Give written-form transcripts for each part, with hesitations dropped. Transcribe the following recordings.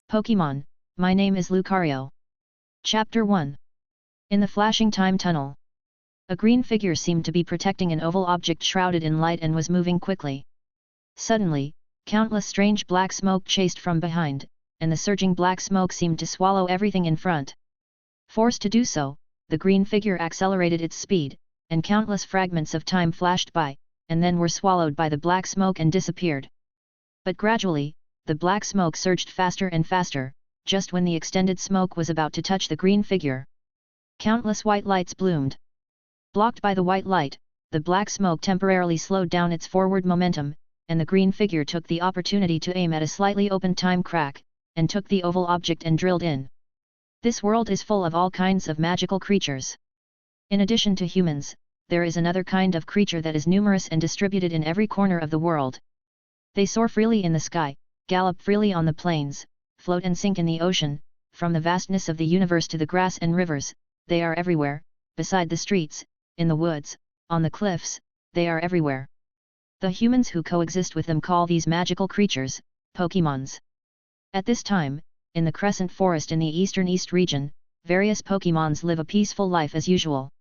Pokémon, my name is Lucario. Chapter 1. In the flashing time tunnel. A green figure seemed to be protecting an oval object shrouded in light and was moving quickly. Suddenly, countless strange black smoke chased from behind, and the surging black smoke seemed to swallow everything in front. Forced to do so, the green figure accelerated its speed, and countless fragments of time flashed by, and then were swallowed by the black smoke and disappeared. But gradually, the black smoke surged faster and faster, just when the extended smoke was about to touch the green figure. Countless white lights bloomed. Blocked by the white light, the black smoke temporarily slowed down its forward momentum, and the green figure took the opportunity to aim at a slightly open time crack, and took the oval object and drilled in. This world is full of all kinds of magical creatures. In addition to humans, there is another kind of creature that is numerous and distributed in every corner of the world. They soar freely in the sky, gallop freely on the plains, float and sink in the ocean, from the vastness of the universe to the grass and rivers, they are everywhere, beside the streets, in the woods, on the cliffs, they are everywhere. The humans who coexist with them call these magical creatures, Pokémons. At this time, in the Crescent Forest in the eastern East region, various Pokémons live a peaceful life as usual.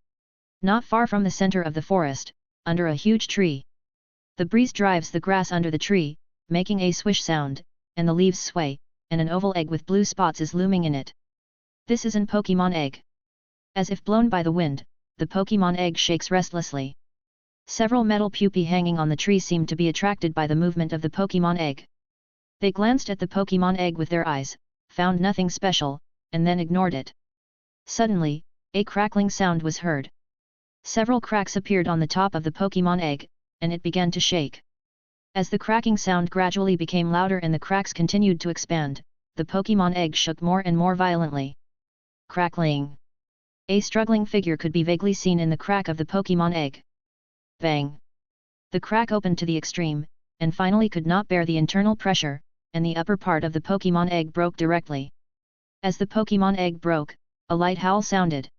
Not far from the center of the forest, under a huge tree. The breeze drives the grass under the tree, making a swish sound, and the leaves sway, and an oval egg with blue spots is looming in it. This is an Pokémon egg. As if blown by the wind, the Pokémon egg shakes restlessly. Several metal pupae hanging on the tree seem to be attracted by the movement of the Pokémon egg. They glanced at the Pokémon egg with their eyes, found nothing special, and then ignored it. Suddenly, a crackling sound was heard. Several cracks appeared on the top of the Pokémon egg, and it began to shake. As the cracking sound gradually became louder and the cracks continued to expand, the Pokémon egg shook more and more violently. Crackling. A struggling figure could be vaguely seen in the crack of the Pokémon egg. Bang! The crack opened to the extreme, and finally could not bear the internal pressure, and the upper part of the Pokémon egg broke directly. As the Pokémon egg broke, a light howl sounded.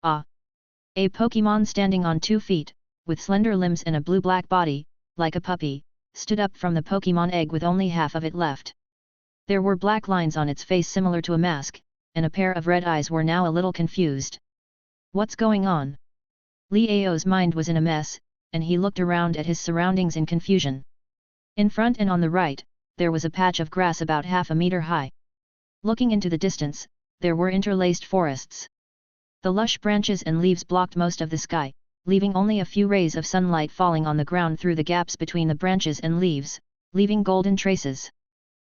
Ah! A Pokémon standing on 2 feet, with slender limbs and a blue-black body, like a puppy, stood up from the Pokémon egg with only half of it left. There were black lines on its face similar to a mask, and a pair of red eyes were now a little confused. What's going on? Leo's mind was in a mess, and he looked around at his surroundings in confusion. In front and on the right, there was a patch of grass about half a meter high. Looking into the distance, there were interlaced forests. The lush branches and leaves blocked most of the sky, leaving only a few rays of sunlight falling on the ground through the gaps between the branches and leaves, leaving golden traces.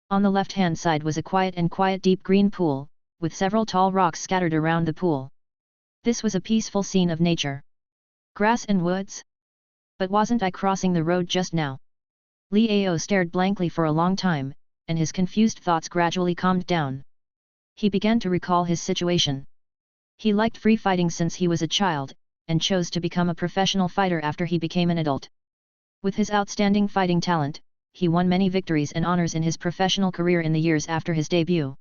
On the left-hand side was a quiet deep green pool, with several tall rocks scattered around the pool. This was a peaceful scene of nature. Grass and woods? But wasn't I crossing the road just now? Leo stared blankly for a long time, and his confused thoughts gradually calmed down. He began to recall his situation. He liked free fighting since he was a child, and chose to become a professional fighter after he became an adult. With his outstanding fighting talent, he won many victories and honors in his professional career in the years after his debut.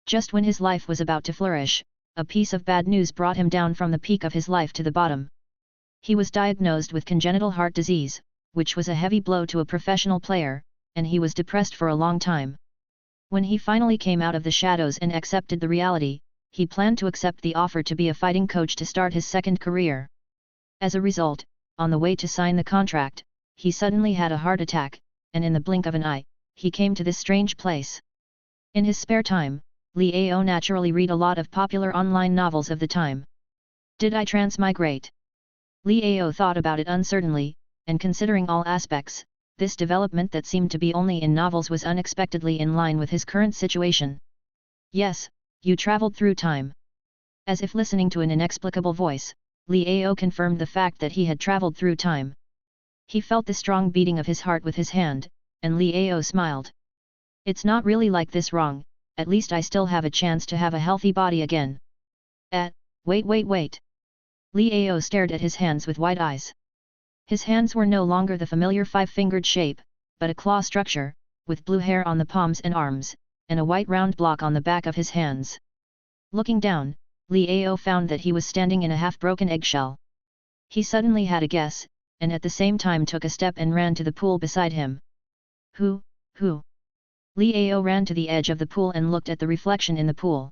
Just when his life was about to flourish, a piece of bad news brought him down from the peak of his life to the bottom. He was diagnosed with congenital heart disease, which was a heavy blow to a professional player, and he was depressed for a long time. When he finally came out of the shadows and accepted the reality, he planned to accept the offer to be a fighting coach to start his second career. As a result, on the way to sign the contract, he suddenly had a heart attack, and in the blink of an eye, he came to this strange place. In his spare time, Leo naturally read a lot of popular online novels of the time. Did I transmigrate? Leo thought about it uncertainly, and considering all aspects, this development that seemed to be only in novels was unexpectedly in line with his current situation. Yes, you traveled through time. As if listening to an inexplicable voice, Leo confirmed the fact that he had traveled through time. He felt the strong beating of his heart with his hand, and Leo smiled. It's not really like this wrong, at least I still have a chance to have a healthy body again. Wait. Leo stared at his hands with wide eyes. His hands were no longer the familiar 5-fingered shape, but a claw structure, with blue hair on the palms and arms, and a white round block on the back of his hands. Looking down, Leo found that he was standing in a half-broken eggshell. He suddenly had a guess, and at the same time took a step and ran to the pool beside him. Who? Liao ran to the edge of the pool and looked at the reflection in the pool.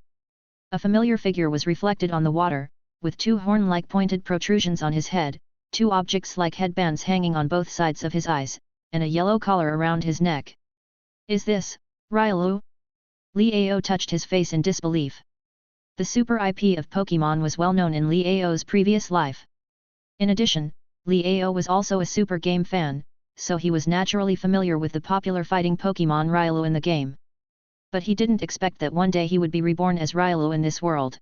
A familiar figure was reflected on the water, with two horn-like pointed protrusions on his head, two objects like headbands hanging on both sides of his eyes, and a yellow collar around his neck. Is this Riolu? Liao touched his face in disbelief. The super IP of Pokémon was well known in Liao's previous life. In addition, Liao was also a super game fan, so he was naturally familiar with the popular fighting Pokémon Riolu in the game. But he didn't expect that one day he would be reborn as Riolu in this world.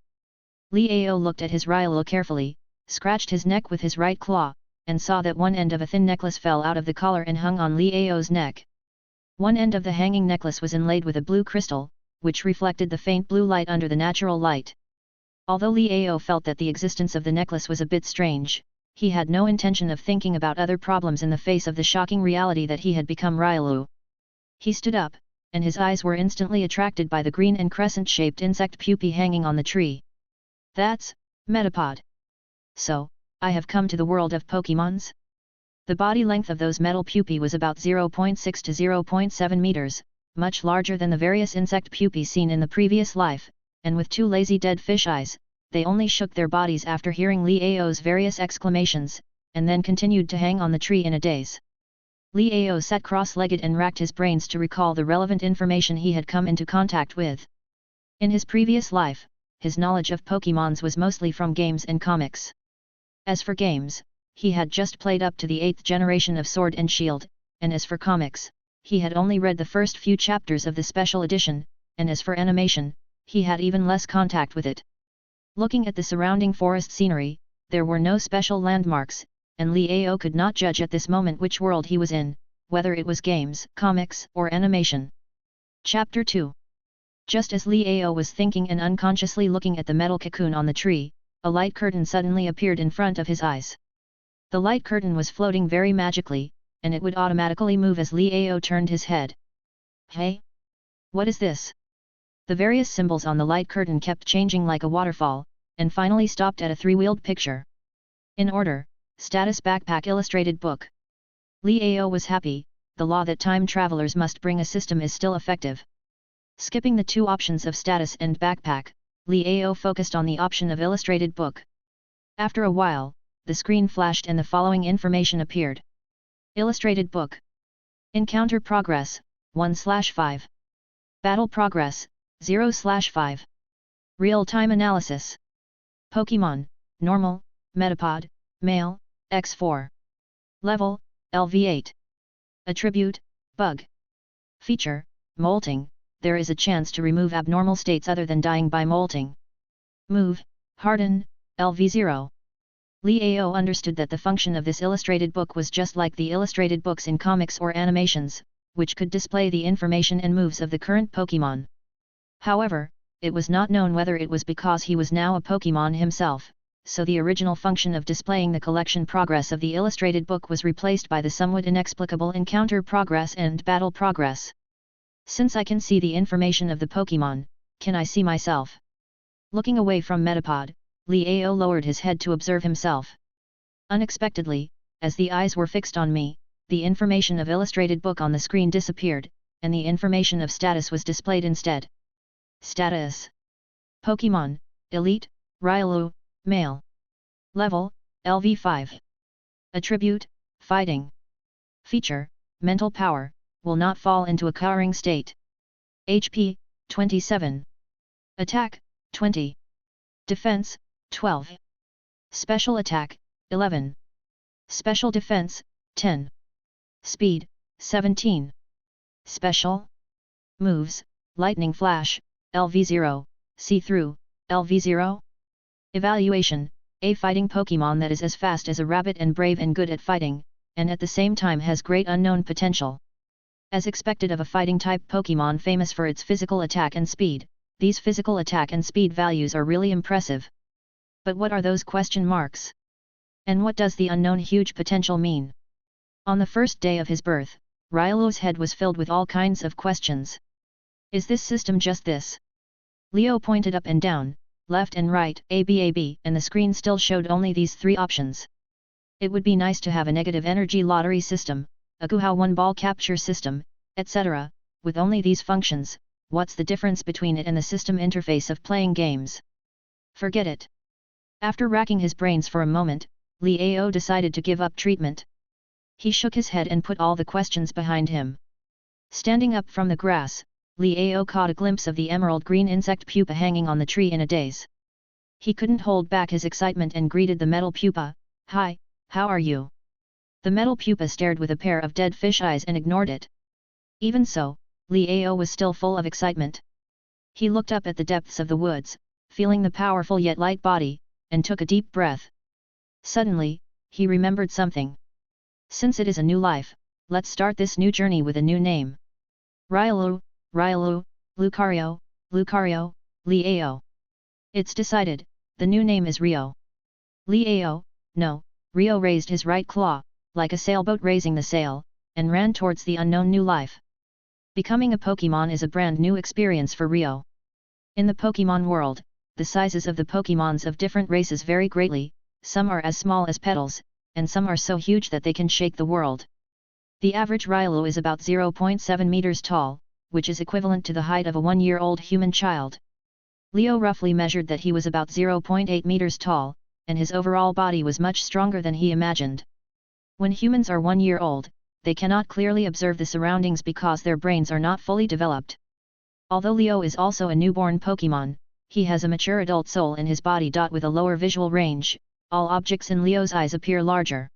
Liao looked at his Riolu carefully, scratched his neck with his right claw, and saw that one end of a thin necklace fell out of the collar and hung on Liao's neck. One end of the hanging necklace was inlaid with a blue crystal, which reflected the faint blue light under the natural light. Although Liao felt that the existence of the necklace was a bit strange, he had no intention of thinking about other problems in the face of the shocking reality that he had become Riolu. He stood up, and his eyes were instantly attracted by the green and crescent-shaped insect pupae hanging on the tree. That's Metapod. So, I have come to the world of Pokémons? The body length of those metal pupae was about 0.6 to 0.7 meters, much larger than the various insect pupae seen in the previous life, and with two lazy dead fish eyes, they only shook their bodies after hearing Liao's various exclamations, and then continued to hang on the tree in a daze. Liao sat cross-legged and racked his brains to recall the relevant information he had come into contact with. In his previous life, his knowledge of Pokémons was mostly from games and comics. As for games, he had just played up to the 8th generation of Sword and Shield, and as for comics, he had only read the first few chapters of the special edition, and as for animation, he had even less contact with it. Looking at the surrounding forest scenery, there were no special landmarks, and Liao could not judge at this moment which world he was in, whether it was games, comics, or animation. Chapter 2. Just as Liao was thinking and unconsciously looking at the metal cocoon on the tree, a light curtain suddenly appeared in front of his eyes. The light curtain was floating very magically, and it would automatically move as Liao turned his head. Hey? What is this? The various symbols on the light curtain kept changing like a waterfall, and finally stopped at a three-wheeled picture. In order, Status Backpack Illustrated Book. Liao was happy, the law that time travelers must bring a system is still effective. Skipping the two options of Status and Backpack, Liao focused on the option of Illustrated Book. After a while, the screen flashed and the following information appeared. Illustrated Book. Encounter Progress, 1/5. Battle Progress, 0/5. Real-time Analysis. Pokémon, Normal, Metapod, Male, X4. Level, LV8. Attribute, Bug. Feature, Molting, there is a chance to remove abnormal states other than dying by molting. Move, Harden, LV0. Liao understood that the function of this illustrated book was just like the illustrated books in comics or animations, which could display the information and moves of the current Pokémon. However, it was not known whether it was because he was now a Pokémon himself, so the original function of displaying the collection progress of the illustrated book was replaced by the somewhat inexplicable encounter progress and battle progress. Since I can see the information of the Pokémon, can I see myself? Looking away from Metapod, Liao lowered his head to observe himself. Unexpectedly, as the eyes were fixed on me, the information of illustrated book on the screen disappeared, and the information of status was displayed instead. Status. Pokémon, Elite, Riolu, Male. Level, LV5. Attribute, Fighting. Feature, Mental Power, will not fall into a cowering state. HP, 27. Attack, 20. Defense, 12. Special Attack, 11. Special Defense, 10. Speed, 17. Special Moves, Lightning Flash, LV0, See-Through, LV0. Evaluation, a fighting Pokémon that is as fast as a rabbit and brave and good at fighting, and at the same time has great unknown potential. As expected of a fighting-type Pokémon famous for its physical attack and speed, these physical attack and speed values are really impressive. But what are those question marks? And what does the unknown huge potential mean? On the first day of his birth, Riolu's head was filled with all kinds of questions. Is this system just this? Leo pointed up and down, left and right, AB, and the screen still showed only these three options. It would be nice to have a negative energy lottery system, a Guhao one-ball capture system, etc., with only these functions, what's the difference between it and the system interface of playing games? Forget it. After racking his brains for a moment, Liao decided to give up treatment. He shook his head and put all the questions behind him. Standing up from the grass, Liao caught a glimpse of the emerald green insect pupa hanging on the tree in a daze. He couldn't hold back his excitement and greeted the metal pupa, "Hi, how are you?" The metal pupa stared with a pair of dead fish eyes and ignored it. Even so, Liao was still full of excitement. He looked up at the depths of the woods, feeling the powerful yet light body, and took a deep breath. Suddenly, he remembered something. Since it is a new life, let's start this new journey with a new name. Ryalu, Ryalu, Lucario, Lucario, Liao. It's decided, the new name is Rio. Liao, no, Rio raised his right claw, like a sailboat raising the sail, and ran towards the unknown new life. Becoming a Pokémon is a brand new experience for Rio. In the Pokémon world, the sizes of the Pokémons of different races vary greatly, some are as small as petals, and some are so huge that they can shake the world. The average Ryalu is about 0.7 meters tall, which is equivalent to the height of a 1-year-old human child. Leo roughly measured that he was about 0.8 meters tall, and his overall body was much stronger than he imagined. When humans are 1 year old, they cannot clearly observe the surroundings because their brains are not fully developed. Although Leo is also a newborn Pokémon, he has a mature adult soul in his body. With a lower visual range, all objects in Leo's eyes appear larger.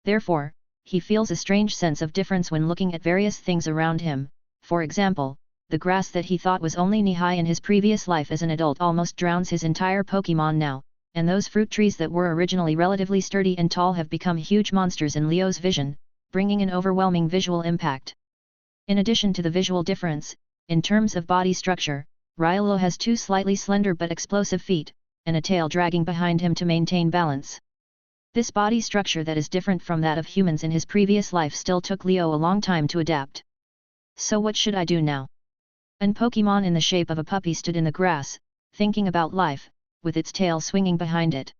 Therefore, he feels a strange sense of difference when looking at various things around him. For example, the grass that he thought was only knee-high in his previous life as an adult almost drowns his entire Pokémon now, and those fruit trees that were originally relatively sturdy and tall have become huge monsters in Leo's vision, bringing an overwhelming visual impact. In addition to the visual difference, in terms of body structure, Ryalu has 2 slightly slender but explosive feet, and a tail dragging behind him to maintain balance. This body structure that is different from that of humans in his previous life still took Leo a long time to adapt. So what should I do now? An Pokémon in the shape of a puppy stood in the grass, thinking about life, with its tail swinging behind it.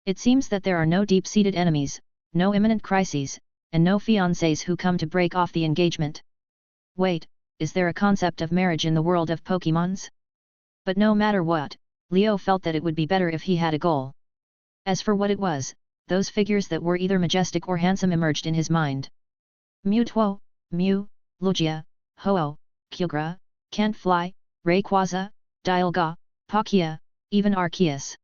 It seems that there are no deep-seated enemies, no imminent crises, and no fiancés who come to break off the engagement. Wait, is there a concept of marriage in the world of Pokémons? But no matter what, Leo felt that it would be better if he had a goal. As for what it was, those figures that were either majestic or handsome emerged in his mind. Mewtwo, Mew, Lugia, Ho-Oh, Kyogre, Can't Fly, Rayquaza, Dialga, Palkia, even Arceus.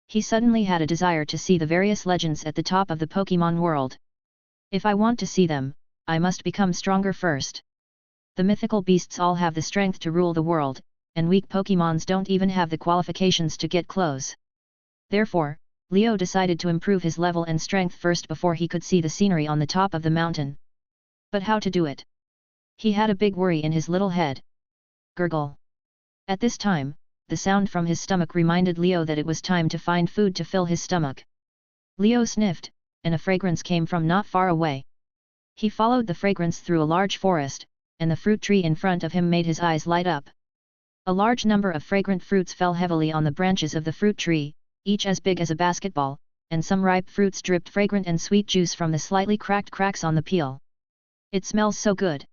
He suddenly had a desire to see the various legends at the top of the Pokémon world. If I want to see them, I must become stronger first. The mythical beasts all have the strength to rule the world, and weak Pokémons don't even have the qualifications to get close. Therefore, Leo decided to improve his level and strength first before he could see the scenery on the top of the mountain. But how to do it? He had a big worry in his little head. Gurgle. At this time, the sound from his stomach reminded Leo that it was time to find food to fill his stomach. Leo sniffed, and a fragrance came from not far away. He followed the fragrance through a large forest, and the fruit tree in front of him made his eyes light up. A large number of fragrant fruits fell heavily on the branches of the fruit tree, each as big as a basketball, and some ripe fruits dripped fragrant and sweet juice from the slightly cracked cracks on the peel. It smells so good.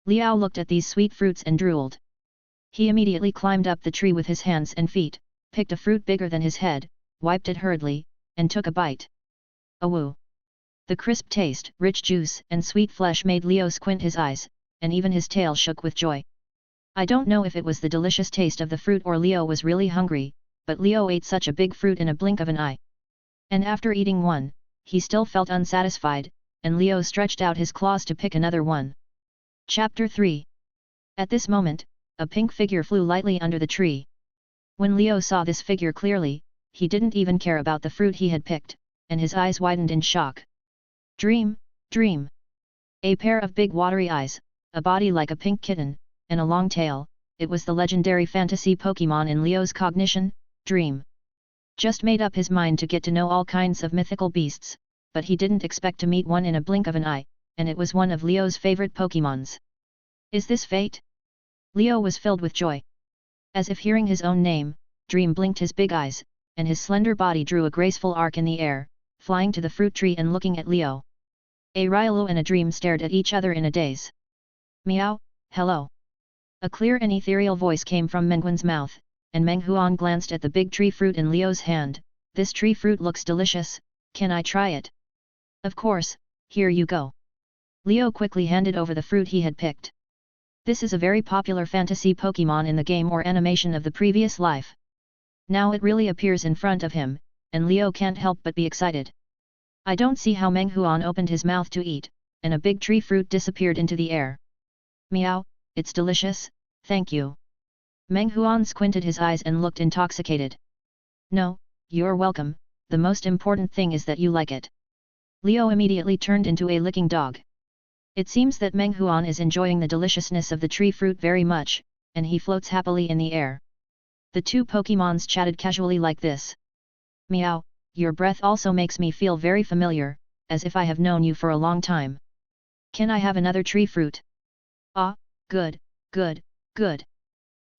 Liao looked at these sweet fruits and drooled. He immediately climbed up the tree with his hands and feet, picked a fruit bigger than his head, wiped it hurriedly, and took a bite. Awoo! The crisp taste, rich juice, and sweet flesh made Leo squint his eyes, and even his tail shook with joy. I don't know if it was the delicious taste of the fruit or Leo was really hungry, but Leo ate such a big fruit in a blink of an eye. And after eating one, he still felt unsatisfied, and Leo stretched out his claws to pick another one. Chapter 3. At this moment, a pink figure flew lightly under the tree. When Leo saw this figure clearly, he didn't even care about the fruit he had picked, and his eyes widened in shock. Dream, Dream. A pair of big watery eyes, a body like a pink kitten, and a long tail, it was the legendary fantasy Pokémon in Leo's cognition, Dream. Just made up his mind to get to know all kinds of mythical beasts, but he didn't expect to meet one in a blink of an eye, and it was one of Leo's favorite Pokémons. Is this fate? Leo was filled with joy. As if hearing his own name, Dream blinked his big eyes, and his slender body drew a graceful arc in the air, flying to the fruit tree and looking at Leo. A Ryalu and a Dream stared at each other in a daze. Meow, Hello. A clear and ethereal voice came from Mengguan's mouth, and Meng Huan glanced at the big tree fruit in Liu's hand. This tree fruit looks delicious, can I try it? Of course, here you go. Liu quickly handed over the fruit he had picked. This is a very popular fantasy Pokémon in the game or animation of the previous life. Now it really appears in front of him, and Liu can't help but be excited. I don't see how Meng Huan opened his mouth to eat, and a big tree fruit disappeared into the air. Meow, it's delicious, thank you. Meng Huan squinted his eyes and looked intoxicated. No, you're welcome, the most important thing is that you like it. Liu immediately turned into a licking dog. It seems that Meng Huan is enjoying the deliciousness of the tree fruit very much, and he floats happily in the air. The two Pokémons chatted casually like this. Meow, your breath also makes me feel very familiar, as if I have known you for a long time. Can I have another tree fruit? Ah, good, good, good.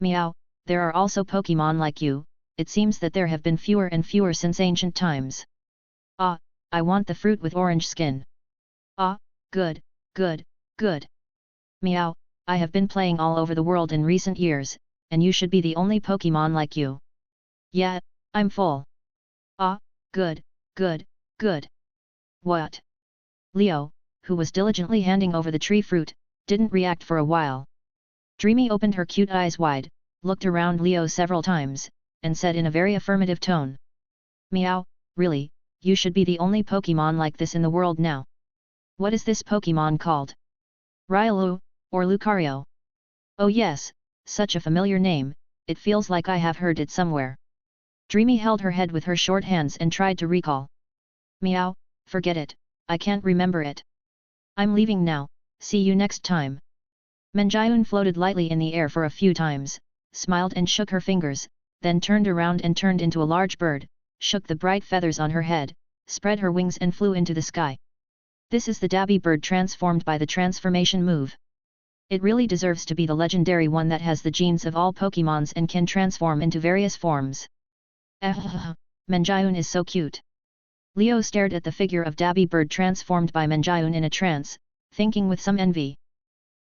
Meow, there are also Pokémon like you, it seems that there have been fewer and fewer since ancient times. Ah, I want the fruit with orange skin. Ah, good, good, good. Meow, I have been playing all over the world in recent years, and you should be the only Pokémon like you. Yeah, I'm full. Ah, good, good, good. What? Liu, who was diligently handing over the tree fruit, didn't react for a while. Dreamy opened her cute eyes wide, looked around Liu several times, and said in a very affirmative tone. Meow, really, you should be the only Pokémon like this in the world now. What is this Pokémon called? Riolu, or Lucario? Oh yes, such a familiar name, it feels like I have heard it somewhere. Dreamy held her head with her short hands and tried to recall. Meow, forget it, I can't remember it. I'm leaving now, see you next time. Menjiun floated lightly in the air for a few times, smiled and shook her fingers, then turned around and turned into a large bird, shook the bright feathers on her head, spread her wings and flew into the sky. This is the Dabby bird transformed by the transformation move. It really deserves to be the legendary one that has the genes of all Pokémons and can transform into various forms. Menjiun is so cute. Liu stared at the figure of Dabby bird transformed by Menjiun in a trance, thinking with some envy.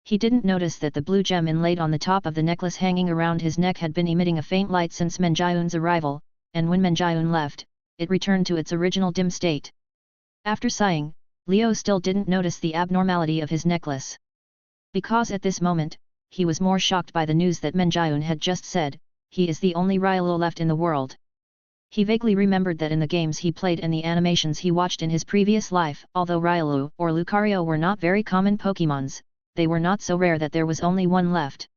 He didn't notice that the blue gem inlaid on the top of the necklace hanging around his neck had been emitting a faint light since Menjiun's arrival, and when Menjiun left, it returned to its original dim state. After sighing, Liu still didn't notice the abnormality of his necklace. Because at this moment, he was more shocked by the news that Menjiun had just said, he is the only Riolu left in the world. He vaguely remembered that in the games he played and the animations he watched in his previous life, although Riolu or Lucario were not very common Pokémons, they were not so rare that there was only one left.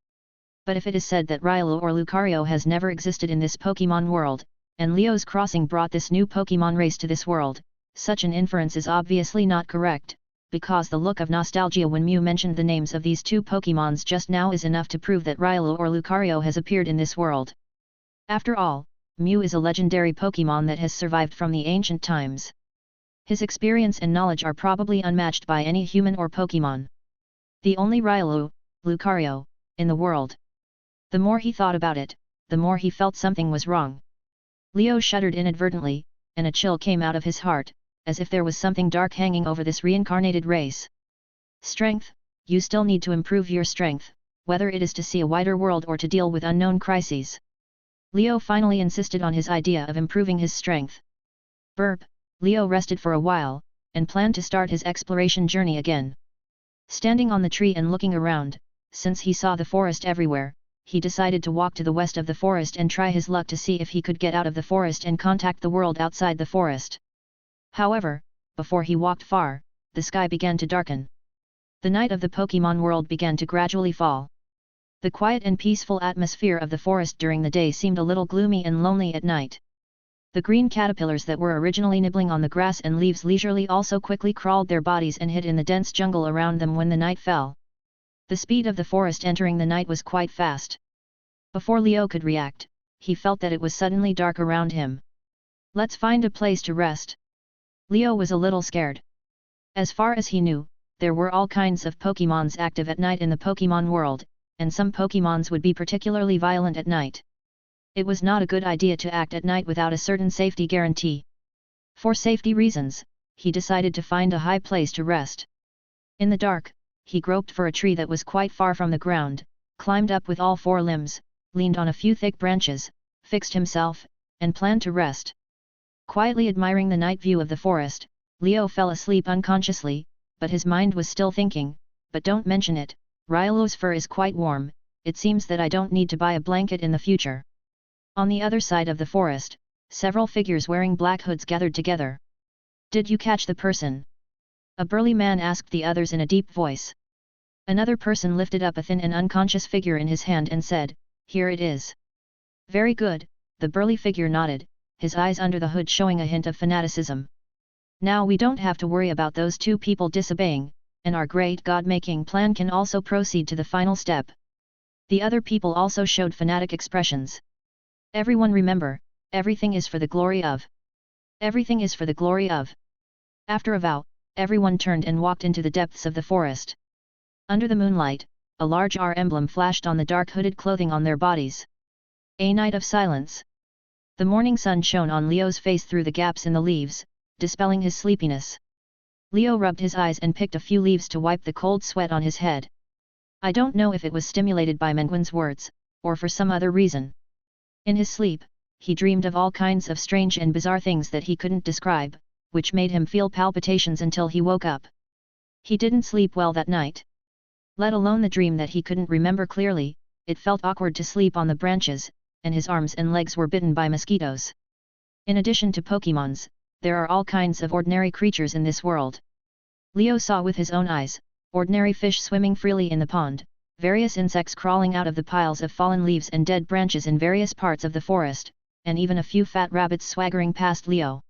But if it is said that Riolu or Lucario has never existed in this Pokémon world, and Liu's crossing brought this new Pokémon race to this world, such an inference is obviously not correct, because the look of nostalgia when Mew mentioned the names of these two Pokémons just now is enough to prove that Riolu or Lucario has appeared in this world. After all, Mew is a legendary Pokémon that has survived from the ancient times. His experience and knowledge are probably unmatched by any human or Pokémon. The only Riolu, Lucario, in the world. The more he thought about it, the more he felt something was wrong. Liu shuddered inadvertently, and a chill came out of his heart, as if there was something dark hanging over this reincarnated race. Strength, you still need to improve your strength, whether it is to see a wider world or to deal with unknown crises. Liu finally insisted on his idea of improving his strength. Burp, Liu rested for a while, and planned to start his exploration journey again. Standing on the tree and looking around, since he saw the forest everywhere, he decided to walk to the west of the forest and try his luck to see if he could get out of the forest and contact the world outside the forest. However, before he walked far, the sky began to darken. The night of the Pokémon world began to gradually fall. The quiet and peaceful atmosphere of the forest during the day seemed a little gloomy and lonely at night. The green caterpillars that were originally nibbling on the grass and leaves leisurely also quickly crawled their bodies and hid in the dense jungle around them when the night fell. The speed of the forest entering the night was quite fast. Before Liu could react, he felt that it was suddenly dark around him. Let's find a place to rest. Liu was a little scared. As far as he knew, there were all kinds of Pokémons active at night in the Pokémon world, and some Pokémons would be particularly violent at night. It was not a good idea to act at night without a certain safety guarantee. For safety reasons, he decided to find a high place to rest. In the dark, he groped for a tree that was quite far from the ground, climbed up with all four limbs, leaned on a few thick branches, fixed himself, and planned to rest. Quietly admiring the night view of the forest, Leo fell asleep unconsciously, but his mind was still thinking, but don't mention it, Ryolo's fur is quite warm, it seems that I don't need to buy a blanket in the future. On the other side of the forest, several figures wearing black hoods gathered together. Did you catch the person? A burly man asked the others in a deep voice. Another person lifted up a thin and unconscious figure in his hand and said, "Here it is." Very good, the burly figure nodded, his eyes under the hood showing a hint of fanaticism. Now we don't have to worry about those two people disobeying, and our great god-making plan can also proceed to the final step. The other people also showed fanatic expressions. Everyone remember, everything is for the glory of. Everything is for the glory of. After a vow, everyone turned and walked into the depths of the forest. Under the moonlight, a large R emblem flashed on the dark hooded clothing on their bodies. A night of silence. The morning sun shone on Leo's face through the gaps in the leaves, dispelling his sleepiness. Leo rubbed his eyes and picked a few leaves to wipe the cold sweat on his head. I don't know if it was stimulated by Menguin's words, or for some other reason. In his sleep, he dreamed of all kinds of strange and bizarre things that he couldn't describe, which made him feel palpitations until he woke up. He didn't sleep well that night. Let alone the dream that he couldn't remember clearly, it felt awkward to sleep on the branches, and his arms and legs were bitten by mosquitoes. In addition to Pokémons, there are all kinds of ordinary creatures in this world. Leo saw with his own eyes, ordinary fish swimming freely in the pond, various insects crawling out of the piles of fallen leaves and dead branches in various parts of the forest, and even a few fat rabbits swaggering past Leo.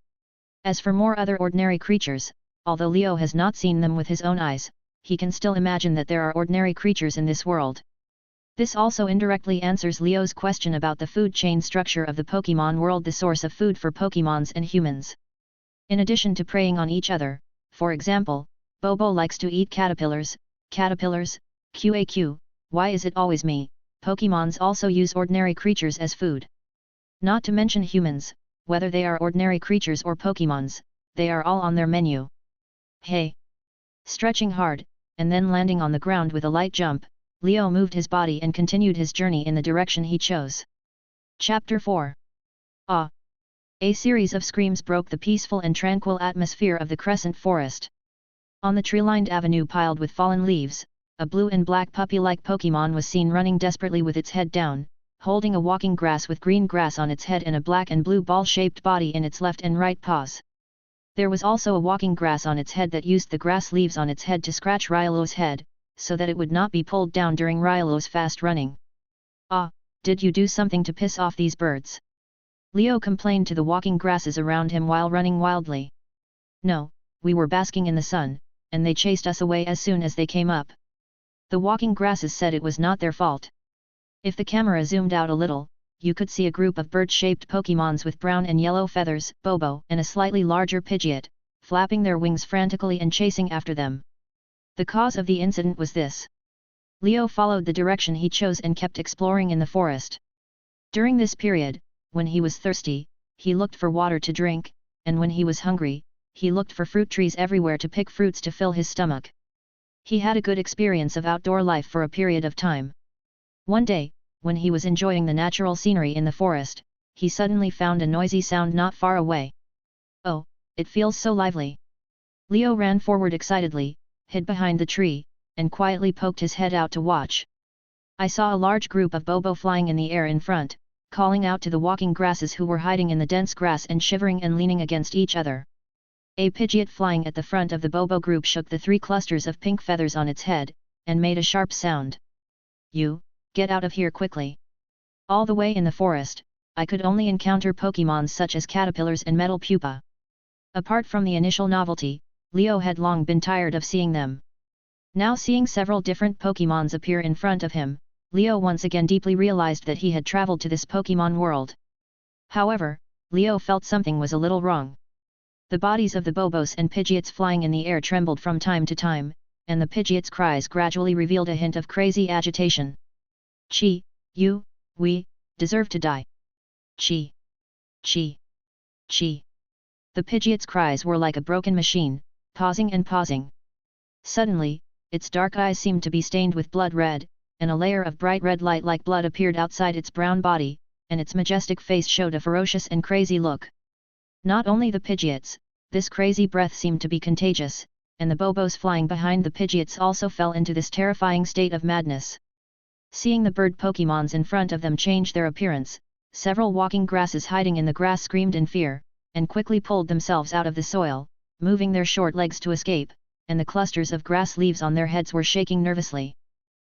As for more other ordinary creatures, although Leo has not seen them with his own eyes, he can still imagine that there are ordinary creatures in this world. This also indirectly answers Leo's question about the food chain structure of the Pokémon world, the source of food for Pokémons and humans. In addition to preying on each other, for example, Bobo likes to eat caterpillars, QAQ, why is it always me? Pokémons also use ordinary creatures as food. Not to mention humans, whether they are ordinary creatures or Pokémons, they are all on their menu. Hey! Stretching hard, and then landing on the ground with a light jump, Leo moved his body and continued his journey in the direction he chose. Chapter 4. Ah! A series of screams broke the peaceful and tranquil atmosphere of the Crescent Forest. On the tree-lined avenue piled with fallen leaves, a blue and black puppy-like Pokémon was seen running desperately with its head down, holding a walking grass with green grass on its head and a black and blue ball-shaped body in its left and right paws. There was also a walking grass on its head that used the grass leaves on its head to scratch Ryolo's head, so that it would not be pulled down during Ryolo's fast running. Ah, did you do something to piss off these birds? Leo complained to the walking grasses around him while running wildly. No, we were basking in the sun, and they chased us away as soon as they came up. The walking grasses said it was not their fault. If the camera zoomed out a little, you could see a group of bird-shaped Pokémons with brown and yellow feathers, Bobo and a slightly larger Pidgeot, flapping their wings frantically and chasing after them. The cause of the incident was this. Leo followed the direction he chose and kept exploring in the forest. During this period, when he was thirsty, he looked for water to drink, and when he was hungry, he looked for fruit trees everywhere to pick fruits to fill his stomach. He had a good experience of outdoor life for a period of time. One day, when he was enjoying the natural scenery in the forest, he suddenly found a noisy sound not far away. Oh, it feels so lively! Leo ran forward excitedly, hid behind the tree, and quietly poked his head out to watch. I saw a large group of Bobo flying in the air in front, calling out to the walking grasses who were hiding in the dense grass and shivering and leaning against each other. A Pidgeot flying at the front of the Bobo group shook the 3 clusters of pink feathers on its head, and made a sharp sound. You, get out of here quickly! All the way in the forest, I could only encounter Pokémons such as caterpillars and metal pupa. Apart from the initial novelty, Leo had long been tired of seeing them. Now seeing several different Pokémons appear in front of him, Leo once again deeply realized that he had traveled to this Pokémon world. However, Leo felt something was a little wrong. The bodies of the Bobos and Pidgeots flying in the air trembled from time to time, and the Pidgeot's cries gradually revealed a hint of crazy agitation. Chi, you, we, deserve to die. Chi. Chi. Chi. The Pidgeot's cries were like a broken machine, pausing and pausing. Suddenly, its dark eyes seemed to be stained with blood red, and a layer of bright red light like blood appeared outside its brown body, and its majestic face showed a ferocious and crazy look. Not only the Pidgeots, this crazy breath seemed to be contagious, and the Bobos flying behind the Pidgeots also fell into this terrifying state of madness. Seeing the bird Pokémons in front of them change their appearance, several walking grasses hiding in the grass screamed in fear, and quickly pulled themselves out of the soil, moving their short legs to escape, and the clusters of grass leaves on their heads were shaking nervously.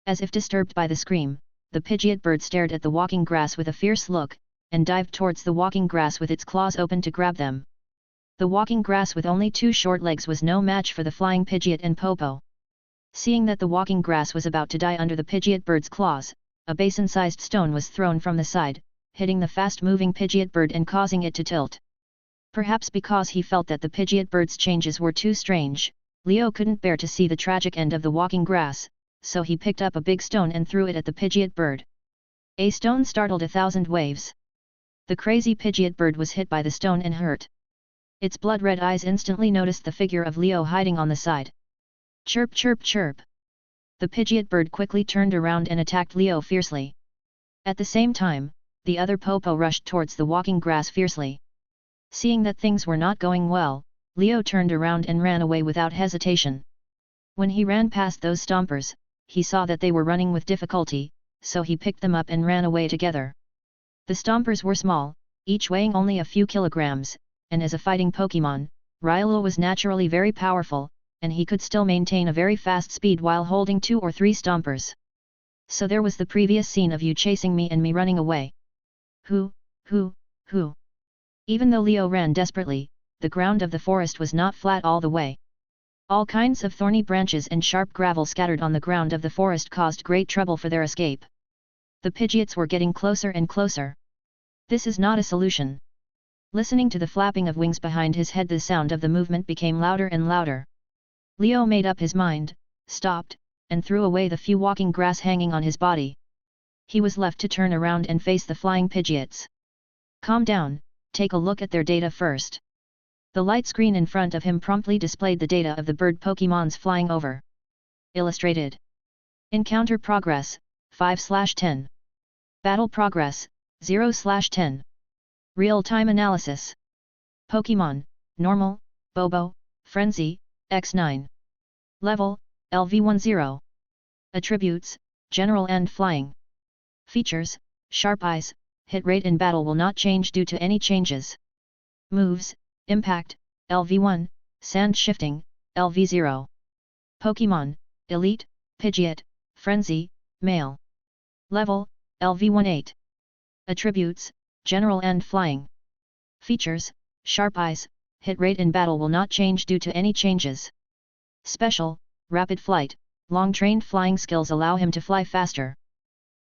As if disturbed by the scream, the Pidgeot bird stared at the walking grass with a fierce look, and dived towards the walking grass with its claws open to grab them. The walking grass with only 2 short legs was no match for the flying Pidgeot and Popo. Seeing that the walking grass was about to die under the Pidgeot bird's claws, a basin-sized stone was thrown from the side, hitting the fast-moving Pidgeot bird and causing it to tilt. Perhaps because he felt that the Pidgeot bird's changes were too strange, Leo couldn't bear to see the tragic end of the walking grass, so he picked up a big stone and threw it at the Pidgeot bird. A stone startled 1,000 waves. The crazy Pidgeot bird was hit by the stone and hurt. Its blood-red eyes instantly noticed the figure of Leo hiding on the side. Chirp chirp chirp. The Pidgeot bird quickly turned around and attacked Leo fiercely. At the same time, the other Popo rushed towards the walking grass fiercely. Seeing that things were not going well, Leo turned around and ran away without hesitation. When he ran past those stompers, he saw that they were running with difficulty, so he picked them up and ran away together. The stompers were small, each weighing only a few kilograms, and as a fighting Pokémon, Rilo was naturally very powerful, and he could still maintain a very fast speed while holding 2 or 3 stompers. So there was the previous scene of you chasing me and me running away. Who? Even though Leo ran desperately, the ground of the forest was not flat all the way. All kinds of thorny branches and sharp gravel scattered on the ground of the forest caused great trouble for their escape. The Pidgeots were getting closer and closer. This is not a solution. Listening to the flapping of wings behind his head, the sound of the movement became louder and louder. Leo made up his mind, stopped, and threw away the few walking grass hanging on his body. He was left to turn around and face the flying Pidgeots. Calm down, take a look at their data first. The light screen in front of him promptly displayed the data of the bird Pokémons flying over. Illustrated. Encounter progress, 5/10. Battle progress, 0/10. Real-time analysis. Pokémon, Normal, Bobo, Frenzy, X9. Level, LV10. Attributes, General and Flying. Features, Sharp Eyes, hit rate in battle will not change due to any changes. Moves, Impact, LV1, Sand Shifting, LV0. Pokémon, Elite, Pidgeot, Frenzy, Male. Level, LV18. Attributes, General and Flying. Features, Sharp Eyes, hit rate in battle will not change due to any changes. Special, Rapid Flight, long-trained flying skills allow him to fly faster.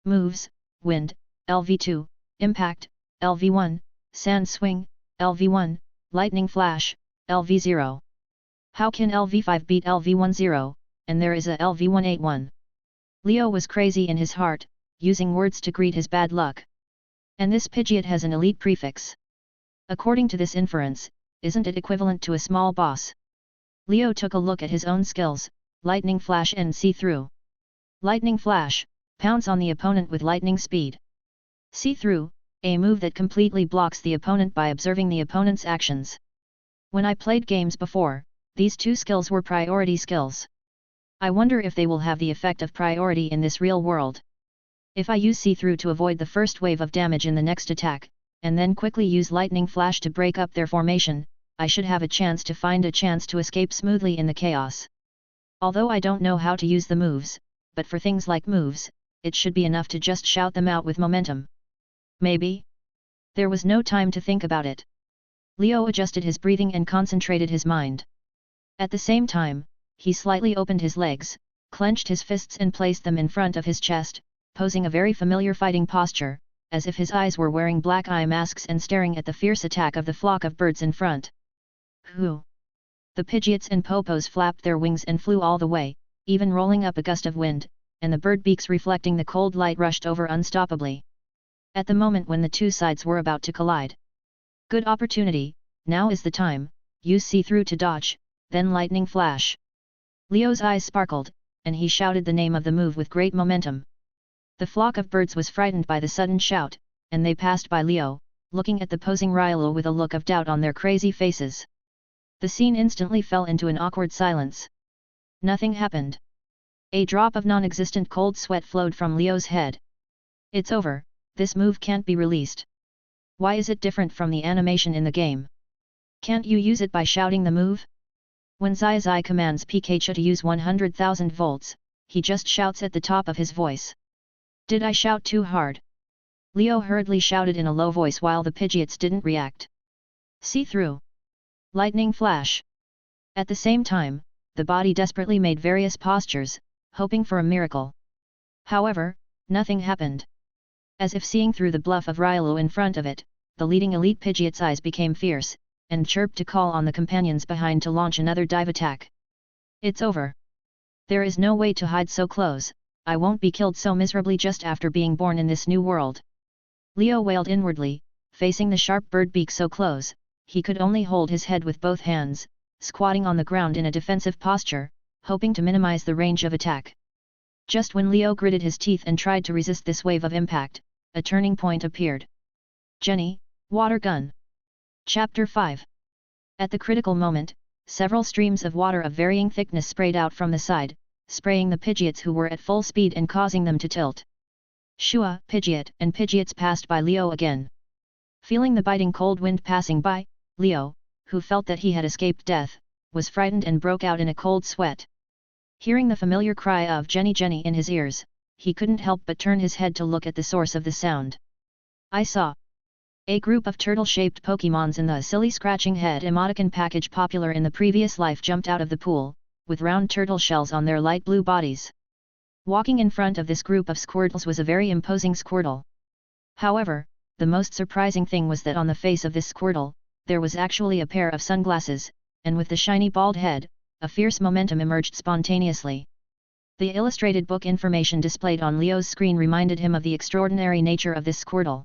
Moves, Wind, LV2, Impact, LV1, Sand Swing, LV1, Lightning Flash, LV0. How can LV5 beat LV10, and there is a LV181? Leo was crazy in his heart, using words to greet his bad luck. And this Pidgeot has an elite prefix. According to this inference, isn't it equivalent to a small boss? Leo took a look at his own skills, Lightning Flash and See-Through. Lightning Flash, pounce on the opponent with lightning speed. See-Through, a move that completely blocks the opponent by observing the opponent's actions. When I played games before, these 2 skills were priority skills. I wonder if they will have the effect of priority in this real world. If I use See-Through to avoid the first wave of damage in the next attack, and then quickly use Lightning Flash to break up their formation, I should have a chance to escape smoothly in the chaos. Although I don't know how to use the moves, but for things like moves, it should be enough to just shout them out with momentum. Maybe? There was no time to think about it. Leo adjusted his breathing and concentrated his mind. At the same time, he slightly opened his legs, clenched his fists and placed them in front of his chest, posing a very familiar fighting posture, as if his eyes were wearing black eye masks and staring at the fierce attack of the flock of birds in front. Whoo! The Pidgeots and Popos flapped their wings and flew all the way, even rolling up a gust of wind, and the bird beaks reflecting the cold light rushed over unstoppably. At the moment when the 2 sides were about to collide. Good opportunity, now is the time, use See-Through to dodge, then Lightning Flash. Leo's eyes sparkled, and he shouted the name of the move with great momentum. The flock of birds was frightened by the sudden shout, and they passed by Leo, looking at the posing Rilo with a look of doubt on their crazy faces. The scene instantly fell into an awkward silence. Nothing happened. A drop of non-existent cold sweat flowed from Leo's head. It's over, this move can't be released. Why is it different from the animation in the game? Can't you use it by shouting the move? When Zai commands Pikachu to use 100,000 volts, he just shouts at the top of his voice. Did I shout too hard? Leo hurriedly shouted in a low voice while the Pidgeots didn't react. See through. Lightning flash. At the same time, the body desperately made various postures, hoping for a miracle. However, nothing happened. As if seeing through the bluff of Rilo in front of it, the leading elite Pidgeot's eyes became fierce, and chirped to call on the companions behind to launch another dive attack. It's over. There is no way to hide so close, I won't be killed so miserably just after being born in this new world. Leo wailed inwardly, facing the sharp bird beak so close, he could only hold his head with both hands, squatting on the ground in a defensive posture, hoping to minimize the range of attack. Just when Leo gritted his teeth and tried to resist this wave of impact, a turning point appeared. Jenny, water gun. Chapter 5. At the critical moment, several streams of water of varying thickness sprayed out from the side, spraying the Pidgeots who were at full speed and causing them to tilt. Shua, Pidgeot and Pidgeots passed by Leo again. Feeling the biting cold wind passing by, Leo, who felt that he had escaped death, was frightened and broke out in a cold sweat. Hearing the familiar cry of Jenny Jenny in his ears, he couldn't help but turn his head to look at the source of the sound. I saw a group of turtle-shaped Pokémons in the silly scratching head emoticon package popular in the previous life jumped out of the pool, with round turtle shells on their light blue bodies. Walking in front of this group of Squirtles was a very imposing Squirtle. However, the most surprising thing was that on the face of this Squirtle, there was actually a pair of sunglasses, and with the shiny bald head, a fierce momentum emerged spontaneously. The illustrated book information displayed on Leo's screen reminded him of the extraordinary nature of this Squirtle.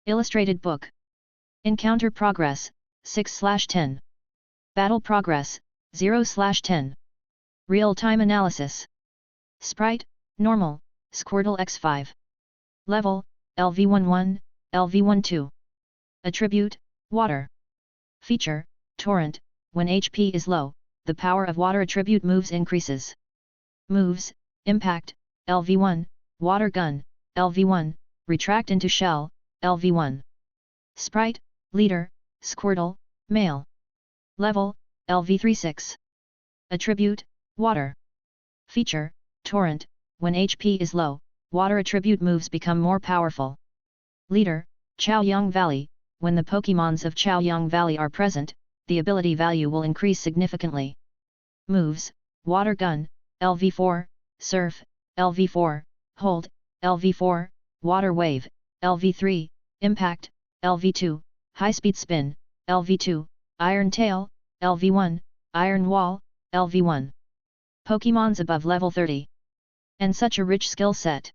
Illustrated book. Encounter progress, 6/10. Battle progress, 0/10. Real-time analysis. Sprite, normal, Squirtle x5. Level, LV11, LV12. Attribute, water. Feature, torrent, when HP is low, the power of water attribute moves increases. Moves, impact, LV1, water gun, LV1, retract into shell, LV1. Sprite, leader, Squirtle, male. Level, LV36. Attribute, water. Feature, torrent, when HP is low, water attribute moves become more powerful. Leader, Chaoyang Valley, when the Pokémons of Chaoyang Valley are present, the ability value will increase significantly. Moves, water gun, LV4, surf, LV4, hold, LV4, water wave, LV3, impact, LV2, high-speed spin, LV2, iron tail, LV1, iron wall, LV1. Pokémons above level 30. And such a rich skill set.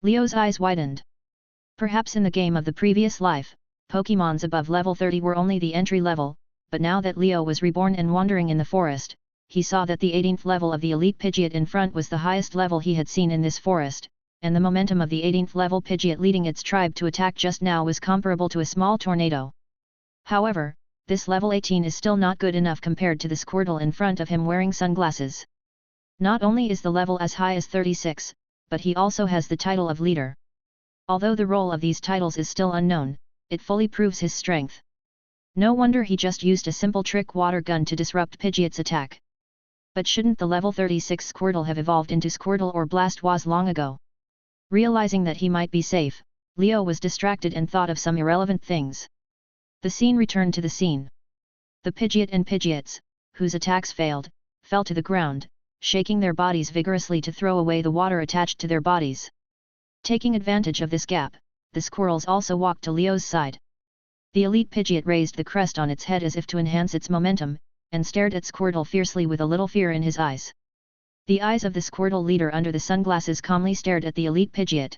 Leo's eyes widened. Perhaps in the game of the previous life, Pokémons above level 30 were only the entry level, but now that Leo was reborn and wandering in the forest, he saw that the 18th level of the elite Pidgeot in front was the highest level he had seen in this forest, and the momentum of the 18th level Pidgeot leading its tribe to attack just now was comparable to a small tornado. However, this level 18 is still not good enough compared to the Squirtle in front of him wearing sunglasses. Not only is the level as high as 36, but he also has the title of leader. Although the role of these titles is still unknown, it fully proves his strength. No wonder he just used a simple trick water gun to disrupt Pidgeot's attack. But shouldn't the level 36 Squirtle have evolved into Squirtle or Blastoise long ago? Realizing that he might be safe, Leo was distracted and thought of some irrelevant things. The scene returned to the scene. The Pidgeot and Pidgeots, whose attacks failed, fell to the ground, shaking their bodies vigorously to throw away the water attached to their bodies. Taking advantage of this gap, the squirrels also walked to Leo's side. The elite Pidgeot raised the crest on its head as if to enhance its momentum, and stared at Squirtle fiercely with a little fear in his eyes. The eyes of the Squirtle leader under the sunglasses calmly stared at the elite Pidgeot.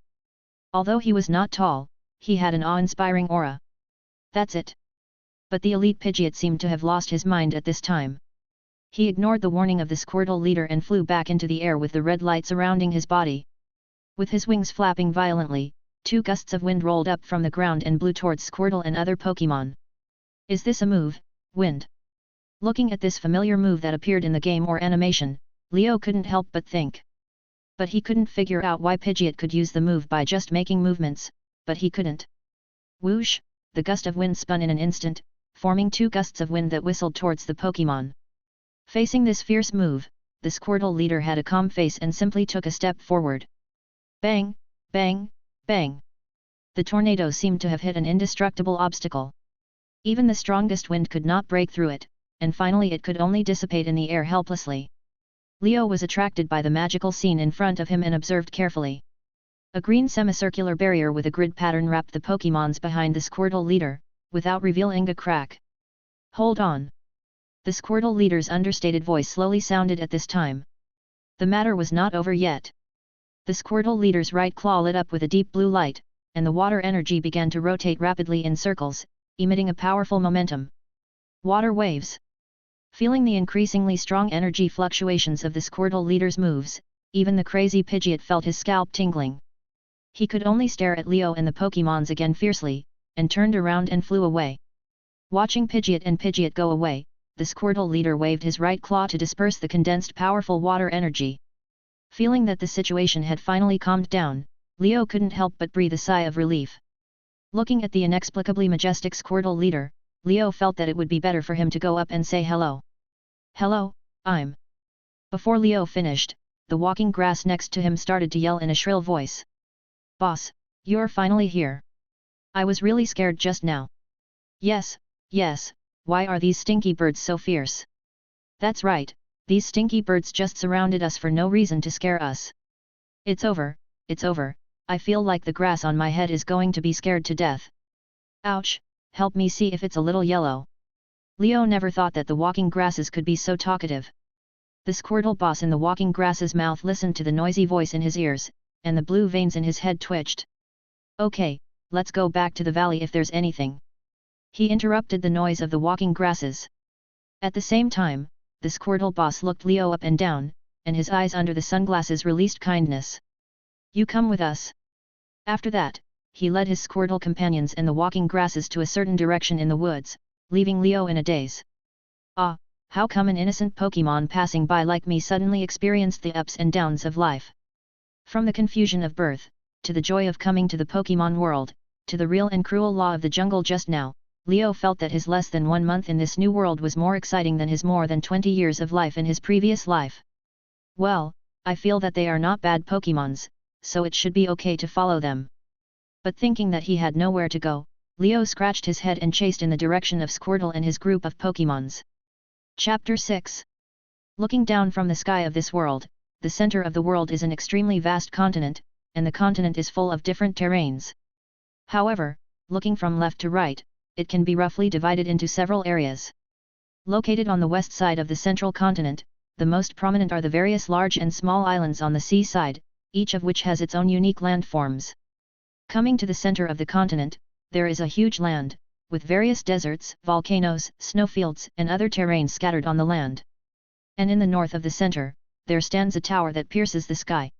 Although he was not tall, he had an awe-inspiring aura. That's it. But the elite Pidgeot seemed to have lost his mind at this time. He ignored the warning of the Squirtle leader and flew back into the air with the red light surrounding his body. With his wings flapping violently, 2 gusts of wind rolled up from the ground and blew towards Squirtle and other Pokémon. Is this a move, Wind? Looking at this familiar move that appeared in the game or animation, Leo couldn't help but think. But he couldn't figure out why Pidgeot could use the move by just making movements, but he couldn't. Whoosh, the gust of wind spun in an instant, forming 2 gusts of wind that whistled towards the Pokémon. Facing this fierce move, the Squirtle leader had a calm face and simply took a step forward. Bang, bang, bang. The tornado seemed to have hit an indestructible obstacle. Even the strongest wind could not break through it, and finally it could only dissipate in the air helplessly. Leo was attracted by the magical scene in front of him and observed carefully. A green semicircular barrier with a grid pattern wrapped the Pokémons behind the Squirtle leader, without revealing a crack. Hold on. The Squirtle leader's understated voice slowly sounded at this time. The matter was not over yet. The Squirtle leader's right claw lit up with a deep blue light, and the water energy began to rotate rapidly in circles, emitting a powerful momentum. Water waves. Feeling the increasingly strong energy fluctuations of the Squirtle leader's moves, even the crazy Pidgeot felt his scalp tingling. He could only stare at Leo and the Pokémons again fiercely, and turned around and flew away. Watching Pidgeot go away, the Squirtle leader waved his right claw to disperse the condensed powerful water energy. Feeling that the situation had finally calmed down, Leo couldn't help but breathe a sigh of relief. Looking at the inexplicably majestic Squirtle leader, Leo felt that it would be better for him to go up and say hello. Hello, I'm. Before Leo finished, the walking grass next to him started to yell in a shrill voice. Boss, you're finally here. I was really scared just now. Yes, yes, why are these stinky birds so fierce? That's right, these stinky birds just surrounded us for no reason to scare us. It's over, I feel like the grass on my head is going to be scared to death. Ouch, help me see if it's a little yellow. Leo never thought that the walking grasses could be so talkative. The Squirtle boss in the walking grass's mouth listened to the noisy voice in his ears, and the blue veins in his head twitched. Okay, let's go back to the valley if there's anything. He interrupted the noise of the walking grasses. At the same time, the Squirtle boss looked Leo up and down, and his eyes under the sunglasses released kindness. You come with us. After that, he led his Squirtle companions and the walking grasses to a certain direction in the woods, leaving Leo in a daze. Ah, how come an innocent Pokémon passing by like me suddenly experienced the ups and downs of life? From the confusion of birth, to the joy of coming to the Pokémon world, to the real and cruel law of the jungle just now, Leo felt that his less than 1 month in this new world was more exciting than his more than 20 years of life in his previous life. Well, I feel that they are not bad Pokémons, so it should be okay to follow them. But thinking that he had nowhere to go, Leo scratched his head and chased in the direction of Squirtle and his group of Pokémons. Chapter 6. Looking down from the sky of this world, the center of the world is an extremely vast continent, and the continent is full of different terrains. However, looking from left to right, it can be roughly divided into several areas. Located on the west side of the central continent, the most prominent are the various large and small islands on the seaside, each of which has its own unique landforms. Coming to the center of the continent, there is a huge land, with various deserts, volcanoes, snowfields, and other terrains scattered on the land. And in the north of the center, there stands a tower that pierces the sky.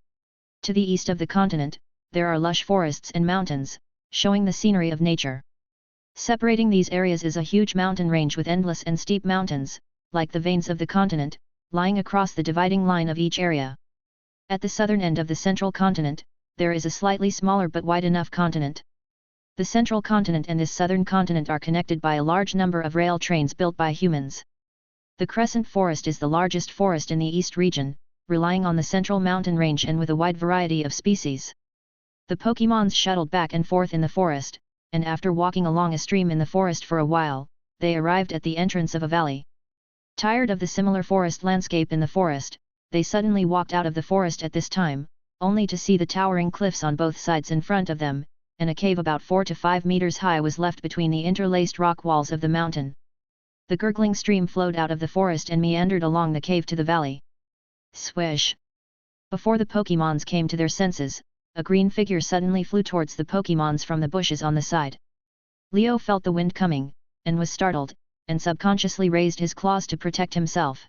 To the east of the continent, there are lush forests and mountains, showing the scenery of nature. Separating these areas is a huge mountain range with endless and steep mountains, like the veins of the continent, lying across the dividing line of each area. At the southern end of the central continent, there is a slightly smaller but wide enough continent. The central continent and this southern continent are connected by a large number of rail trains built by humans. The Crescent Forest is the largest forest in the East region, relying on the central mountain range and with a wide variety of species. The Pokémons shuttled back and forth in the forest, and after walking along a stream in the forest for a while, they arrived at the entrance of a valley. Tired of the similar forest landscape in the forest, they suddenly walked out of the forest at this time, only to see the towering cliffs on both sides in front of them, and a cave about 4 to 5 meters high was left between the interlaced rock walls of the mountain. The gurgling stream flowed out of the forest and meandered along the cave to the valley. Swish! Before the Pokémons came to their senses, a green figure suddenly flew towards the Pokémons from the bushes on the side. Leo felt the wind coming, and was startled, and subconsciously raised his claws to protect himself.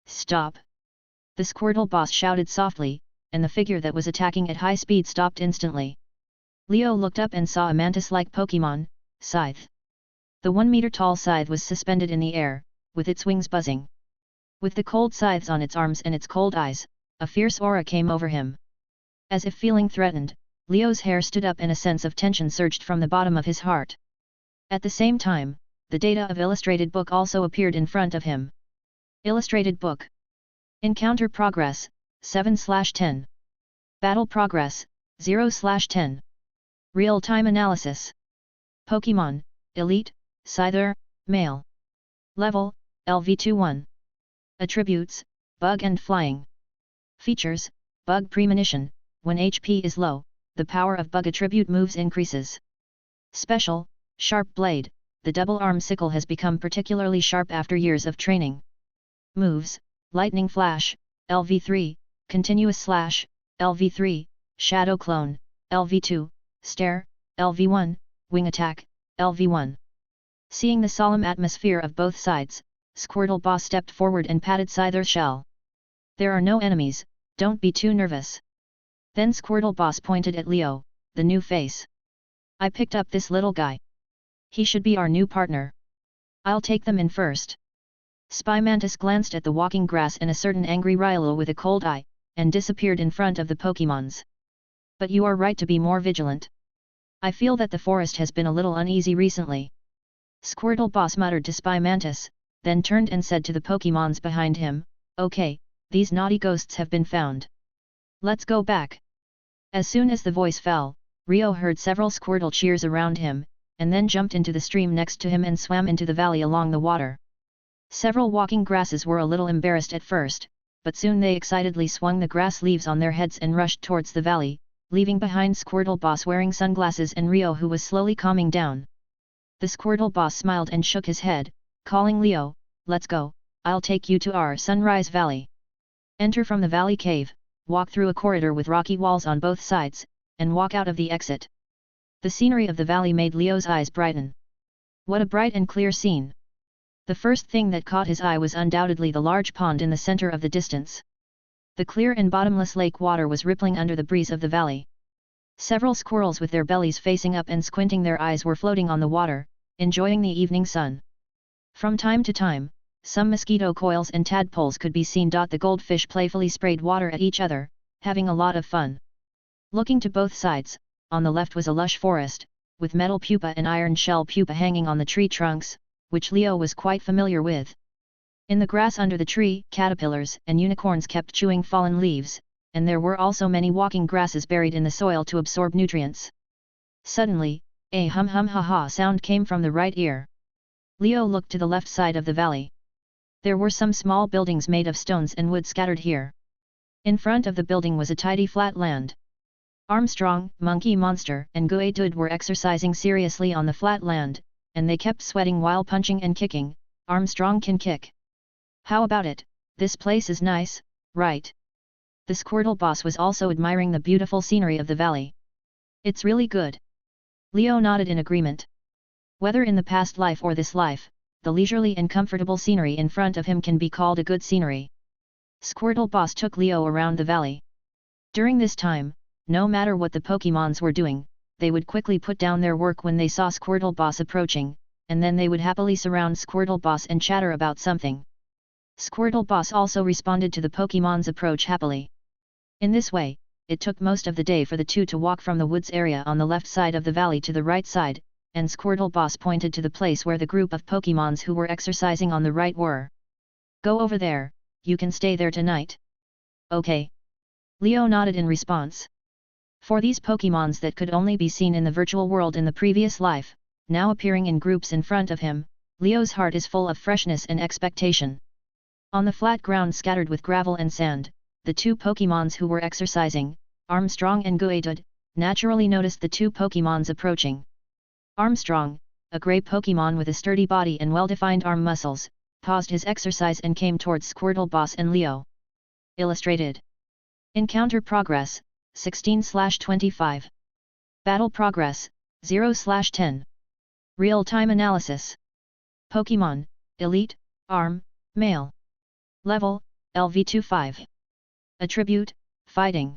Stop! The Squirtle boss shouted softly, and the figure that was attacking at high speed stopped instantly. Leo looked up and saw a mantis-like Pokémon, Scythe. The 1-meter-tall scythe was suspended in the air, with its wings buzzing. With the cold scythes on its arms and its cold eyes, a fierce aura came over him. As if feeling threatened, Leo's hair stood up and a sense of tension surged from the bottom of his heart. At the same time, the data of Illustrated Book also appeared in front of him. Illustrated Book. Encounter Progress, 7/10. Battle Progress, 0/10. Real-time Analysis. Pokémon, Elite, Scyther, Male. Level, LV21. Attributes, Bug and Flying. Features, Bug Premonition, when HP is low, the power of Bug attribute moves increases. Special, Sharp Blade, the double-arm sickle has become particularly sharp after years of training. Moves, Lightning Flash, LV3, Continuous Slash, LV3, Shadow Clone, LV2, Stare, LV1, Wing Attack, LV1. Seeing the solemn atmosphere of both sides, Squirtle Boss stepped forward and patted Scyther's shell. There are no enemies, don't be too nervous. Then Squirtle Boss pointed at Leo, the new face. I picked up this little guy. He should be our new partner. I'll take them in first. Spy Mantis glanced at the walking grass and a certain angry Rilo with a cold eye, and disappeared in front of the Pokémons. But you are right to be more vigilant. I feel that the forest has been a little uneasy recently. Squirtle Boss muttered to Spy Mantis, then turned and said to the Pokémons behind him, okay, these naughty ghosts have been found. Let's go back. As soon as the voice fell, Rio heard several Squirtle cheers around him, and then jumped into the stream next to him and swam into the valley along the water. Several walking grasses were a little embarrassed at first, but soon they excitedly swung the grass leaves on their heads and rushed towards the valley, leaving behind Squirtle Boss wearing sunglasses and Rio who was slowly calming down. The Squirtle Boss smiled and shook his head, calling Leo, let's go, I'll take you to our Sunrise Valley. Enter from the valley cave, walk through a corridor with rocky walls on both sides, and walk out of the exit. The scenery of the valley made Leo's eyes brighten. What a bright and clear scene! The first thing that caught his eye was undoubtedly the large pond in the center of the distance. The clear and bottomless lake water was rippling under the breeze of the valley. Several squirrels with their bellies facing up and squinting their eyes were floating on the water, enjoying the evening sun. From time to time, some mosquito coils and tadpoles could be seen. The goldfish playfully sprayed water at each other, having a lot of fun. Looking to both sides, on the left was a lush forest, with metal pupa and iron shell pupa hanging on the tree trunks, which Leo was quite familiar with. In the grass under the tree, caterpillars and unicorns kept chewing fallen leaves, and there were also many walking grasses buried in the soil to absorb nutrients. Suddenly, a hum-hum-ha-ha sound came from the right ear. Leo looked to the left side of the valley. There were some small buildings made of stones and wood scattered here. In front of the building was a tidy flat land. Armstrong, Monkey Monster and Guaidud were exercising seriously on the flat land, and they kept sweating while punching and kicking. Armstrong can kick. How about it, this place is nice, right? The Squirtle Boss was also admiring the beautiful scenery of the valley. It's really good. Leo nodded in agreement. Whether in the past life or this life, the leisurely and comfortable scenery in front of him can be called a good scenery. Squirtle Boss took Leo around the valley. During this time, no matter what the Pokémons were doing, they would quickly put down their work when they saw Squirtle Boss approaching, and then they would happily surround Squirtle Boss and chatter about something. Squirtle Boss also responded to the Pokémon's approach happily. In this way, it took most of the day for the two to walk from the woods area on the left side of the valley to the right side, and Squirtle Boss pointed to the place where the group of Pokémons who were exercising on the right were. Go over there, you can stay there tonight. Okay. Leo nodded in response. For these Pokémons that could only be seen in the virtual world in the previous life, now appearing in groups in front of him, Leo's heart is full of freshness and expectation. On the flat ground scattered with gravel and sand, the two Pokémons who were exercising, Armstrong and Guaidud, naturally noticed the two Pokémons approaching. Armstrong, a grey Pokémon with a sturdy body and well-defined arm muscles, paused his exercise and came towards Squirtle Boss and Leo. Illustrated. Encounter Progress, 16/25. Battle Progress, 0/10. Real-time Analysis. Pokémon, Elite, Arm, Male. Level, LV25. Attribute, Fighting.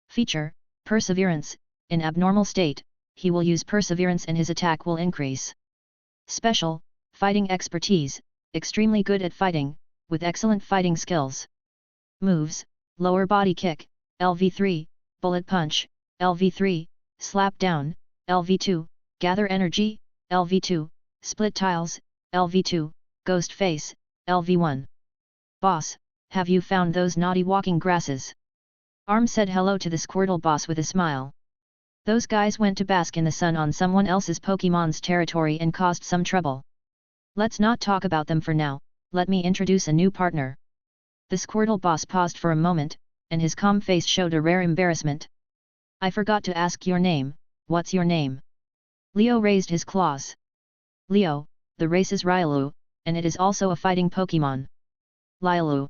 Feature, Perseverance. In abnormal state, he will use Perseverance and his attack will increase. Special, Fighting Expertise, extremely good at fighting, with excellent fighting skills. Moves, Lower Body Kick, LV3, Bullet Punch, LV3, Slap Down, LV2, Gather Energy, LV2, Split Tiles, LV2, Ghost Face, LV1. Boss, have you found those naughty walking grasses? Arm said hello to the Squirtle boss with a smile. Those guys went to bask in the sun on someone else's Pokémon's territory and caused some trouble. Let's not talk about them for now, let me introduce a new partner. The Squirtle boss paused for a moment, and his calm face showed a rare embarrassment. I forgot to ask your name, what's your name? Leo raised his claws. Leo, the race is Riolu, and it is also a fighting Pokémon. Riolu.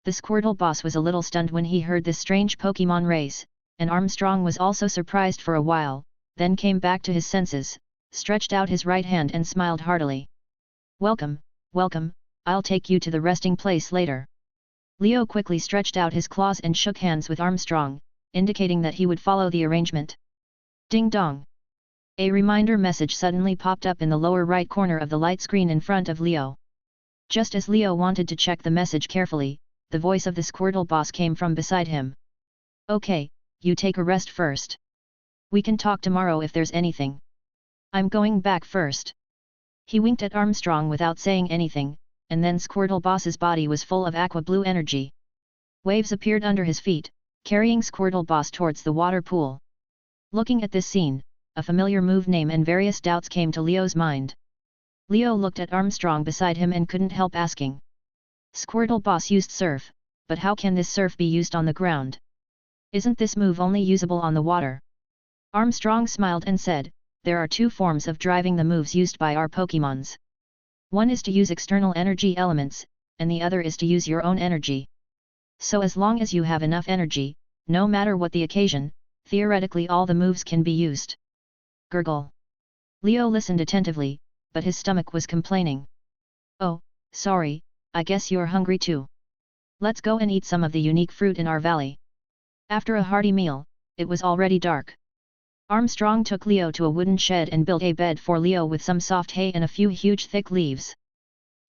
The Squirtle boss was a little stunned when he heard this strange Pokémon race, and Armstrong was also surprised for a while, then came back to his senses, stretched out his right hand and smiled heartily. Welcome, welcome, I'll take you to the resting place later. Leo quickly stretched out his claws and shook hands with Armstrong, indicating that he would follow the arrangement. Ding dong! A reminder message suddenly popped up in the lower right corner of the light screen in front of Leo. Just as Leo wanted to check the message carefully, the voice of the Squirtle boss came from beside him. Okay, you take a rest first. We can talk tomorrow if there's anything. I'm going back first. He winked at Armstrong without saying anything, and then Squirtle boss's body was full of aqua blue energy. Waves appeared under his feet, carrying Squirtle boss towards the water pool. Looking at this scene, a familiar move name and various doubts came to Leo's mind. Leo looked at Armstrong beside him and couldn't help asking. Squirtle boss used surf, but how can this surf be used on the ground? Isn't this move only usable on the water? Armstrong smiled and said, there are two forms of driving the moves used by our Pokémons. One is to use external energy elements, and the other is to use your own energy. So as long as you have enough energy, no matter what the occasion, theoretically all the moves can be used. Gurgle. Leo listened attentively, but his stomach was complaining. Oh, sorry, I guess you're hungry too. Let's go and eat some of the unique fruit in our valley. After a hearty meal, it was already dark. Armstrong took Leo to a wooden shed and built a bed for Leo with some soft hay and a few huge thick leaves.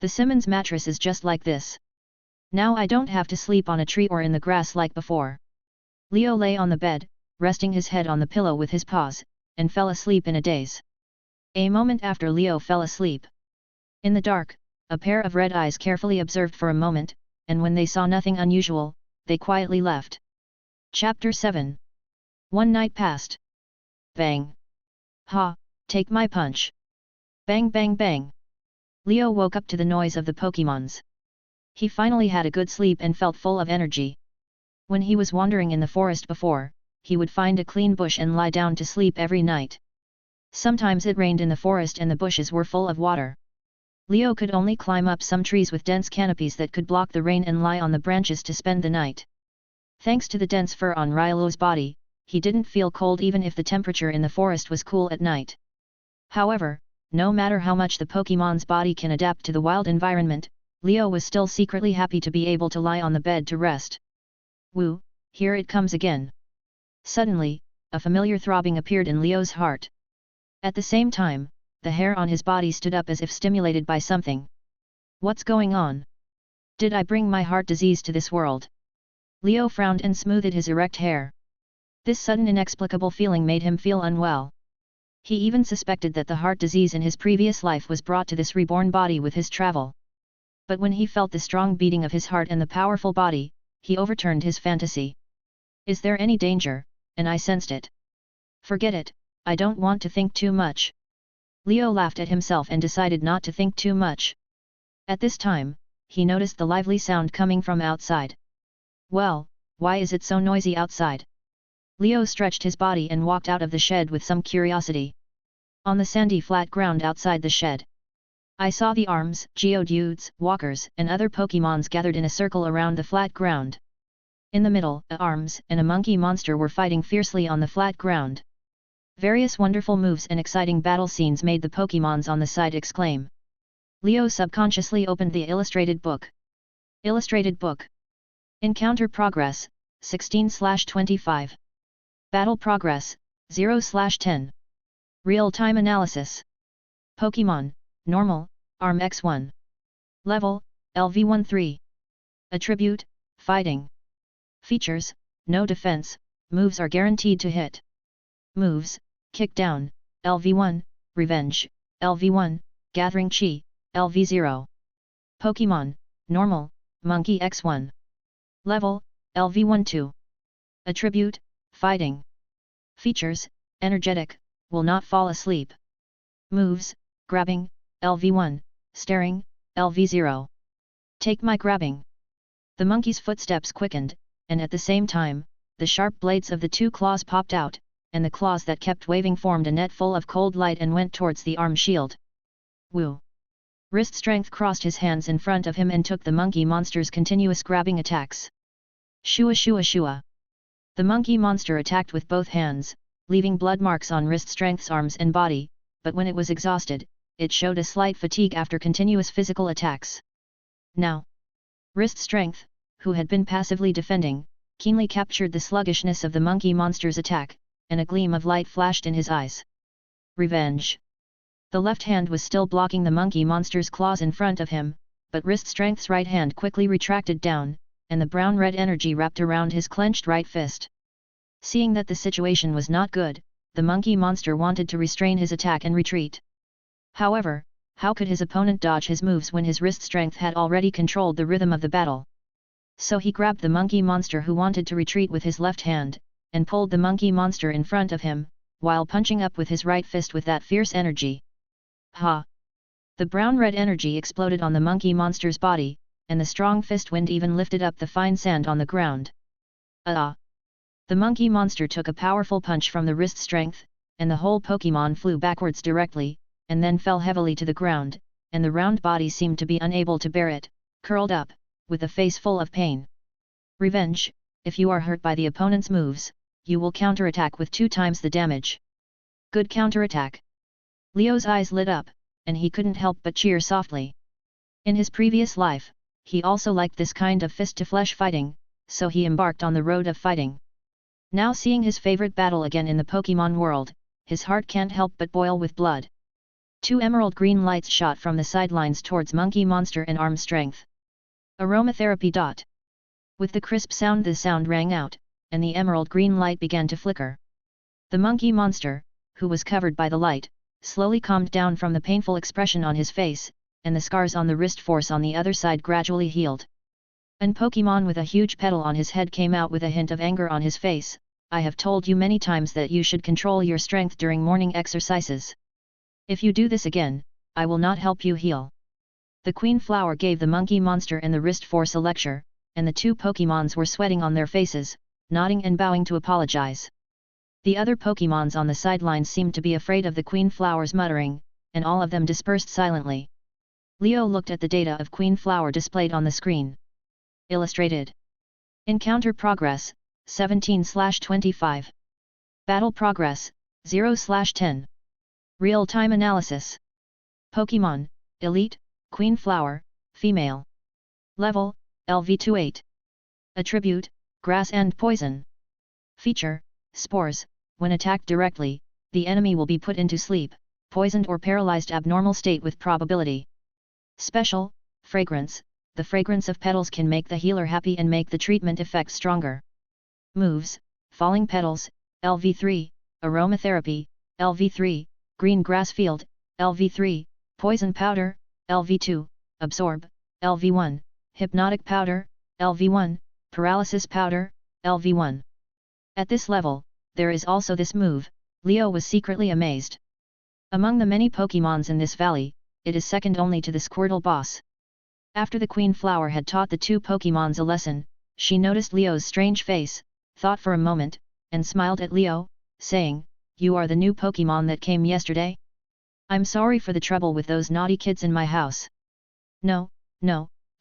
The Simmons mattress is just like this. Now I don't have to sleep on a tree or in the grass like before. Leo lay on the bed, resting his head on the pillow with his paws, and fell asleep in a daze. A moment after Leo fell asleep. In the dark, a pair of red eyes carefully observed for a moment, and when they saw nothing unusual, they quietly left. Chapter 7. One night passed. Bang! Ha! Take my punch! Bang bang bang! Leo woke up to the noise of the Pokémons. He finally had a good sleep and felt full of energy. When he was wandering in the forest before, he would find a clean bush and lie down to sleep every night. Sometimes it rained in the forest and the bushes were full of water. Leo could only climb up some trees with dense canopies that could block the rain and lie on the branches to spend the night. Thanks to the dense fur on Riolu's body, he didn't feel cold even if the temperature in the forest was cool at night. However, no matter how much the Pokémon's body can adapt to the wild environment, Leo was still secretly happy to be able to lie on the bed to rest. Woo, here it comes again. Suddenly, a familiar throbbing appeared in Leo's heart. At the same time, the hair on his body stood up as if stimulated by something. What's going on? Did I bring my heart disease to this world? Leo frowned and smoothed his erect hair. This sudden inexplicable feeling made him feel unwell. He even suspected that the heart disease in his previous life was brought to this reborn body with his travel. But when he felt the strong beating of his heart and the powerful body, he overturned his fantasy. Is there any danger? And I sensed it. Forget it, I don't want to think too much. Leo laughed at himself and decided not to think too much. At this time, he noticed the lively sound coming from outside. Well, why is it so noisy outside? Leo stretched his body and walked out of the shed with some curiosity. On the sandy flat ground outside the shed, I saw the arms, Geodudes, walkers, and other Pokémons gathered in a circle around the flat ground. In the middle, a arms and a monkey monster were fighting fiercely on the flat ground. Various wonderful moves and exciting battle scenes made the Pokémons on the side exclaim. Leo subconsciously opened the illustrated book. Illustrated book. Encounter progress, 16/25. Battle progress, 0/10. Real-time analysis. Pokémon, Normal, ARM X1. Level, LV13. Attribute, Fighting. Features, No defense, moves are guaranteed to hit. Moves, Kick Down, LV1, Revenge, LV1, Gathering Chi, LV0. Pokémon, Normal, Monkey X1. Level, LV12. Attribute, Fighting. Features, Energetic, will not fall asleep. Moves, Grabbing, LV1, Staring, LV0. Take my grabbing. The monkey's footsteps quickened, and at the same time, the sharp blades of the two claws popped out, and the claws that kept waving formed a net full of cold light and went towards the arm shield. Woo! Wrist Strength crossed his hands in front of him and took the monkey monster's continuous grabbing attacks. Shua shua shua. The monkey monster attacked with both hands, leaving blood marks on Wrist Strength's arms and body, but when it was exhausted, it showed a slight fatigue after continuous physical attacks. Now, Wrist Strength, who had been passively defending, keenly captured the sluggishness of the monkey monster's attack, and a gleam of light flashed in his eyes. Revenge. The left hand was still blocking the monkey monster's claws in front of him, but Wrist Strength's right hand quickly retracted down, and the brown-red energy wrapped around his clenched right fist. Seeing that the situation was not good, the monkey monster wanted to restrain his attack and retreat. However, how could his opponent dodge his moves when his Wrist Strength had already controlled the rhythm of the battle? So he grabbed the monkey monster who wanted to retreat with his left hand, and pulled the monkey monster in front of him, while punching up with his right fist with that fierce energy. Ha! The brown-red energy exploded on the monkey monster's body, and the strong fist wind even lifted up the fine sand on the ground. Ah! The monkey monster took a powerful punch from the Wrist Strength, and the whole Pokémon flew backwards directly, and then fell heavily to the ground, and the round body seemed to be unable to bear it, curled up, with a face full of pain. Revenge. If you are hurt by the opponent's moves, you will counterattack with 2 times the damage. Good counterattack. Leo's eyes lit up, and he couldn't help but cheer softly. In his previous life, he also liked this kind of fist-to-flesh fighting, so he embarked on the road of fighting. Now seeing his favorite battle again in the Pokémon world, his heart can't help but boil with blood. 2 emerald green lights shot from the sidelines towards Monkey Monster and Arm Strength. Aromatherapy. With the crisp sound the sound rang out, and the emerald green light began to flicker. The monkey monster, who was covered by the light, slowly calmed down from the painful expression on his face, and the scars on the wrist force on the other side gradually healed. An Pokémon with a huge petal on his head came out with a hint of anger on his face. I have told you many times that you should control your strength during morning exercises. If you do this again, I will not help you heal. The Queen Flower gave the monkey monster and the wrist force a lecture, and the 2 Pokémons were sweating on their faces, nodding and bowing to apologize. The other Pokémons on the sidelines seemed to be afraid of the Queen Flower's muttering, and all of them dispersed silently. Leo looked at the data of Queen Flower displayed on the screen. Illustrated. Encounter progress, 17/25. Battle progress, 0/10. Real-time analysis. Pokémon, Elite, Queen Flower, Female. Level, LV28. Attribute, Grass and Poison. Feature, Spores. When attacked directly, the enemy will be put into sleep, poisoned or paralyzed abnormal state with probability. Special, Fragrance. The fragrance of petals can make the healer happy and make the treatment effect stronger. Moves, Falling Petals, LV3, Aromatherapy, LV3, Green Grass Field, LV3, Poison Powder, LV2, Absorb, LV1, Hypnotic Powder, LV1, Paralysis Powder, LV1. At this level, there is also this move. Leo was secretly amazed. Among the many Pokémons in this valley, it is second only to the Squirtle boss. After the Queen Flower had taught the 2 Pokémons a lesson, she noticed Leo's strange face, thought for a moment, and smiled at Leo, saying, "You are the new Pokémon that came yesterday? I'm sorry for the trouble with those naughty kids in my house." No,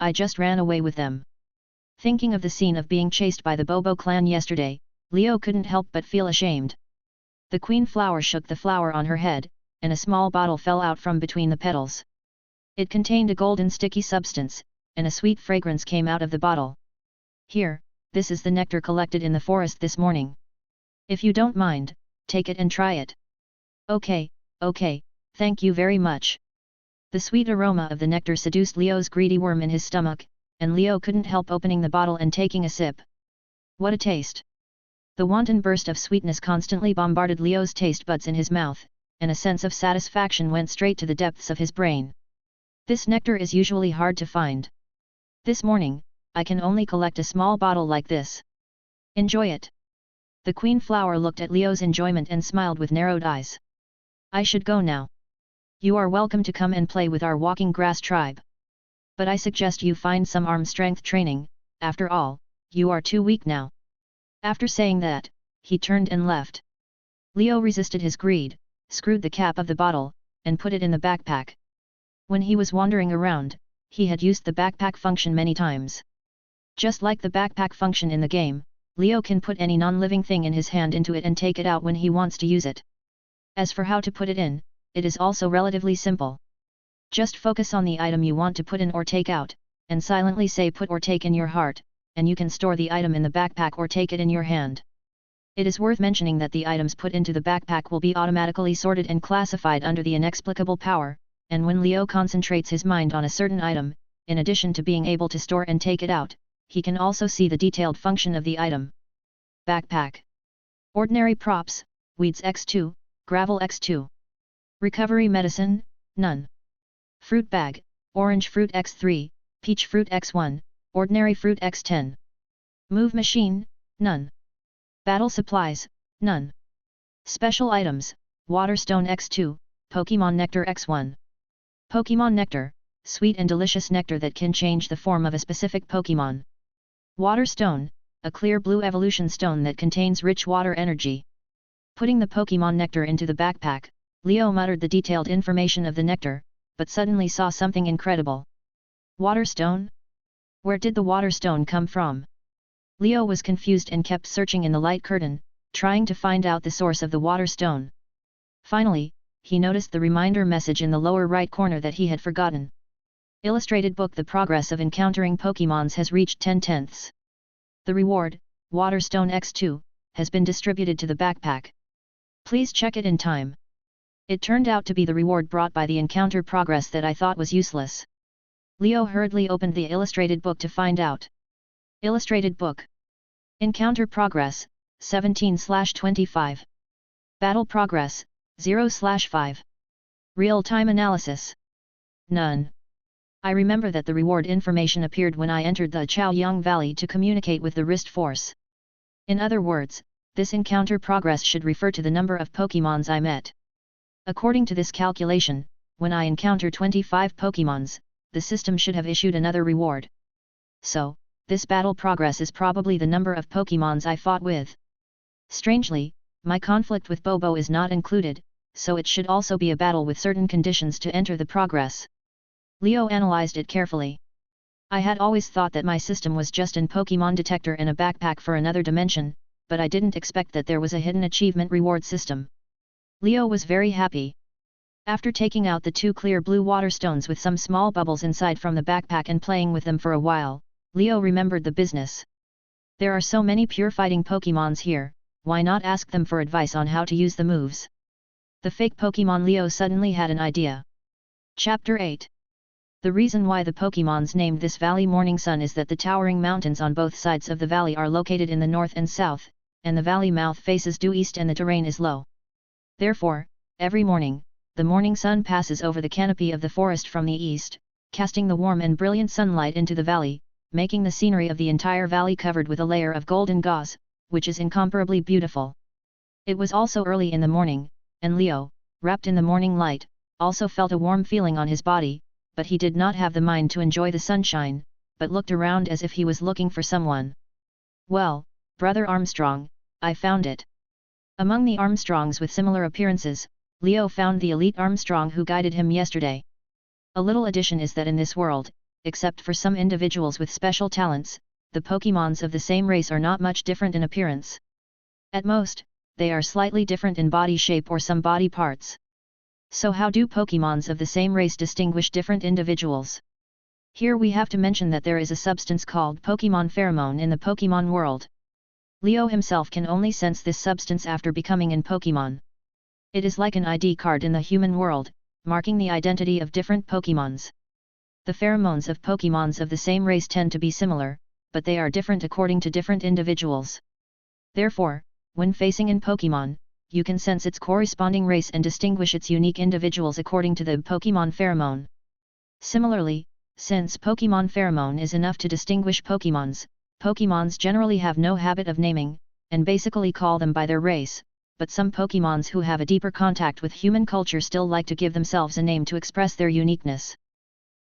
I just ran away with them." Thinking of the scene of being chased by the Bobo clan yesterday, Leo couldn't help but feel ashamed. The Queen Flower shook the flower on her head, and a small bottle fell out from between the petals. It contained a golden sticky substance, and a sweet fragrance came out of the bottle. Here, this is the nectar collected in the forest this morning. If you don't mind, take it and try it. Okay, thank you very much. The sweet aroma of the nectar seduced Leo's greedy worm in his stomach, and Leo couldn't help opening the bottle and taking a sip. What a taste! The wanton burst of sweetness constantly bombarded Leo's taste buds in his mouth, and a sense of satisfaction went straight to the depths of his brain. This nectar is usually hard to find. This morning, I can only collect a small bottle like this. Enjoy it. The queen flower looked at Leo's enjoyment and smiled with narrowed eyes. I should go now. You are welcome to come and play with our walking grass tribe. But I suggest you find some arm strength training, after all, you are too weak now. After saying that, he turned and left. Leo resisted his greed, screwed the cap of the bottle, and put it in the backpack. When he was wandering around, he had used the backpack function many times. Just like the backpack function in the game, Leo can put any non-living thing in his hand into it and take it out when he wants to use it. As for how to put it in, it is also relatively simple. Just focus on the item you want to put in or take out, and silently say put or take in your heart, and you can store the item in the backpack or take it in your hand. It is worth mentioning that the items put into the backpack will be automatically sorted and classified under the inexplicable power, and when Leo concentrates his mind on a certain item, in addition to being able to store and take it out, he can also see the detailed function of the item. Backpack. Ordinary props, weeds x2, gravel x2. Recovery medicine, none. Fruit bag, orange fruit x3, peach fruit x1, ordinary fruit x10. Move machine, none. Battle supplies, none. Special items, water stone x2, Pokémon nectar x1. Pokémon nectar, sweet and delicious nectar that can change the form of a specific Pokémon. Water stone, a clear blue evolution stone that contains rich water energy. Putting the Pokémon nectar into the backpack, Leo muttered the detailed information of the nectar, but suddenly saw something incredible. Water stone? Where did the water stone come from? Leo was confused and kept searching in the light curtain, trying to find out the source of the water stone. Finally, he noticed the reminder message in the lower right corner that he had forgotten. Illustrated book. The progress of encountering Pokémons has reached 10/10. The reward, Water Stone X2, has been distributed to the backpack. Please check it in time. It turned out to be the reward brought by the encounter progress that I thought was useless. Leo hurriedly opened the illustrated book to find out. Illustrated book. Encounter progress, 17/25. Battle progress, 0/5. Real-time analysis. None. I remember that the reward information appeared when I entered the Chaoyang Valley to communicate with the wrist force. In other words, this encounter progress should refer to the number of Pokémons I met. According to this calculation, when I encounter 25 Pokémons, the system should have issued another reward. So, this battle progress is probably the number of Pokémons I fought with. Strangely, my conflict with Bobo is not included, so it should also be a battle with certain conditions to enter the progress. Leo analyzed it carefully. I had always thought that my system was just an Pokémon detector in a backpack for another dimension, but I didn't expect that there was a hidden achievement reward system. Leo was very happy. After taking out the 2 clear blue water stones with some small bubbles inside from the backpack and playing with them for a while, Leo remembered the business. There are so many pure fighting Pokémons here, why not ask them for advice on how to use the moves? The fake Pokémon. Leo suddenly had an idea. Chapter 8. The reason why the Pokémons named this valley Morning Sun is that the towering mountains on both sides of the valley are located in the north and south, and the valley mouth faces due east and the terrain is low. Therefore, every morning, the morning sun passes over the canopy of the forest from the east, casting the warm and brilliant sunlight into the valley, making the scenery of the entire valley covered with a layer of golden gauze, which is incomparably beautiful. It was also early in the morning, and Leo, wrapped in the morning light, also felt a warm feeling on his body, but he did not have the mind to enjoy the sunshine, but looked around as if he was looking for someone. Well, Brother Armstrong, I found it. Among the Armstrongs with similar appearances, Leo found the elite Armstrong who guided him yesterday. A little addition is that in this world, except for some individuals with special talents, the Pokémons of the same race are not much different in appearance. At most, they are slightly different in body shape or some body parts. So how do Pokémons of the same race distinguish different individuals? Here we have to mention that there is a substance called Pokémon pheromone in the Pokémon world. Leo himself can only sense this substance after becoming in Pokémon. It is like an ID card in the human world, marking the identity of different Pokémons. The pheromones of Pokémons of the same race tend to be similar, but they are different according to different individuals. Therefore, when facing in Pokémon, you can sense its corresponding race and distinguish its unique individuals according to the Pokémon pheromone. Similarly, since Pokémon pheromone is enough to distinguish Pokémons, Pokémons generally have no habit of naming, and basically call them by their race, but some Pokémons who have a deeper contact with human culture still like to give themselves a name to express their uniqueness.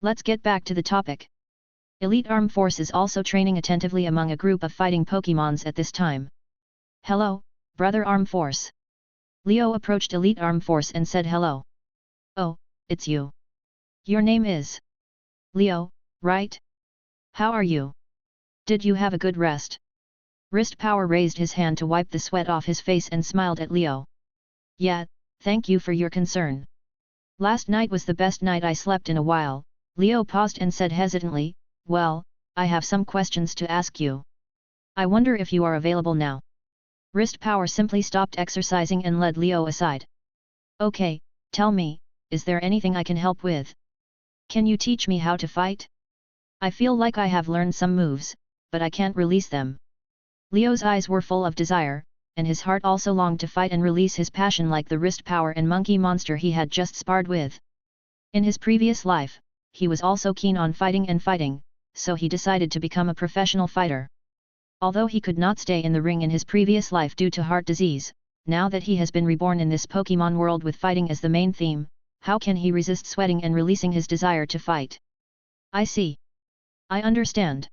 Let's get back to the topic. Elite Arm Force is also training attentively among a group of fighting Pokémons at this time. Hello, Brother Arm Force. Leo approached Elite Arm Force and said hello. Oh, it's you. Your name is Leo, right? How are you? Did you have a good rest? Wrist Power raised his hand to wipe the sweat off his face and smiled at Leo. Yeah, thank you for your concern. Last night was the best night I slept in a while. Leo paused and said hesitantly, well, I have some questions to ask you. I wonder if you are available now. Wrist Power simply stopped exercising and led Leo aside. Okay, tell me, is there anything I can help with? Can you teach me how to fight? I feel like I have learned some moves, but I can't release them. Leo's eyes were full of desire, and his heart also longed to fight and release his passion like the Wrist Power and monkey monster he had just sparred with. In his previous life, he was also keen on fighting, so he decided to become a professional fighter. Although he could not stay in the ring in his previous life due to heart disease, now that he has been reborn in this Pokémon world with fighting as the main theme, how can he resist sweating and releasing his desire to fight? I see. I understand.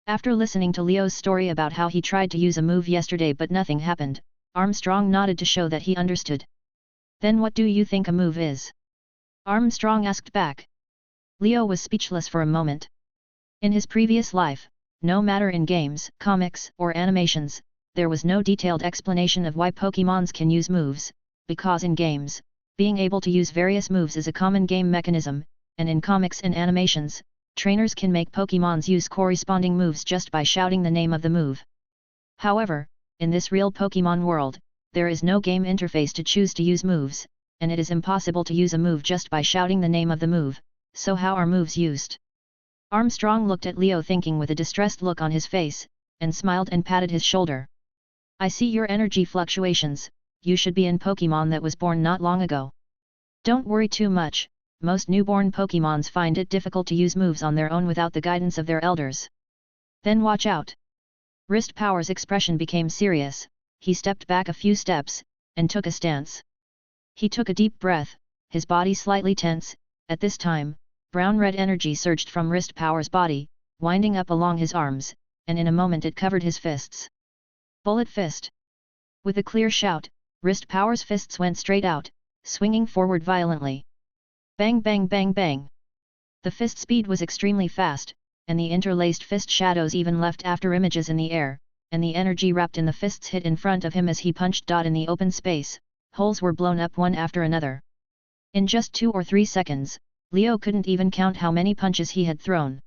After listening to Leo's story about how he tried to use a move yesterday but nothing happened, Armstrong nodded to show that he understood. Then what do you think a move is? Armstrong asked back. Leo was speechless for a moment. In his previous life, no matter in games, comics, or animations, there was no detailed explanation of why Pokémons can use moves, because in games, being able to use various moves is a common game mechanism, and in comics and animations, trainers can make Pokémons use corresponding moves just by shouting the name of the move. However, in this real Pokémon world, there is no game interface to choose to use moves, and it is impossible to use a move just by shouting the name of the move, so how are moves used? Armstrong looked at Leo thinking with a distressed look on his face, and smiled and patted his shoulder. I see your energy fluctuations, you should be in Pokémon that was born not long ago. Don't worry too much, most newborn Pokémons find it difficult to use moves on their own without the guidance of their elders. Then watch out. Wrist Power's expression became serious, he stepped back a few steps, and took a stance. He took a deep breath, his body slightly tense. At this time, brown-red energy surged from Wrist Power's body, winding up along his arms, and in a moment it covered his fists. Bullet Fist. With a clear shout, Wrist Power's fists went straight out, swinging forward violently. Bang bang bang bang. The fist speed was extremely fast, and the interlaced fist shadows even left after images in the air, and the energy wrapped in the fists hit in front of him as he punched. In the open space, holes were blown up one after another. In just 2 or 3 seconds, Leo couldn't even count how many punches he had thrown.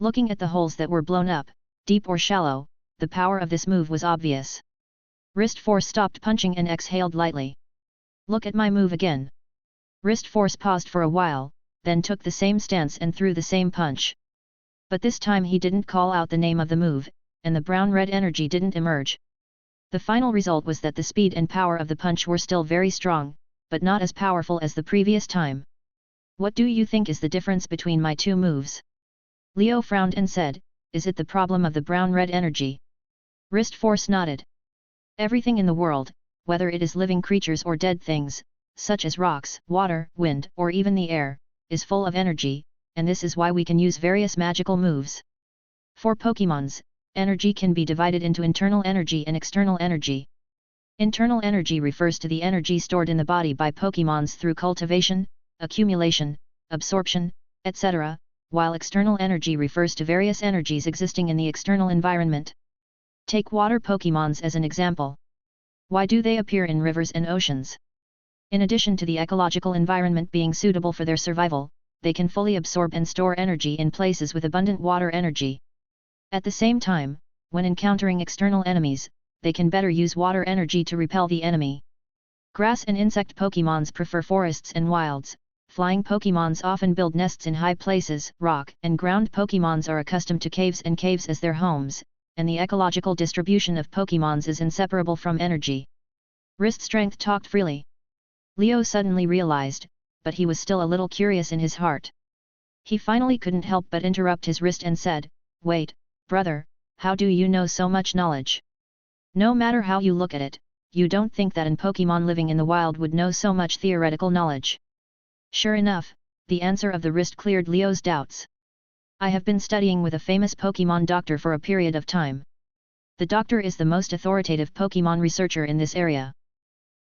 Looking at the holes that were blown up, deep or shallow, the power of this move was obvious. Wrist Force stopped punching and exhaled lightly. Look at my move again. Wrist Force paused for a while, then took the same stance and threw the same punch. But this time he didn't call out the name of the move, and the brown-red energy didn't emerge. The final result was that the speed and power of the punch were still very strong, but not as powerful as the previous time. What do you think is the difference between my two moves? Leo frowned and said, is it the problem of the brown-red energy? Wrist Force nodded. Everything in the world, whether it is living creatures or dead things, such as rocks, water, wind, or even the air, is full of energy, and this is why we can use various magical moves. For Pokémons, energy can be divided into internal energy and external energy. Internal energy refers to the energy stored in the body by Pokémons through cultivation, accumulation, absorption, etc., while external energy refers to various energies existing in the external environment. Take water Pokémons as an example. Why do they appear in rivers and oceans? In addition to the ecological environment being suitable for their survival, they can fully absorb and store energy in places with abundant water energy. At the same time, when encountering external enemies, they can better use water energy to repel the enemy. Grass and insect Pokémons prefer forests and wilds. Flying Pokémons often build nests in high places. Rock and ground Pokémons are accustomed to caves and caves as their homes, and the ecological distribution of Pokémons is inseparable from energy. Wrist strength talked freely. Leo suddenly realized, but he was still a little curious in his heart. He finally couldn't help but interrupt his wrist and said, "Wait, brother, how do you know so much knowledge? No matter how you look at it, you don't think that an Pokémon living in the wild would know so much theoretical knowledge?" Sure enough, the answer of the wrist cleared Leo's doubts. "I have been studying with a famous Pokémon doctor for a period of time. The doctor is the most authoritative Pokémon researcher in this area.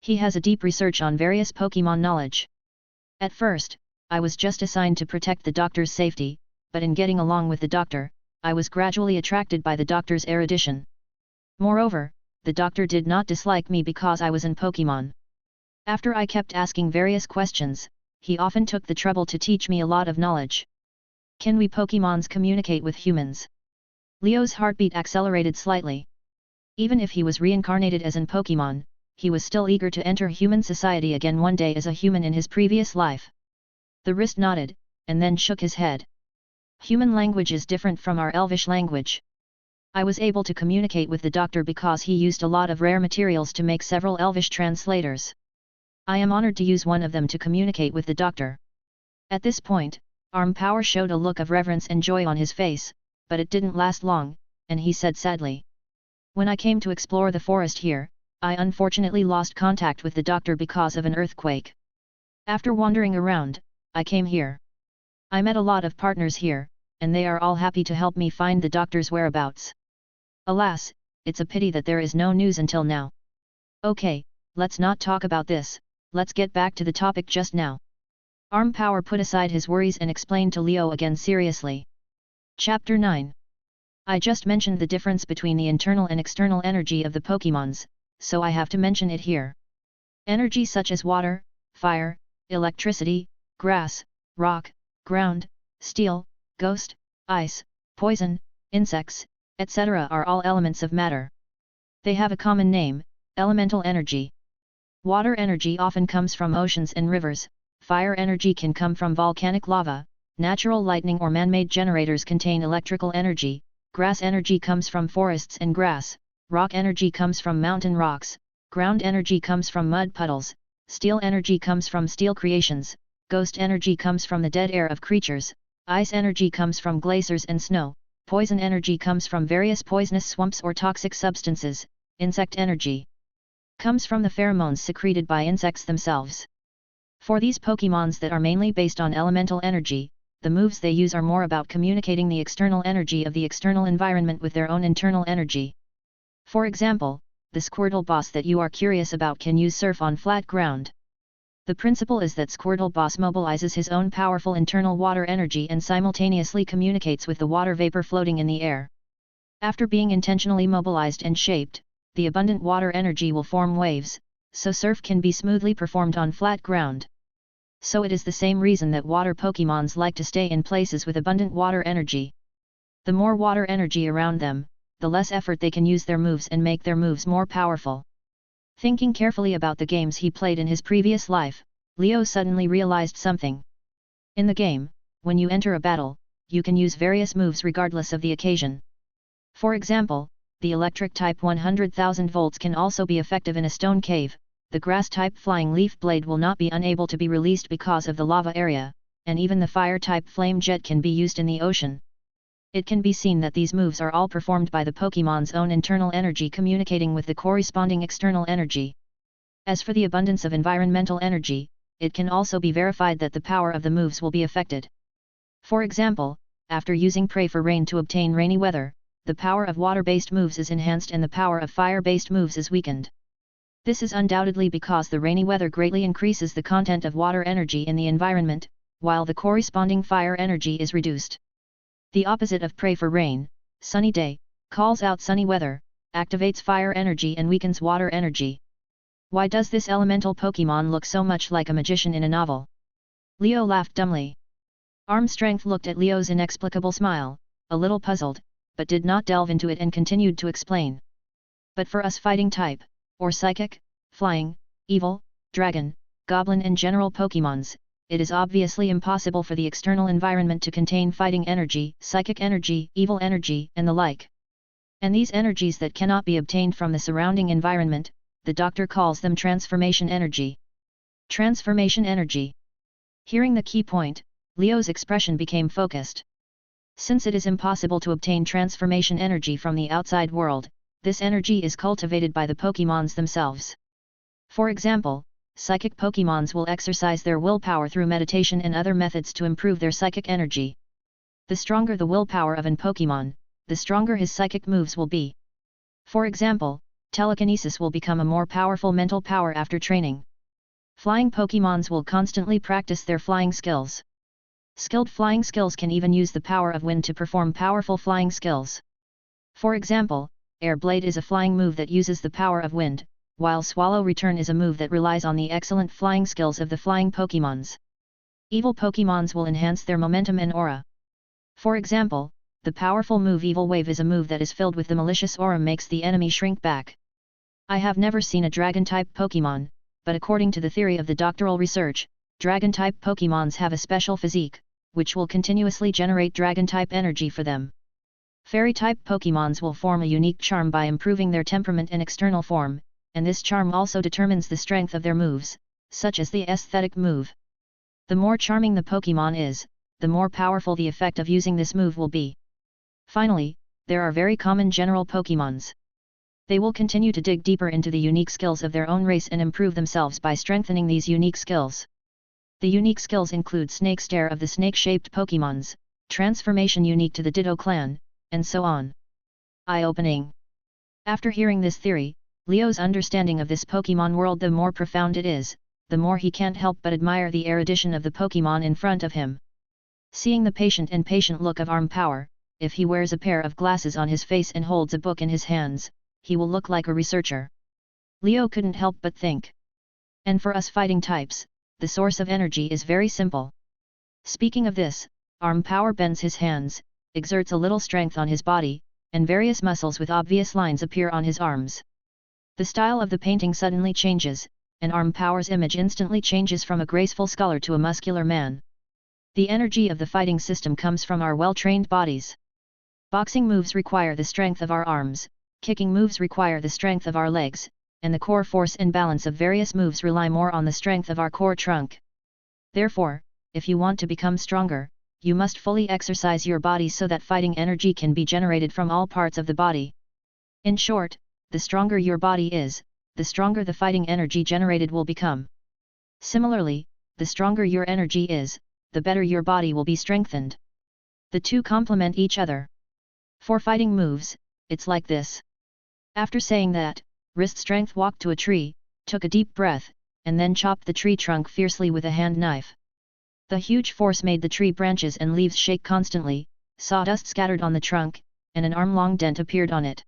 He has a deep research on various Pokémon knowledge. At first, I was just assigned to protect the doctor's safety, but in getting along with the doctor, I was gradually attracted by the doctor's erudition. Moreover, the doctor did not dislike me because I was an Pokémon. After I kept asking various questions, he often took the trouble to teach me a lot of knowledge." "Can we Pokémons communicate with humans?" Leo's heartbeat accelerated slightly. Even if he was reincarnated as an Pokémon, he was still eager to enter human society again one day as a human in his previous life. The wrist nodded, and then shook his head. "Human language is different from our Elvish language. I was able to communicate with the doctor because he used a lot of rare materials to make several Elvish translators. I am honored to use one of them to communicate with the doctor." At this point, Arm Power showed a look of reverence and joy on his face, but it didn't last long, and he said sadly, "When I came to explore the forest here, I unfortunately lost contact with the doctor because of an earthquake. After wandering around, I came here. I met a lot of partners here, and they are all happy to help me find the doctor's whereabouts. Alas, it's a pity that there is no news until now. Okay, let's not talk about this, let's get back to the topic just now." Arm Power put aside his worries and explained to Leo again seriously. Chapter 9. I just mentioned the difference between the internal and external energy of the Pokémons, so I have to mention it here. Energy such as water, fire, electricity, grass, rock, ground, steel, ghost, ice, poison, insects, etc. are all elements of matter. They have a common name, elemental energy. Water energy often comes from oceans and rivers, fire energy can come from volcanic lava, natural lightning or man-made generators contain electrical energy, grass energy comes from forests and grass, rock energy comes from mountain rocks, ground energy comes from mud puddles, steel energy comes from steel creations, ghost energy comes from the dead air of creatures, ice energy comes from glaciers and snow, poison energy comes from various poisonous swamps or toxic substances, insect energy comes from the pheromones secreted by insects themselves. For these Pokémons that are mainly based on elemental energy, the moves they use are more about communicating the external energy of the external environment with their own internal energy. For example, the Squirtle boss that you are curious about can use surf on flat ground. The principle is that Squirtle boss mobilizes his own powerful internal water energy and simultaneously communicates with the water vapor floating in the air. After being intentionally mobilized and shaped, the abundant water energy will form waves, so surf can be smoothly performed on flat ground. So it is the same reason that water Pokémons like to stay in places with abundant water energy. The more water energy around them, the less effort they can use their moves and make their moves more powerful. Thinking carefully about the games he played in his previous life, Leo suddenly realized something. In the game, when you enter a battle, you can use various moves regardless of the occasion. For example, the electric type 100,000 volts can also be effective in a stone cave, the grass type flying leaf blade will not be unable to be released because of the lava area, and even the fire type flame jet can be used in the ocean. It can be seen that these moves are all performed by the Pokémon's own internal energy communicating with the corresponding external energy. As for the abundance of environmental energy, it can also be verified that the power of the moves will be affected. For example, after using Pray for Rain to obtain rainy weather, the power of water-based moves is enhanced and the power of fire-based moves is weakened. This is undoubtedly because the rainy weather greatly increases the content of water energy in the environment, while the corresponding fire energy is reduced. The opposite of Pray for Rain, sunny day, calls out sunny weather, activates fire energy and weakens water energy. Why does this elemental Pokémon look so much like a magician in a novel? Leo laughed dumbly. Arm Strength looked at Leo's inexplicable smile, a little puzzled, but did not delve into it and continued to explain. But for us fighting type, or psychic, flying, evil, dragon, goblin and general Pokémons, it is obviously impossible for the external environment to contain fighting energy, psychic energy, evil energy, and the like. And these energies that cannot be obtained from the surrounding environment, the doctor calls them transformation energy. Transformation energy. Hearing the key point, Leo's expression became focused. Since it is impossible to obtain transformation energy from the outside world, this energy is cultivated by the Pokémons themselves. For example, psychic Pokémons will exercise their willpower through meditation and other methods to improve their psychic energy. The stronger the willpower of an Pokémon, the stronger his psychic moves will be. For example, telekinesis will become a more powerful mental power after training. Flying Pokémons will constantly practice their flying skills. Skilled flying skills can even use the power of wind to perform powerful flying skills. For example, Air Blade is a flying move that uses the power of wind, while Swallow Return is a move that relies on the excellent flying skills of the flying Pokémons. Evil Pokémons will enhance their momentum and aura. For example, the powerful move Evil Wave is a move that is filled with the malicious aura makes the enemy shrink back. I have never seen a Dragon-type Pokémon, but according to the theory of the doctoral research, Dragon-type Pokémons have a special physique, which will continuously generate Dragon-type energy for them. Fairy-type Pokémons will form a unique charm by improving their temperament and external form, and this charm also determines the strength of their moves, such as the aesthetic move. The more charming the Pokémon is, the more powerful the effect of using this move will be. Finally, there are very common general Pokémons. They will continue to dig deeper into the unique skills of their own race and improve themselves by strengthening these unique skills. The unique skills include Snake Stare of the snake-shaped Pokémons, transformation unique to the Ditto clan, and so on. Eye-opening. After hearing this theory, Leo's understanding of this Pokémon world the more profound it is, the more he can't help but admire the erudition of the Pokémon in front of him. Seeing the patient look of arm power, if he wears a pair of glasses on his face and holds a book in his hands, he will look like a researcher. Leo couldn't help but think. And for us fighting types, the source of energy is very simple. Speaking of this, arm power bends his hands, exerts a little strength on his body, and various muscles with obvious lines appear on his arms. The style of the painting suddenly changes, and arm power's image instantly changes from a graceful scholar to a muscular man. The energy of the fighting system comes from our well-trained bodies. Boxing moves require the strength of our arms, kicking moves require the strength of our legs, and the core force and balance of various moves rely more on the strength of our core trunk. Therefore, if you want to become stronger, you must fully exercise your body so that fighting energy can be generated from all parts of the body. In short, the stronger your body is, the stronger the fighting energy generated will become. Similarly, the stronger your energy is, the better your body will be strengthened. The two complement each other. For fighting moves, it's like this. After saying that, Wrist Strength walked to a tree, took a deep breath, and then chopped the tree trunk fiercely with a hand knife. The huge force made the tree branches and leaves shake constantly, sawdust scattered on the trunk, and an arm-long dent appeared on it.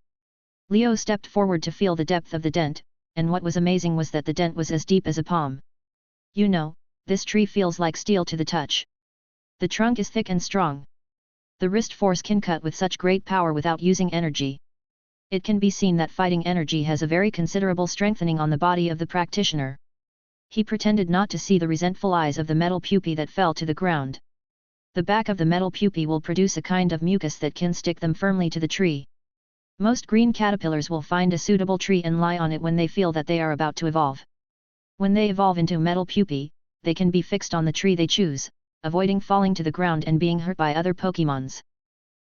Leo stepped forward to feel the depth of the dent, and what was amazing was that the dent was as deep as a palm. You know, this tree feels like steel to the touch. The trunk is thick and strong. The wrist force can cut with such great power without using energy. It can be seen that fighting energy has a very considerable strengthening on the body of the practitioner. He pretended not to see the resentful eyes of the metal pupae that fell to the ground. The back of the metal pupae will produce a kind of mucus that can stick them firmly to the tree. Most green caterpillars will find a suitable tree and lie on it when they feel that they are about to evolve. When they evolve into metal pupae, they can be fixed on the tree they choose, avoiding falling to the ground and being hurt by other Pokémons.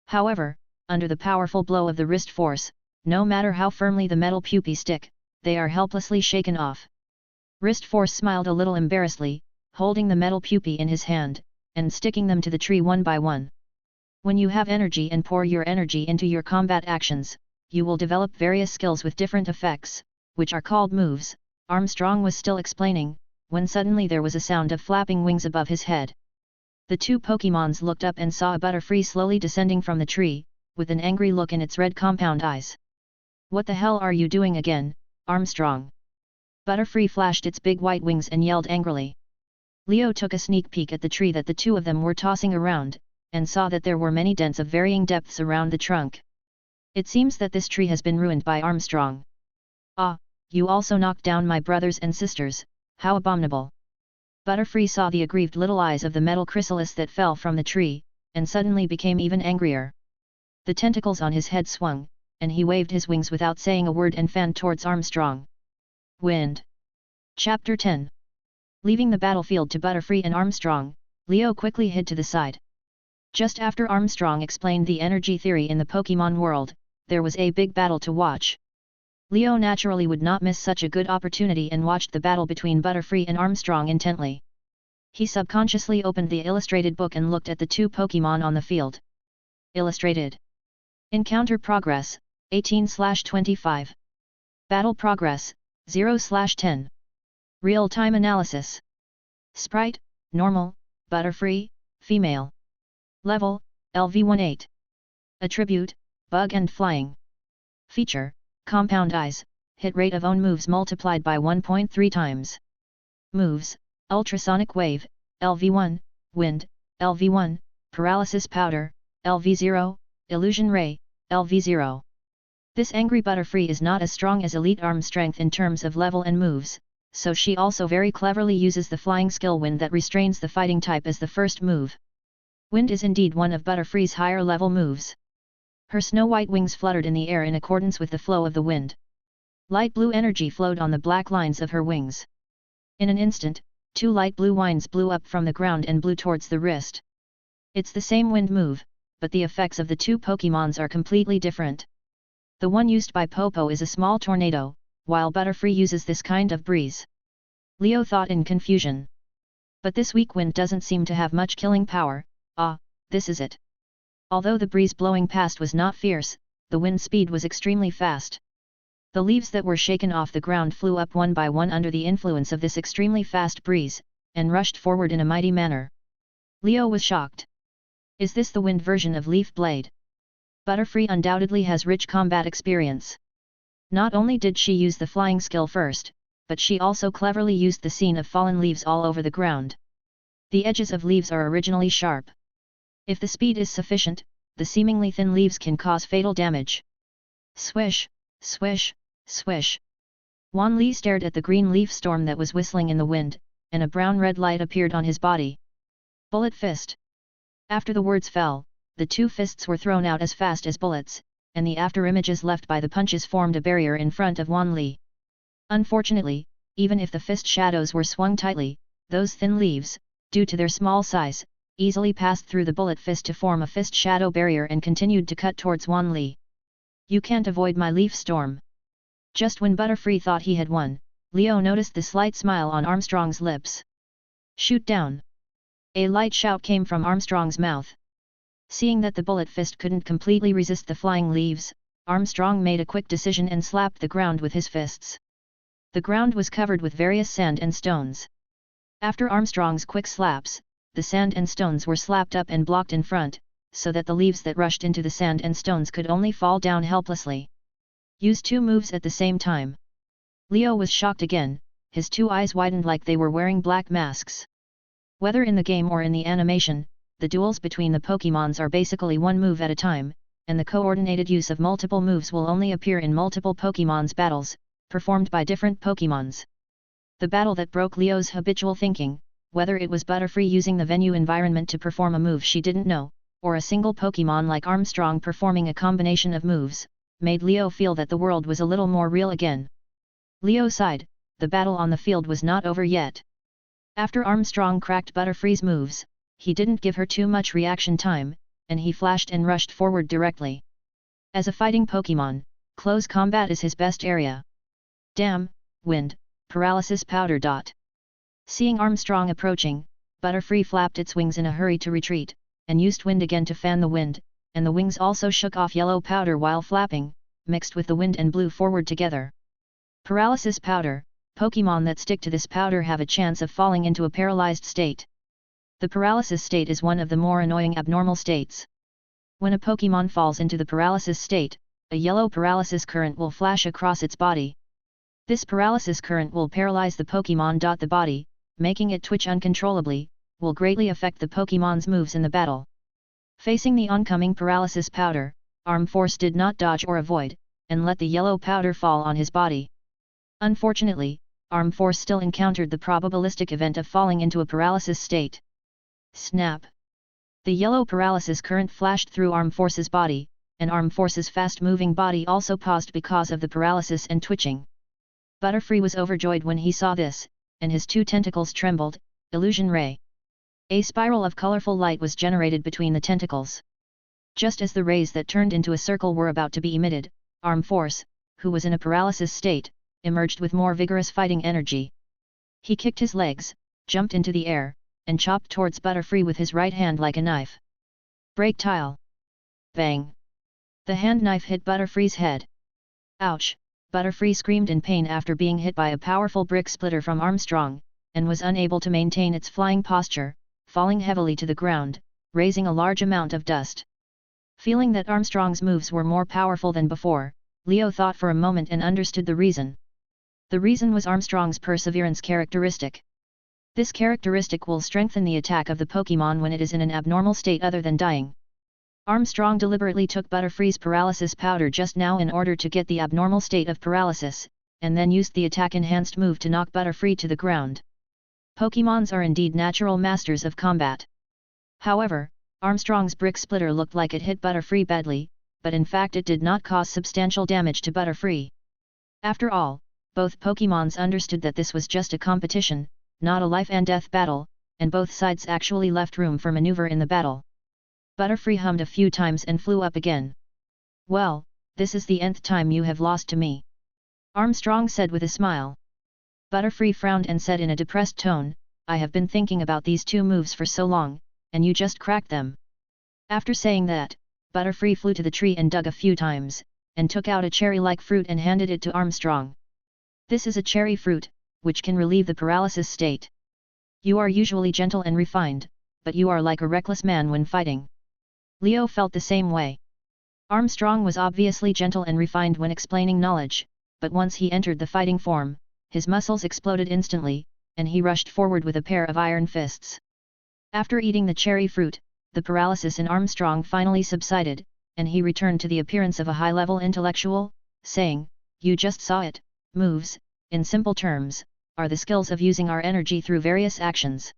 However, under the powerful blow of the wrist force, no matter how firmly the metal pupae stick, they are helplessly shaken off. Wrist force smiled a little embarrassedly, holding the metal pupae in his hand, and sticking them to the tree one by one. When you have energy and pour your energy into your combat actions, you will develop various skills with different effects, which are called moves. Armstrong was still explaining, when suddenly there was a sound of flapping wings above his head. The two Pokémons looked up and saw a Butterfree slowly descending from the tree, with an angry look in its red compound eyes. "What the hell are you doing again, Armstrong?" Butterfree flashed its big white wings and yelled angrily. Leo took a sneak peek at the tree that the two of them were tossing around, and saw that there were many dents of varying depths around the trunk. It seems that this tree has been ruined by Armstrong. Ah, you also knocked down my brothers and sisters, how abominable! Butterfree saw the aggrieved little eyes of the metal chrysalis that fell from the tree, and suddenly became even angrier. The tentacles on his head swung, and he waved his wings without saying a word and fanned towards Armstrong. Wind. Chapter 10. Leaving the battlefield to Butterfree and Armstrong, Leo quickly hid to the side. Just after Armstrong explained the energy theory in the Pokémon world, there was a big battle to watch. Leo naturally would not miss such a good opportunity and watched the battle between Butterfree and Armstrong intently. He subconsciously opened the illustrated book and looked at the two Pokémon on the field. Illustrated. Encounter progress, 18/25. Battle progress, 0/10. Real-time analysis. Sprite, normal, Butterfree, female. Level, LV18. Attribute, bug and flying. Feature, compound eyes, hit rate of own moves multiplied by 1.3 times. Moves, ultrasonic wave, LV1, wind, LV1, paralysis powder, LV0, illusion ray, LV0. This angry Butterfree is not as strong as elite arm strength in terms of level and moves, so she also very cleverly uses the flying skill wind that restrains the fighting type as the first move. Wind is indeed one of Butterfree's higher level moves. Her snow-white wings fluttered in the air in accordance with the flow of the wind. Light blue energy flowed on the black lines of her wings. In an instant, two light blue lines blew up from the ground and blew towards the wrist. It's the same wind move, but the effects of the two Pokémons are completely different. The one used by Popo is a small tornado, while Butterfree uses this kind of breeze. Leo thought in confusion. But this weak wind doesn't seem to have much killing power. Ah, this is it. Although the breeze blowing past was not fierce, the wind speed was extremely fast. The leaves that were shaken off the ground flew up one by one under the influence of this extremely fast breeze, and rushed forward in a mighty manner. Leo was shocked. Is this the wind version of Leaf Blade? Butterfree undoubtedly has rich combat experience. Not only did she use the flying skill first, but she also cleverly used the scene of fallen leaves all over the ground. The edges of leaves are originally sharp. If the speed is sufficient, the seemingly thin leaves can cause fatal damage. Swish, swish, swish. Wan Li stared at the green leaf storm that was whistling in the wind, and a brown-red light appeared on his body. Bullet fist. After the words fell, the two fists were thrown out as fast as bullets, and the after-images left by the punches formed a barrier in front of Wan Li. Unfortunately, even if the fist shadows were swung tightly, those thin leaves, due to their small size, easily passed through the bullet fist to form a fist shadow barrier and continued to cut towards Wan Li. You can't avoid my leaf storm. Just when Butterfree thought he had won, Leo noticed the slight smile on Armstrong's lips. Shoot down! A light shout came from Armstrong's mouth. Seeing that the bullet fist couldn't completely resist the flying leaves, Armstrong made a quick decision and slapped the ground with his fists. The ground was covered with various sand and stones. After Armstrong's quick slaps, the sand and stones were slapped up and blocked in front, so that the leaves that rushed into the sand and stones could only fall down helplessly. Use two moves at the same time. Leo was shocked again, his two eyes widened like they were wearing black masks. Whether in the game or in the animation, the duels between the Pokémons are basically one move at a time, and the coordinated use of multiple moves will only appear in multiple Pokémon's battles, performed by different Pokémons. The battle that broke Leo's habitual thinking, whether it was Butterfree using the venue environment to perform a move she didn't know, or a single Pokémon like Armstrong performing a combination of moves, made Leo feel that the world was a little more real again. Leo sighed, the battle on the field was not over yet. After Armstrong cracked Butterfree's moves, he didn't give her too much reaction time, and he flashed and rushed forward directly. As a fighting Pokémon, close combat is his best area. Damn, wind, paralysis powder. Seeing Armstrong approaching, Butterfree flapped its wings in a hurry to retreat, and used wind again to fan the wind, and the wings also shook off yellow powder while flapping, mixed with the wind and blew forward together. Paralysis powder. Pokémon that stick to this powder have a chance of falling into a paralyzed state. The paralysis state is one of the more annoying abnormal states. When a Pokémon falls into the paralysis state, a yellow paralysis current will flash across its body. This paralysis current will paralyze the Pokémon. The body, making it twitch uncontrollably, will greatly affect the Pokémon's moves in the battle. Facing the oncoming paralysis powder, Arm Force did not dodge or avoid, and let the yellow powder fall on his body. Unfortunately, Arm Force still encountered the probabilistic event of falling into a paralysis state. Snap! The yellow paralysis current flashed through Arm Force's body, and Arm Force's fast-moving body also paused because of the paralysis and twitching. Butterfree was overjoyed when he saw this, and his two tentacles trembled. Illusion Ray. A spiral of colorful light was generated between the tentacles. Just as the rays that turned into a circle were about to be emitted, Arm Force, who was in a paralysis state, emerged with more vigorous fighting energy. He kicked his legs, jumped into the air, and chopped towards Butterfree with his right hand like a knife. Break tile! Bang! The hand knife hit Butterfree's head. Ouch! Butterfree screamed in pain after being hit by a powerful brick splitter from Armstrong, and was unable to maintain its flying posture, falling heavily to the ground, raising a large amount of dust. Feeling that Armstrong's moves were more powerful than before, Leo thought for a moment and understood the reason. The reason was Armstrong's perseverance characteristic. This characteristic will strengthen the attack of the Pokémon when it is in an abnormal state other than dying. Armstrong deliberately took Butterfree's paralysis powder just now in order to get the abnormal state of paralysis, and then used the attack-enhanced move to knock Butterfree to the ground. Pokémons are indeed natural masters of combat. However, Armstrong's brick splitter looked like it hit Butterfree badly, but in fact it did not cause substantial damage to Butterfree. After all, both Pokémons understood that this was just a competition, not a life-and-death battle, and both sides actually left room for maneuver in the battle. Butterfree hummed a few times and flew up again. "Well, this is the nth time you have lost to me," Armstrong said with a smile. Butterfree frowned and said in a depressed tone, "I have been thinking about these two moves for so long, and you just cracked them." After saying that, Butterfree flew to the tree and dug a few times, and took out a cherry-like fruit and handed it to Armstrong. "This is a cherry fruit, which can relieve the paralysis state. You are usually gentle and refined, but you are like a reckless man when fighting." Leo felt the same way. Armstrong was obviously gentle and refined when explaining knowledge, but once he entered the fighting form, his muscles exploded instantly, and he rushed forward with a pair of iron fists. After eating the cherry fruit, the paralysis in Armstrong finally subsided, and he returned to the appearance of a high-level intellectual, saying, "You just saw it, moves, in simple terms, are the skills of using our energy through various actions.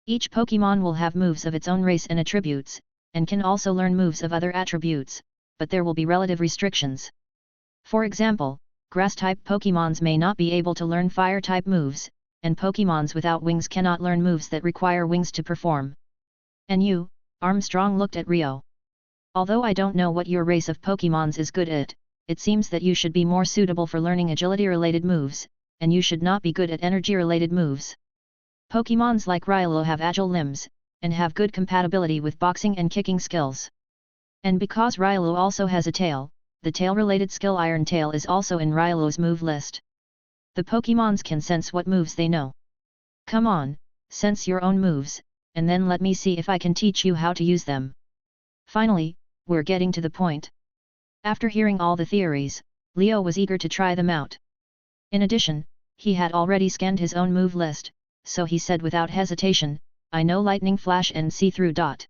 Each Pokémon will have moves of its own race and attributes, and can also learn moves of other attributes, but there will be relative restrictions. For example, Grass-type Pokémons may not be able to learn Fire-type moves, and Pokémons without wings cannot learn moves that require wings to perform." "And you?" Armstrong looked at Rio. "Although I don't know what your race of Pokémons is good at, it seems that you should be more suitable for learning agility-related moves, and you should not be good at energy-related moves. Pokémons like Riolu have agile limbs, and have good compatibility with boxing and kicking skills. And because Riolu also has a tail, the tail-related skill Iron Tail is also in Riolu's move list. The Pokémons can sense what moves they know. Come on, sense your own moves, and then let me see if I can teach you how to use them." Finally, we're getting to the point. After hearing all the theories, Leo was eager to try them out. In addition, he had already scanned his own move list, so he said without hesitation, "I know Lightning Flash and See-Through Dot."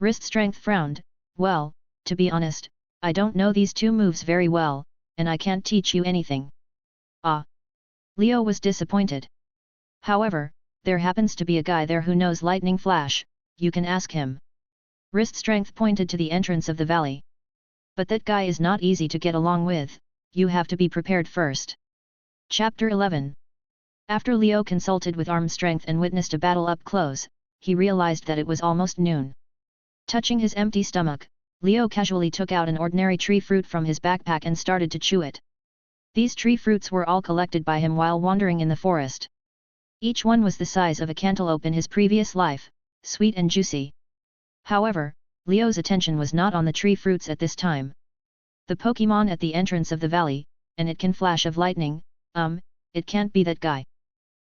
Wrist Strength frowned, "Well, to be honest, I don't know these two moves very well, and I can't teach you anything." "Ah." Leo was disappointed. "However, there happens to be a guy there who knows Lightning Flash, you can ask him." Wrist Strength pointed to the entrance of the valley. "But that guy is not easy to get along with, you have to be prepared first." Chapter 11. After Leo consulted with Arm Strength and witnessed a battle up close, he realized that it was almost noon. Touching his empty stomach, Leo casually took out an ordinary tree fruit from his backpack and started to chew it. These tree fruits were all collected by him while wandering in the forest. Each one was the size of a cantaloupe in his previous life, sweet and juicy. However, Leo's attention was not on the tree fruits at this time. The Pokémon at the entrance of the valley, and it can flash of lightning, it can't be that guy.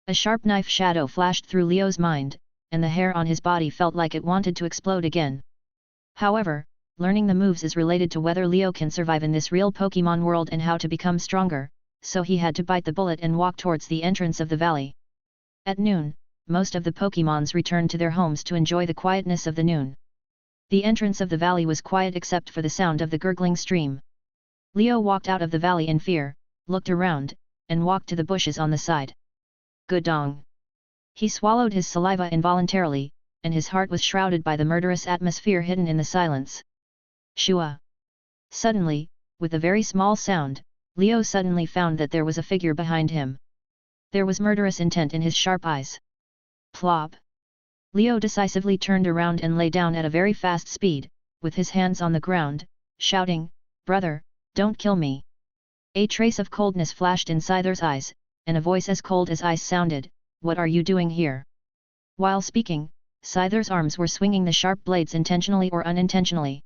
A sharp knife shadow flashed through Leo's mind, and the hair on his body felt like it wanted to explode again. However, learning the moves is related to whether Leo can survive in this real Pokémon world and how to become stronger, so he had to bite the bullet and walk towards the entrance of the valley. At noon, most of the Pokémons returned to their homes to enjoy the quietness of the noon. The entrance of the valley was quiet except for the sound of the gurgling stream. Leo walked out of the valley in fear, looked around, and walked to the bushes on the side. Gudong! He swallowed his saliva involuntarily, and his heart was shrouded by the murderous atmosphere hidden in the silence. Shua! Suddenly, with a very small sound, Leo suddenly found that there was a figure behind him. There was murderous intent in his sharp eyes. Plop! Leo decisively turned around and lay down at a very fast speed, with his hands on the ground, shouting, "Brother, don't kill me!" A trace of coldness flashed in Scyther's eyes, and a voice as cold as ice sounded, "What are you doing here?" While speaking, Scyther's arms were swinging the sharp blades intentionally or unintentionally.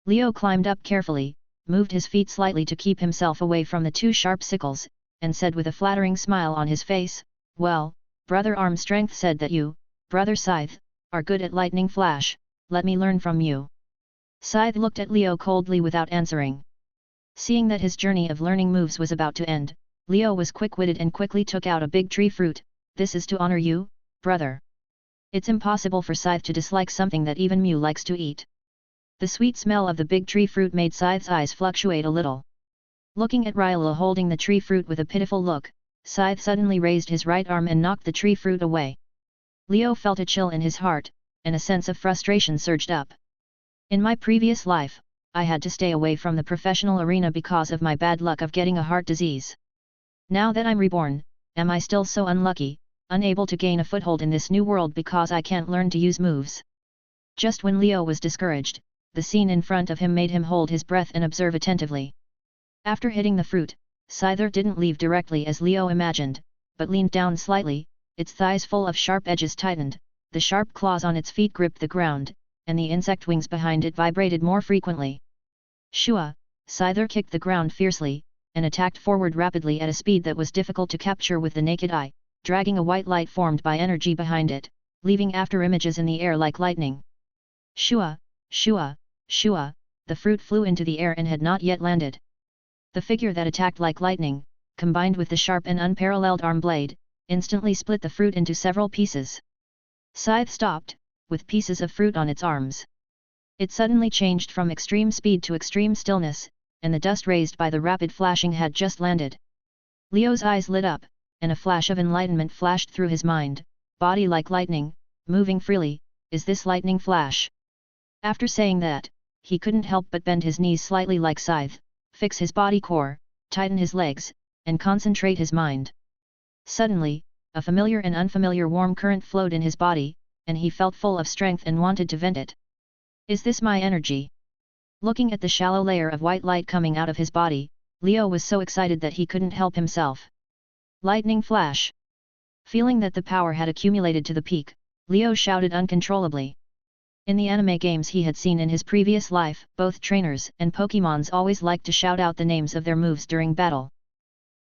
Leo climbed up carefully, moved his feet slightly to keep himself away from the two sharp sickles, and said with a flattering smile on his face, "Well, Brother Arm Strength said that you, Brother Scythe, are good at lightning flash, let me learn from you." Scythe looked at Leo coldly without answering. Seeing that his journey of learning moves was about to end, Leo was quick-witted and quickly took out a big tree fruit. "This is to honor you, brother." It's impossible for Scythe to dislike something that even Mew likes to eat. The sweet smell of the big tree fruit made Scythe's eyes fluctuate a little. Looking at Rylula holding the tree fruit with a pitiful look, Scythe suddenly raised his right arm and knocked the tree fruit away. Leo felt a chill in his heart, and a sense of frustration surged up. In my previous life, I had to stay away from the professional arena because of my bad luck of getting a heart disease. Now that I'm reborn, am I still so unlucky, unable to gain a foothold in this new world because I can't learn to use moves? Just when Leo was discouraged, the scene in front of him made him hold his breath and observe attentively. After hitting the fruit, Scyther didn't leave directly as Leo imagined, but leaned down slightly, its thighs full of sharp edges tightened, the sharp claws on its feet gripped the ground, and the insect wings behind it vibrated more frequently. Shua! Scyther kicked the ground fiercely, and attacked forward rapidly at a speed that was difficult to capture with the naked eye, dragging a white light formed by energy behind it, leaving after images in the air like lightning. Shua! Shua! Shua! The fruit flew into the air and had not yet landed. The figure that attacked like lightning, combined with the sharp and unparalleled arm blade, instantly split the fruit into several pieces. Scythe stopped, with pieces of fruit on its arms. It suddenly changed from extreme speed to extreme stillness, and the dust raised by the rapid flashing had just landed. Leo's eyes lit up, and a flash of enlightenment flashed through his mind, body like lightning, moving freely, is this lightning flash? After saying that, he couldn't help but bend his knees slightly like Scythe, fix his body core, tighten his legs, and concentrate his mind. Suddenly, a familiar and unfamiliar warm current flowed in his body, and he felt full of strength and wanted to vent it. Is this my energy? Looking at the shallow layer of white light coming out of his body, Leo was so excited that he couldn't help himself. Lightning flash! Feeling that the power had accumulated to the peak, Leo shouted uncontrollably. In the anime games he had seen in his previous life, both trainers and Pokémons always liked to shout out the names of their moves during battle.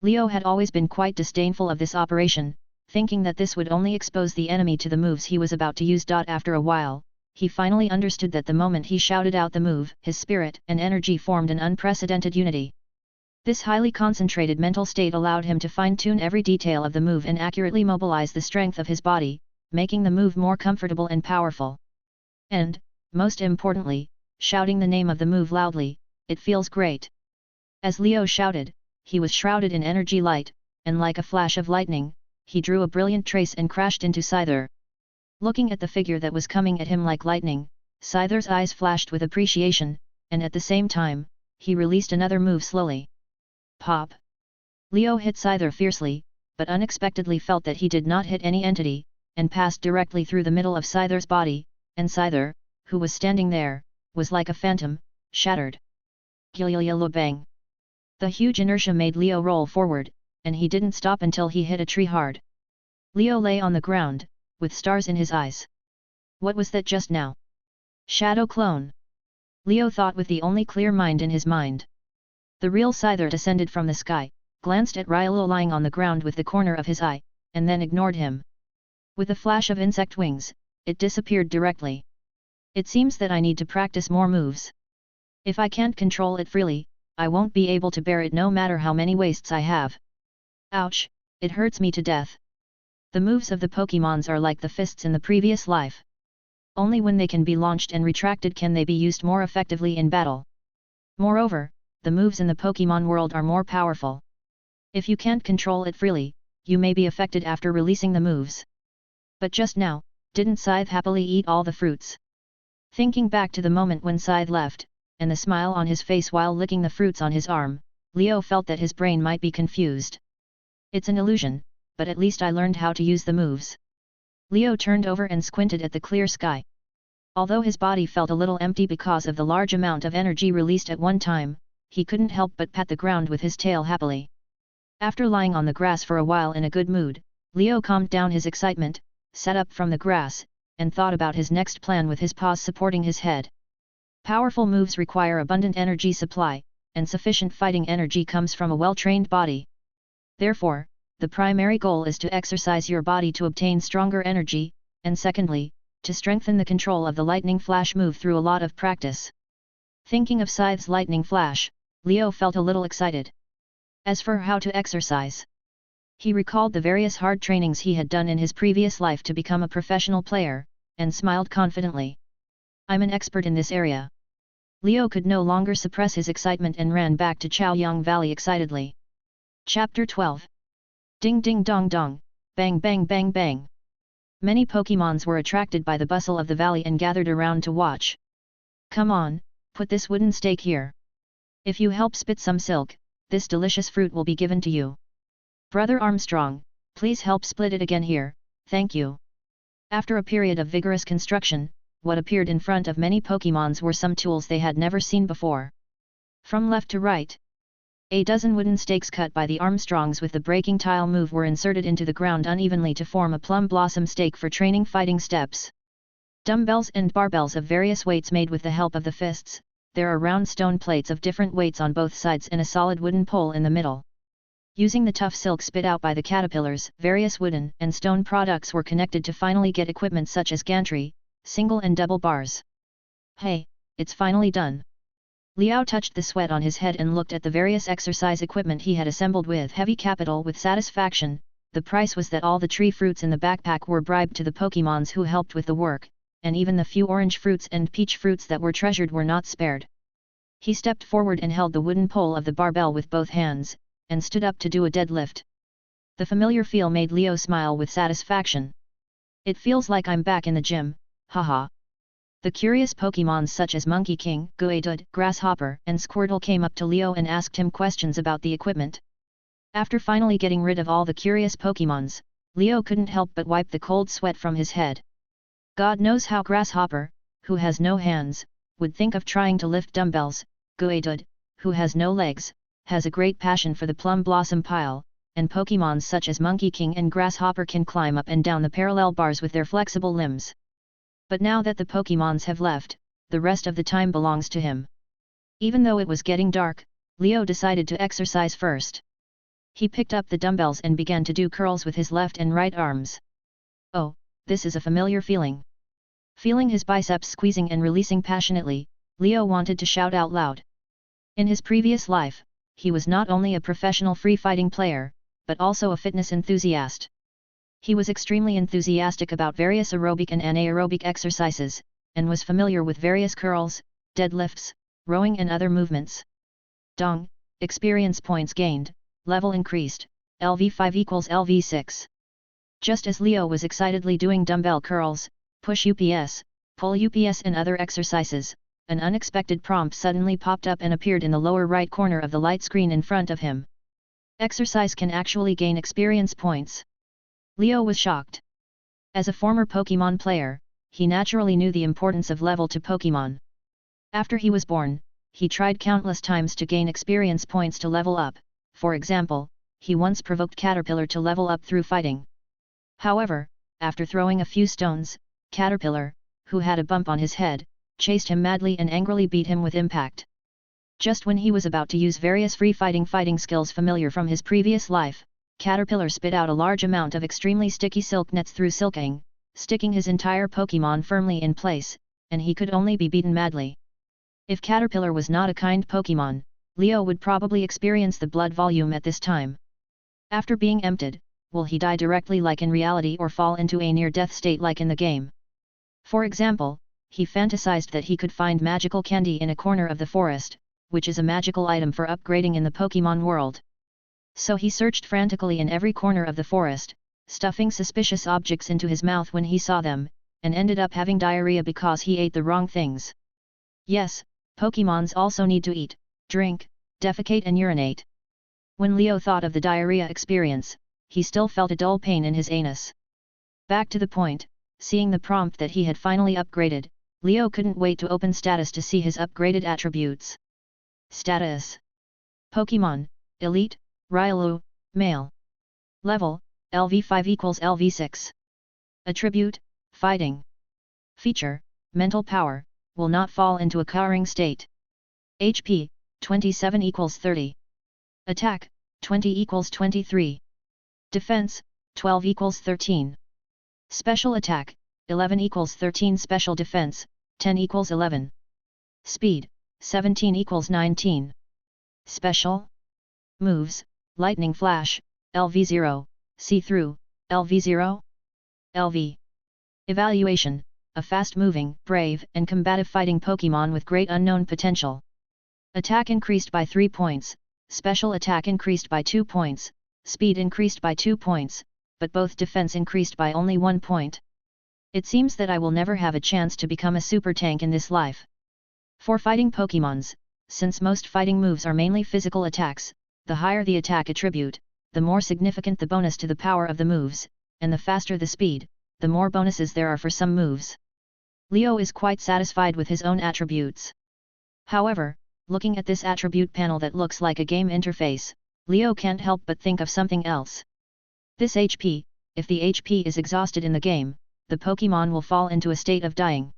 Leo had always been quite disdainful of this operation, thinking that this would only expose the enemy to the moves he was about to use. After a while, he finally understood that the moment he shouted out the move, his spirit and energy formed an unprecedented unity. This highly concentrated mental state allowed him to fine-tune every detail of the move and accurately mobilize the strength of his body, making the move more comfortable and powerful. And, most importantly, shouting the name of the move loudly, it feels great. As Leo shouted, he was shrouded in energy light, and like a flash of lightning, he drew a brilliant trace and crashed into Scyther. Looking at the figure that was coming at him like lightning, Scyther's eyes flashed with appreciation, and at the same time, he released another move slowly. Pop! Leo hit Scyther fiercely, but unexpectedly felt that he did not hit any entity, and passed directly through the middle of Scyther's body, and Scyther, who was standing there, was like a phantom, shattered. Bang! The huge inertia made Leo roll forward, and he didn't stop until he hit a tree hard. Leo lay on the ground, with stars in his eyes. What was that just now? Shadow clone? Leo thought with the only clear mind in his mind. The real Scyther descended from the sky, glanced at Rylula lying on the ground with the corner of his eye, and then ignored him. With a flash of insect wings, it disappeared directly. It seems that I need to practice more moves. If I can't control it freely, I won't be able to bear it no matter how many wastes I have. Ouch, it hurts me to death. The moves of the Pokémons are like the fists in the previous life. Only when they can be launched and retracted can they be used more effectively in battle. Moreover, the moves in the Pokémon world are more powerful. If you can't control it freely, you may be affected after releasing the moves. But just now, didn't Scythe happily eat all the fruits? Thinking back to the moment when Scythe left, and the smile on his face while licking the fruits on his arm, Leo felt that his brain might be confused. It's an illusion, but at least I learned how to use the moves. Leo turned over and squinted at the clear sky. Although his body felt a little empty because of the large amount of energy released at one time, he couldn't help but pat the ground with his tail happily. After lying on the grass for a while in a good mood, Leo calmed down his excitement, sat up from the grass, and thought about his next plan with his paws supporting his head. Powerful moves require abundant energy supply, and sufficient fighting energy comes from a well-trained body. Therefore, the primary goal is to exercise your body to obtain stronger energy, and secondly, to strengthen the control of the lightning flash move through a lot of practice. Thinking of Scythe's lightning flash, Leo felt a little excited. As for how to exercise, he recalled the various hard trainings he had done in his previous life to become a professional player, and smiled confidently. I'm an expert in this area. Leo could no longer suppress his excitement and ran back to Chaoyang Valley excitedly. Chapter 12. Ding ding dong dong, bang bang bang bang. Many Pokémons were attracted by the bustle of the valley and gathered around to watch. Come on, put this wooden stake here. If you help spit some silk, this delicious fruit will be given to you. Brother Armstrong, please help split it again here, thank you. After a period of vigorous construction, what appeared in front of many Pokémons were some tools they had never seen before. From left to right, a dozen wooden stakes cut by the Armstrongs with the breaking tile move were inserted into the ground unevenly to form a plum blossom stake for training fighting steps. Dumbbells and barbells of various weights made with the help of the fists. There are round stone plates of different weights on both sides and a solid wooden pole in the middle. Using the tough silk spit out by the caterpillars, various wooden and stone products were connected to finally get equipment such as gantry, single and double bars. Hey, it's finally done. Leo touched the sweat on his head and looked at the various exercise equipment he had assembled with heavy capital with satisfaction. The price was that all the tree fruits in the backpack were bribed to the Pokémons who helped with the work, and even the few orange fruits and peach fruits that were treasured were not spared. He stepped forward and held the wooden pole of the barbell with both hands, and stood up to do a deadlift. The familiar feel made Leo smile with satisfaction. It feels like I'm back in the gym, haha. The curious Pokémons such as Monkey King, Geodude, Grasshopper, and Squirtle came up to Leo and asked him questions about the equipment. After finally getting rid of all the curious Pokémons, Leo couldn't help but wipe the cold sweat from his head. God knows how Grasshopper, who has no hands, would think of trying to lift dumbbells. Geodude, who has no legs, has a great passion for the plum blossom pile, and Pokémons such as Monkey King and Grasshopper can climb up and down the parallel bars with their flexible limbs. But now that the Pokémons have left, the rest of the time belongs to him. Even though it was getting dark, Leo decided to exercise first. He picked up the dumbbells and began to do curls with his left and right arms. Oh, this is a familiar feeling. Feeling his biceps squeezing and releasing passionately, Leo wanted to shout out loud. In his previous life, he was not only a professional free-fighting player, but also a fitness enthusiast. He was extremely enthusiastic about various aerobic and anaerobic exercises, and was familiar with various curls, deadlifts, rowing and other movements. Dong, experience points gained, level increased, LV5 equals LV6. Just as Leo was excitedly doing dumbbell curls, push UPS, pull UPS and other exercises, an unexpected prompt suddenly popped up and appeared in the lower right corner of the light screen in front of him. Exercise can actually gain experience points. Leo was shocked. As a former Pokémon player, he naturally knew the importance of level to Pokémon. After he was born, he tried countless times to gain experience points to level up. For example, he once provoked Caterpillar to level up through fighting. However, after throwing a few stones, Caterpillar, who had a bump on his head, chased him madly and angrily beat him with impact. Just when he was about to use various fighting skills familiar from his previous life, Caterpillar spit out a large amount of extremely sticky silk nets through silking, sticking his entire Pokémon firmly in place, and he could only be beaten madly. If Caterpillar was not a kind Pokémon, Leo would probably experience the blood volume at this time. After being emptied, will he die directly like in reality or fall into a near-death state like in the game? For example, he fantasized that he could find magical candy in a corner of the forest, which is a magical item for upgrading in the Pokémon world. So he searched frantically in every corner of the forest, stuffing suspicious objects into his mouth when he saw them, and ended up having diarrhea because he ate the wrong things. Yes, Pokémons also need to eat, drink, defecate and urinate. When Leo thought of the diarrhea experience, he still felt a dull pain in his anus. Back to the point, seeing the prompt that he had finally upgraded, Leo couldn't wait to open status to see his upgraded attributes. Status: Pokémon, Elite, Railu, Male. Level, LV5 equals LV6. Attribute, Fighting. Feature, Mental Power, will not fall into a cowering state. HP, 27 equals 30. Attack, 20 equals 23. Defense, 12 equals 13. Special Attack, 11 equals 13. Special Defense, 10 equals 11. Speed, 17 equals 19. Special Moves, Lightning Flash, LV0, See-Through, LV0. LV. Evaluation, a fast-moving, brave and combative fighting Pokémon with great unknown potential. Attack increased by 3 points, Special Attack increased by 2 points, Speed increased by 2 points, but both defense increased by only 1 point. It seems that I will never have a chance to become a super tank in this life. For fighting Pokémons, since most fighting moves are mainly physical attacks, the higher the attack attribute, the more significant the bonus to the power of the moves, and the faster the speed, the more bonuses there are for some moves. Leo is quite satisfied with his own attributes. However, looking at this attribute panel that looks like a game interface, Leo can't help but think of something else. This HP, if the HP is exhausted in the game, the Pokémon will fall into a state of dying.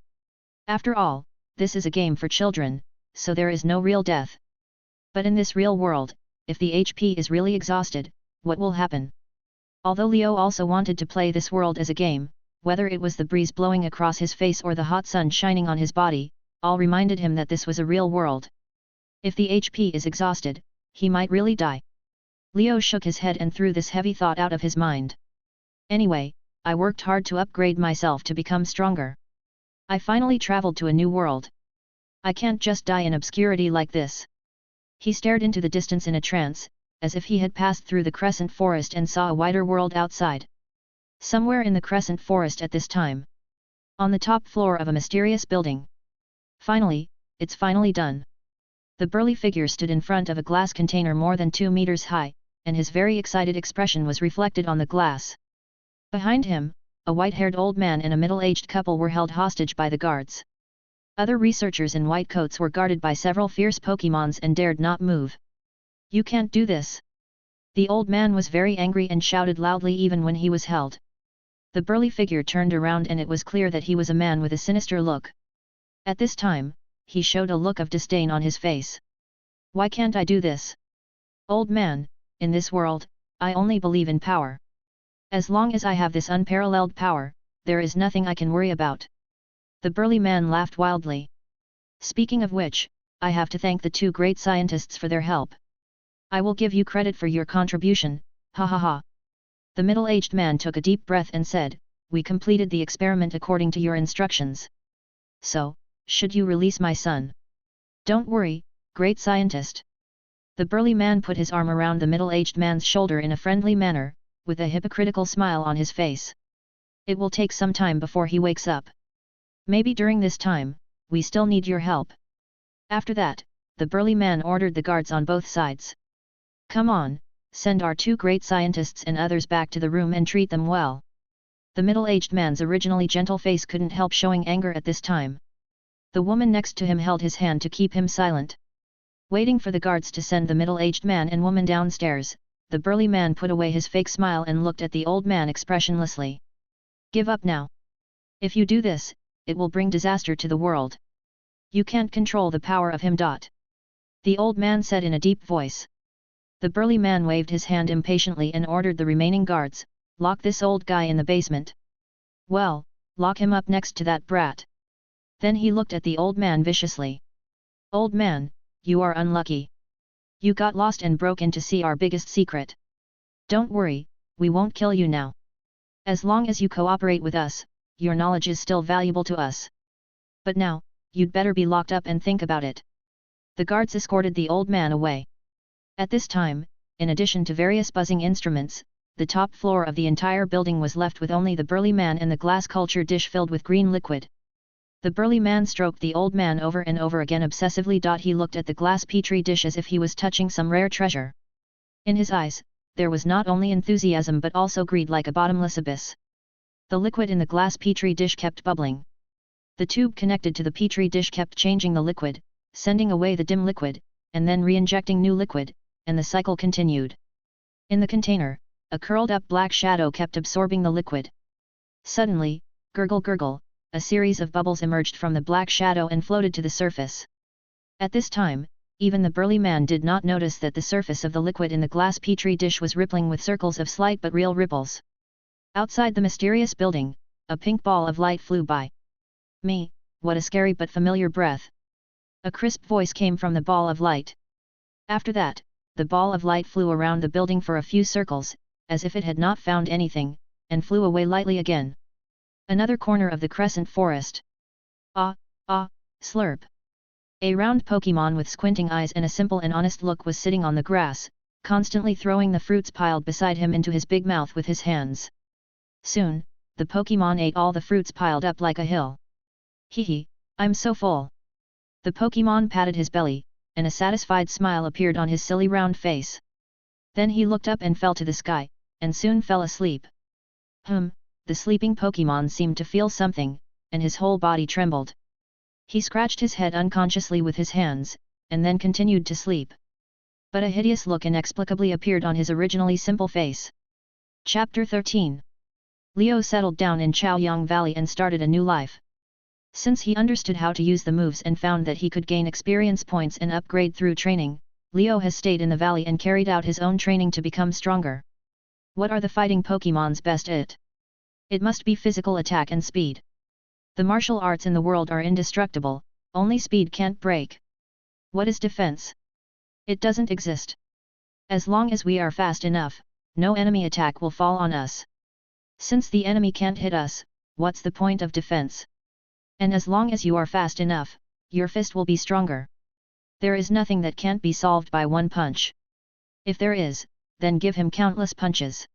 After all, this is a game for children, so there is no real death. But in this real world, if the HP is really exhausted, what will happen? Although Leo also wanted to play this world as a game, whether it was the breeze blowing across his face or the hot sun shining on his body, all reminded him that this was a real world. If the HP is exhausted, he might really die. Leo shook his head and threw this heavy thought out of his mind. Anyway, I worked hard to upgrade myself to become stronger. I finally traveled to a new world. I can't just die in obscurity like this. He stared into the distance in a trance, as if he had passed through the Crescent Forest and saw a wider world outside. Somewhere in the Crescent Forest at this time. On the top floor of a mysterious building. Finally, it's finally done. The burly figure stood in front of a glass container more than 2 meters high, and his very excited expression was reflected on the glass. Behind him, a white-haired old man and a middle-aged couple were held hostage by the guards. Other researchers in white coats were guarded by several fierce Pokémons and dared not move. You can't do this. The old man was very angry and shouted loudly even when he was held. The burly figure turned around and it was clear that he was a man with a sinister look. At this time, he showed a look of disdain on his face. Why can't I do this? Old man, in this world, I only believe in power. As long as I have this unparalleled power, there is nothing I can worry about. The burly man laughed wildly. Speaking of which, I have to thank the 2 great scientists for their help. I will give you credit for your contribution, ha ha ha. The middle-aged man took a deep breath and said, we completed the experiment according to your instructions. So, should you release my son? Don't worry, great scientist. The burly man put his arm around the middle-aged man's shoulder in a friendly manner, with a hypocritical smile on his face. It will take some time before he wakes up. Maybe during this time, we still need your help. After that, the burly man ordered the guards on both sides. Come on, send our 2 great scientists and others back to the room and treat them well. The middle-aged man's originally gentle face couldn't help showing anger at this time. The woman next to him held his hand to keep him silent. Waiting for the guards to send the middle-aged man and woman downstairs, the burly man put away his fake smile and looked at the old man expressionlessly. Give up now. If you do this, it will bring disaster to the world. You can't control the power of him. The old man said in a deep voice. The burly man waved his hand impatiently and ordered the remaining guards, lock this old guy in the basement. Well, lock him up next to that brat. Then he looked at the old man viciously. Old man, you are unlucky. You got lost and broke in to see our biggest secret. Don't worry, we won't kill you now. As long as you cooperate with us, your knowledge is still valuable to us. But now, you'd better be locked up and think about it. The guards escorted the old man away. At this time, in addition to various buzzing instruments, the top floor of the entire building was left with only the burly man and the glass culture dish filled with green liquid. The burly man stroked the old man over and over again obsessively. He looked at the glass petri dish as if he was touching some rare treasure. In his eyes, there was not only enthusiasm but also greed like a bottomless abyss. The liquid in the glass petri dish kept bubbling. The tube connected to the petri dish kept changing the liquid, sending away the dim liquid, and then re-injecting new liquid, and the cycle continued. In the container, a curled-up black shadow kept absorbing the liquid. Suddenly, gurgle gurgle, a series of bubbles emerged from the black shadow and floated to the surface. At this time, even the burly man did not notice that the surface of the liquid in the glass petri dish was rippling with circles of slight but real ripples. Outside the mysterious building, a pink ball of light flew by. Me, what a scary but familiar breath. A crisp voice came from the ball of light. After that, the ball of light flew around the building for a few circles, as if it had not found anything, and flew away lightly again. Another corner of the crescent forest. Ah, slurp. A round Pokémon with squinting eyes and a simple and honest look was sitting on the grass, constantly throwing the fruits piled beside him into his big mouth with his hands. Soon, the Pokémon ate all the fruits piled up like a hill. Hee, I'm so full. The Pokémon patted his belly, and a satisfied smile appeared on his silly round face. Then he looked up and fell to the sky, and soon fell asleep. The sleeping Pokémon seemed to feel something, and his whole body trembled. He scratched his head unconsciously with his hands, and then continued to sleep. But a hideous look inexplicably appeared on his originally simple face. Chapter 13. Leo settled down in Chaoyang Valley and started a new life. Since he understood how to use the moves and found that he could gain experience points and upgrade through training, Leo has stayed in the valley and carried out his own training to become stronger. What are the fighting Pokémon's best at? It must be physical attack and speed. The martial arts in the world are indestructible, only speed can't break. What is defense? It doesn't exist. As long as we are fast enough, no enemy attack will fall on us. Since the enemy can't hit us, what's the point of defense? And as long as you are fast enough, your fist will be stronger. There is nothing that can't be solved by one punch. If there is, then give him countless punches.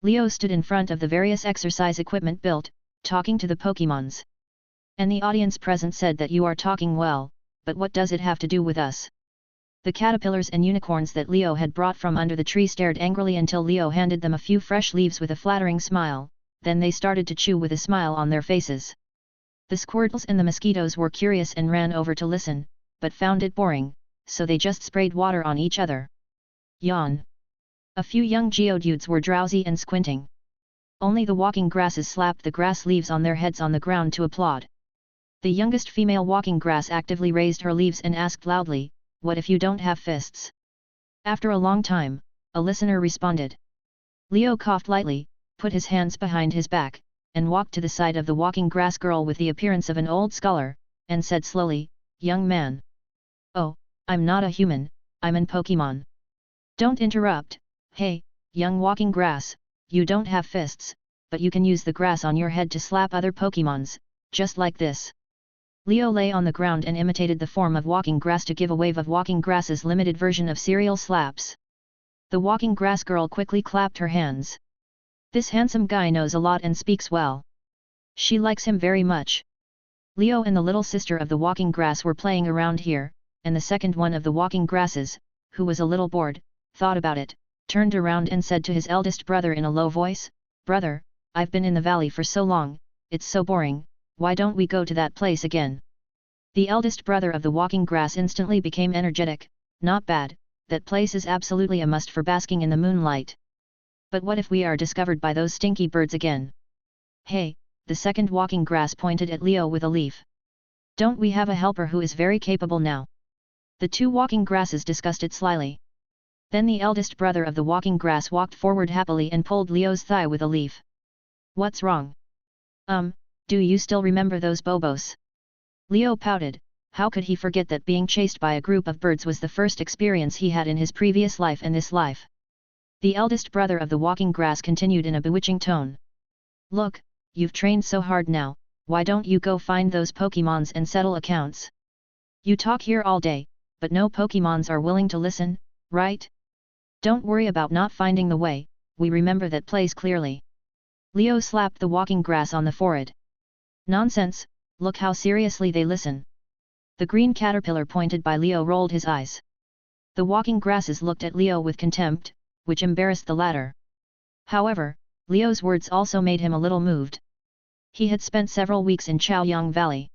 Leo stood in front of the various exercise equipment built, talking to the Pokémons. And the audience present said that you are talking well, but what does it have to do with us? The caterpillars and unicorns that Leo had brought from under the tree stared angrily until Leo handed them a few fresh leaves with a flattering smile, then they started to chew with a smile on their faces. The squirtles and the mosquitoes were curious and ran over to listen, but found it boring, so they just sprayed water on each other. Yawn. A few young geodudes were drowsy and squinting. Only the walking grasses slapped the grass leaves on their heads on the ground to applaud. The youngest female walking grass actively raised her leaves and asked loudly, "What if you don't have fists?" After a long time, a listener responded. Leo coughed lightly, put his hands behind his back, and walked to the side of the walking grass girl with the appearance of an old scholar, and said slowly, "Young man. Oh, I'm not a human, I'm an Pokémon. Don't interrupt. Hey, young walking grass, you don't have fists, but you can use the grass on your head to slap other Pokémons, just like this." Leo lay on the ground and imitated the form of walking grass to give a wave of walking grass's limited version of serial slaps. The walking grass girl quickly clapped her hands. This handsome guy knows a lot and speaks well. She likes him very much. Leo and the little sister of the walking grass were playing around here, and the second one of the walking grasses, who was a little bored, thought about it, turned around and said to his eldest brother in a low voice, "Brother, I've been in the valley for so long, it's so boring, why don't we go to that place again?" The eldest brother of the walking grass instantly became energetic. "Not bad, that place is absolutely a must for basking in the moonlight. But what if we are discovered by those stinky birds again?" "Hey," the second walking grass pointed at Leo with a leaf. "Don't we have a helper who is very capable now?" The two walking grasses discussed it slyly. Then the eldest brother of the walking grass walked forward happily and pulled Leo's thigh with a leaf. "What's wrong? Do you still remember those bobos?" Leo pouted. How could he forget that being chased by a group of birds was the first experience he had in his previous life and this life? The eldest brother of the walking grass continued in a bewitching tone. Look, you've trained so hard now, why don't you go find those Pokémons and settle accounts? You talk here all day, but no Pokémons are willing to listen, right? Don't worry about not finding the way, we remember that place clearly. Leo slapped the walking grass on the forehead. Nonsense, look how seriously they listen. The green caterpillar pointed by Leo rolled his eyes. The walking grasses looked at Leo with contempt, which embarrassed the latter. However, Leo's words also made him a little moved. He had spent several weeks in Chaoyang Valley.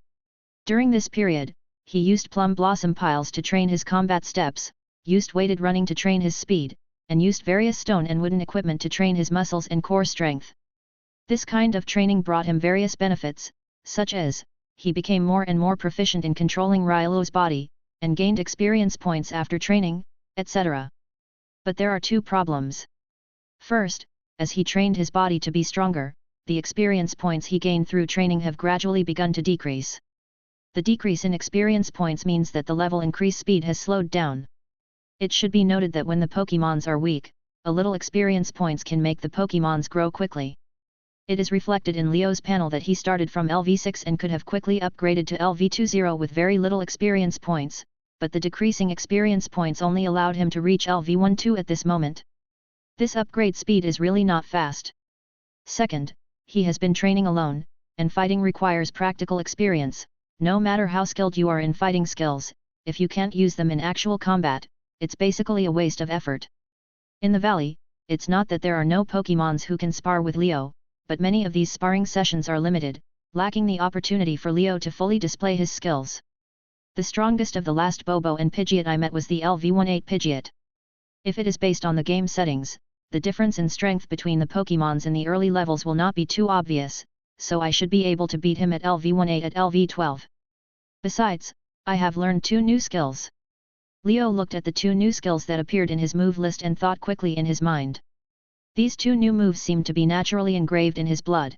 During this period, he used plum blossom piles to train his combat steps, used weighted running to train his speed, and used various stone and wooden equipment to train his muscles and core strength. This kind of training brought him various benefits, such as, he became more and more proficient in controlling Railo's body, and gained experience points after training, etc. But there are two problems. First, as he trained his body to be stronger, the experience points he gained through training have gradually begun to decrease. The decrease in experience points means that the level increase speed has slowed down. It should be noted that when the Pokémons are weak, a little experience points can make the Pokémons grow quickly. It is reflected in Leo's panel that he started from LV6 and could have quickly upgraded to LV20 with very little experience points, but the decreasing experience points only allowed him to reach LV12 at this moment. This upgrade speed is really not fast. Second, he has been training alone, and fighting requires practical experience. No matter how skilled you are in fighting skills, if you can't use them in actual combat, it's basically a waste of effort. In the valley, it's not that there are no Pokémons who can spar with Leo, but many of these sparring sessions are limited, lacking the opportunity for Leo to fully display his skills. The strongest of the last Bobo and Pidgeot I met was the LV18 Pidgeot. If it is based on the game settings, the difference in strength between the Pokémons in the early levels will not be too obvious, so I should be able to beat him at LV18 at LV12. Besides, I have learned 2 new skills. Leo looked at the 2 new skills that appeared in his move list and thought quickly in his mind. These 2 new moves seemed to be naturally engraved in his blood.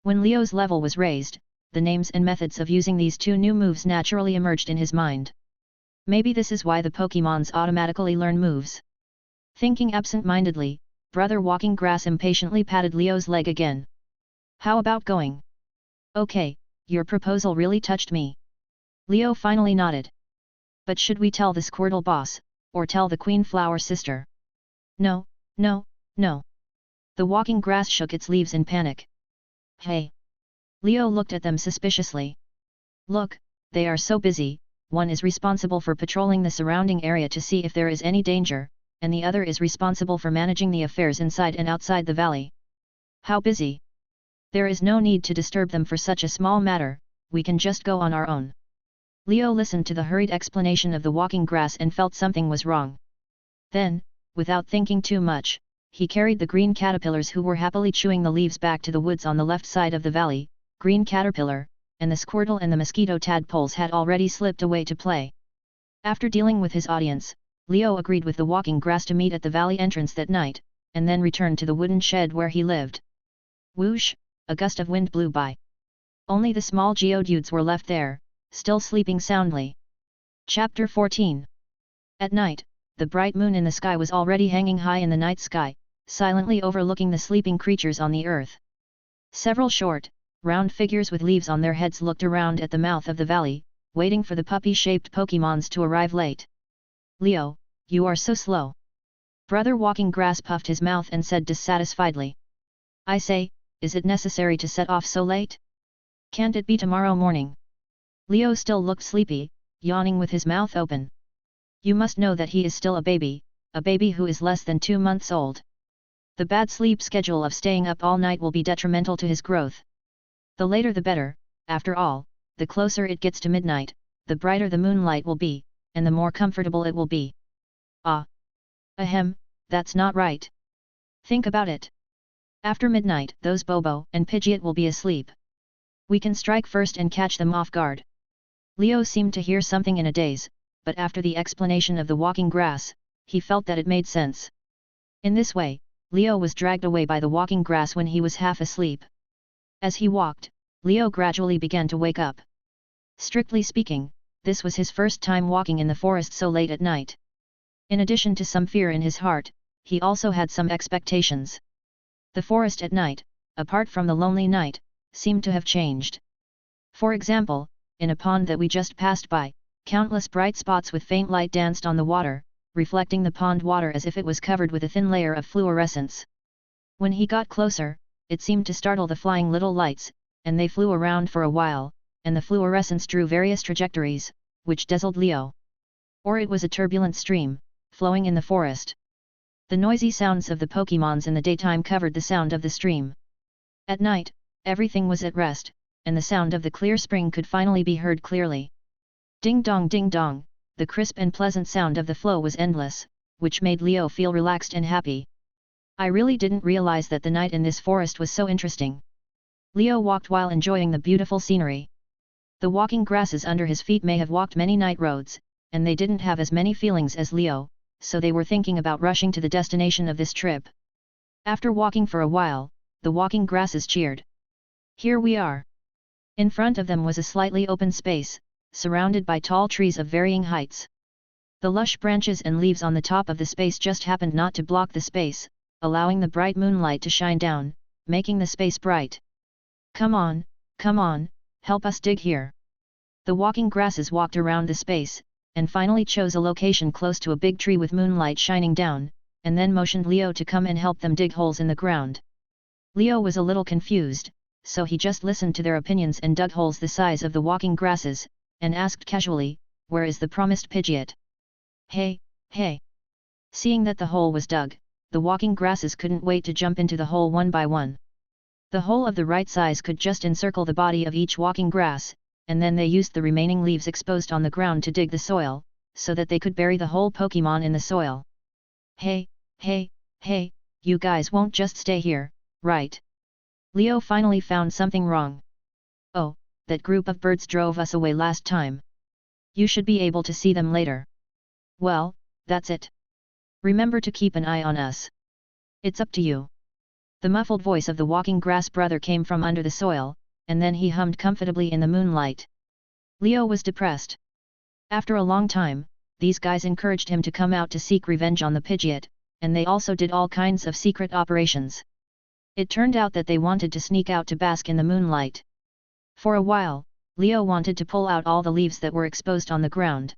When Leo's level was raised, the names and methods of using these 2 new moves naturally emerged in his mind. Maybe this is why the Pokémons automatically learn moves. Thinking absent-mindedly, Brother Walking Grass impatiently patted Leo's leg again. How about going? Okay, your proposal really touched me. Leo finally nodded. But should we tell the Squirtle boss, or tell the Queen Flower sister? No, no, no. The walking grass shook its leaves in panic. Hey! Leo looked at them suspiciously. Look, they are so busy, one is responsible for patrolling the surrounding area to see if there is any danger, and the other is responsible for managing the affairs inside and outside the valley. How busy? There is no need to disturb them for such a small matter, we can just go on our own. Leo listened to the hurried explanation of the walking grass and felt something was wrong. Then, without thinking too much, he carried the green caterpillars who were happily chewing the leaves back to the woods on the left side of the valley. Green caterpillar, and the squirtle and the mosquito tadpoles had already slipped away to play. After dealing with his audience, Leo agreed with the walking grass to meet at the valley entrance that night, and then returned to the wooden shed where he lived. Whoosh, a gust of wind blew by. Only the small Geodudes were left there, still sleeping soundly. Chapter 14. At night, the bright moon in the sky was already hanging high in the night sky, silently overlooking the sleeping creatures on the earth. Several short, round figures with leaves on their heads looked around at the mouth of the valley, waiting for the puppy-shaped Pokémons to arrive late. Leo, you are so slow. Brother Walking Grass puffed his mouth and said dissatisfiedly. I say, is it necessary to set off so late? Can't it be tomorrow morning? Leo still looked sleepy, yawning with his mouth open. You must know that he is still a baby who is less than 2 months old. The bad sleep schedule of staying up all night will be detrimental to his growth. The later the better, after all, the closer it gets to midnight, the brighter the moonlight will be, and the more comfortable it will be. Ah! Ahem, that's not right. Think about it. After midnight, those Bobo and Pidgeot will be asleep. We can strike first and catch them off guard. Leo seemed to hear something in a daze, but after the explanation of the walking grass, he felt that it made sense. In this way, Leo was dragged away by the walking grass when he was half asleep. As he walked, Leo gradually began to wake up. Strictly speaking, this was his first time walking in the forest so late at night. In addition to some fear in his heart, he also had some expectations. The forest at night, apart from the lonely night, seemed to have changed. For example, in a pond that we just passed by, countless bright spots with faint light danced on the water, reflecting the pond water as if it was covered with a thin layer of fluorescence. When he got closer, it seemed to startle the flying little lights, and they flew around for a while, and the fluorescence drew various trajectories, which dazzled Leo. Or it was a turbulent stream, flowing in the forest. The noisy sounds of the Pokémons in the daytime covered the sound of the stream. At night, everything was at rest, and the sound of the clear spring could finally be heard clearly. Ding dong, the crisp and pleasant sound of the flow was endless, which made Leo feel relaxed and happy. I really didn't realize that the night in this forest was so interesting. Leo walked while enjoying the beautiful scenery. The walking grasses under his feet may have walked many night roads, and they didn't have as many feelings as Leo, so they were thinking about rushing to the destination of this trip. After walking for a while, the walking grasses cheered. Here we are. In front of them was a slightly open space, surrounded by tall trees of varying heights. The lush branches and leaves on the top of the space just happened not to block the space, allowing the bright moonlight to shine down, making the space bright. Come on, help us dig here. The walking grasses walked around the space, and finally chose a location close to a big tree with moonlight shining down, and then motioned Leo to come and help them dig holes in the ground. Leo was a little confused, so he just listened to their opinions and dug holes the size of the walking grasses, and asked casually, "Where is the promised Pidgeot?" Hey! Seeing that the hole was dug, the walking grasses couldn't wait to jump into the hole one by one. The hole of the right size could just encircle the body of each walking grass, and then they used the remaining leaves exposed on the ground to dig the soil, so that they could bury the whole Pokémon in the soil. Hey, you guys won't just stay here, right? Leo finally found something wrong. Oh, that group of birds drove us away last time. You should be able to see them later. Well, that's it. Remember to keep an eye on us. It's up to you. The muffled voice of the walking grass brother came from under the soil, and then he hummed comfortably in the moonlight. Leo was depressed. After a long time, these guys encouraged him to come out to seek revenge on the Pidgeot, and they also did all kinds of secret operations. It turned out that they wanted to sneak out to bask in the moonlight. For a while, Leo wanted to pull out all the leaves that were exposed on the ground.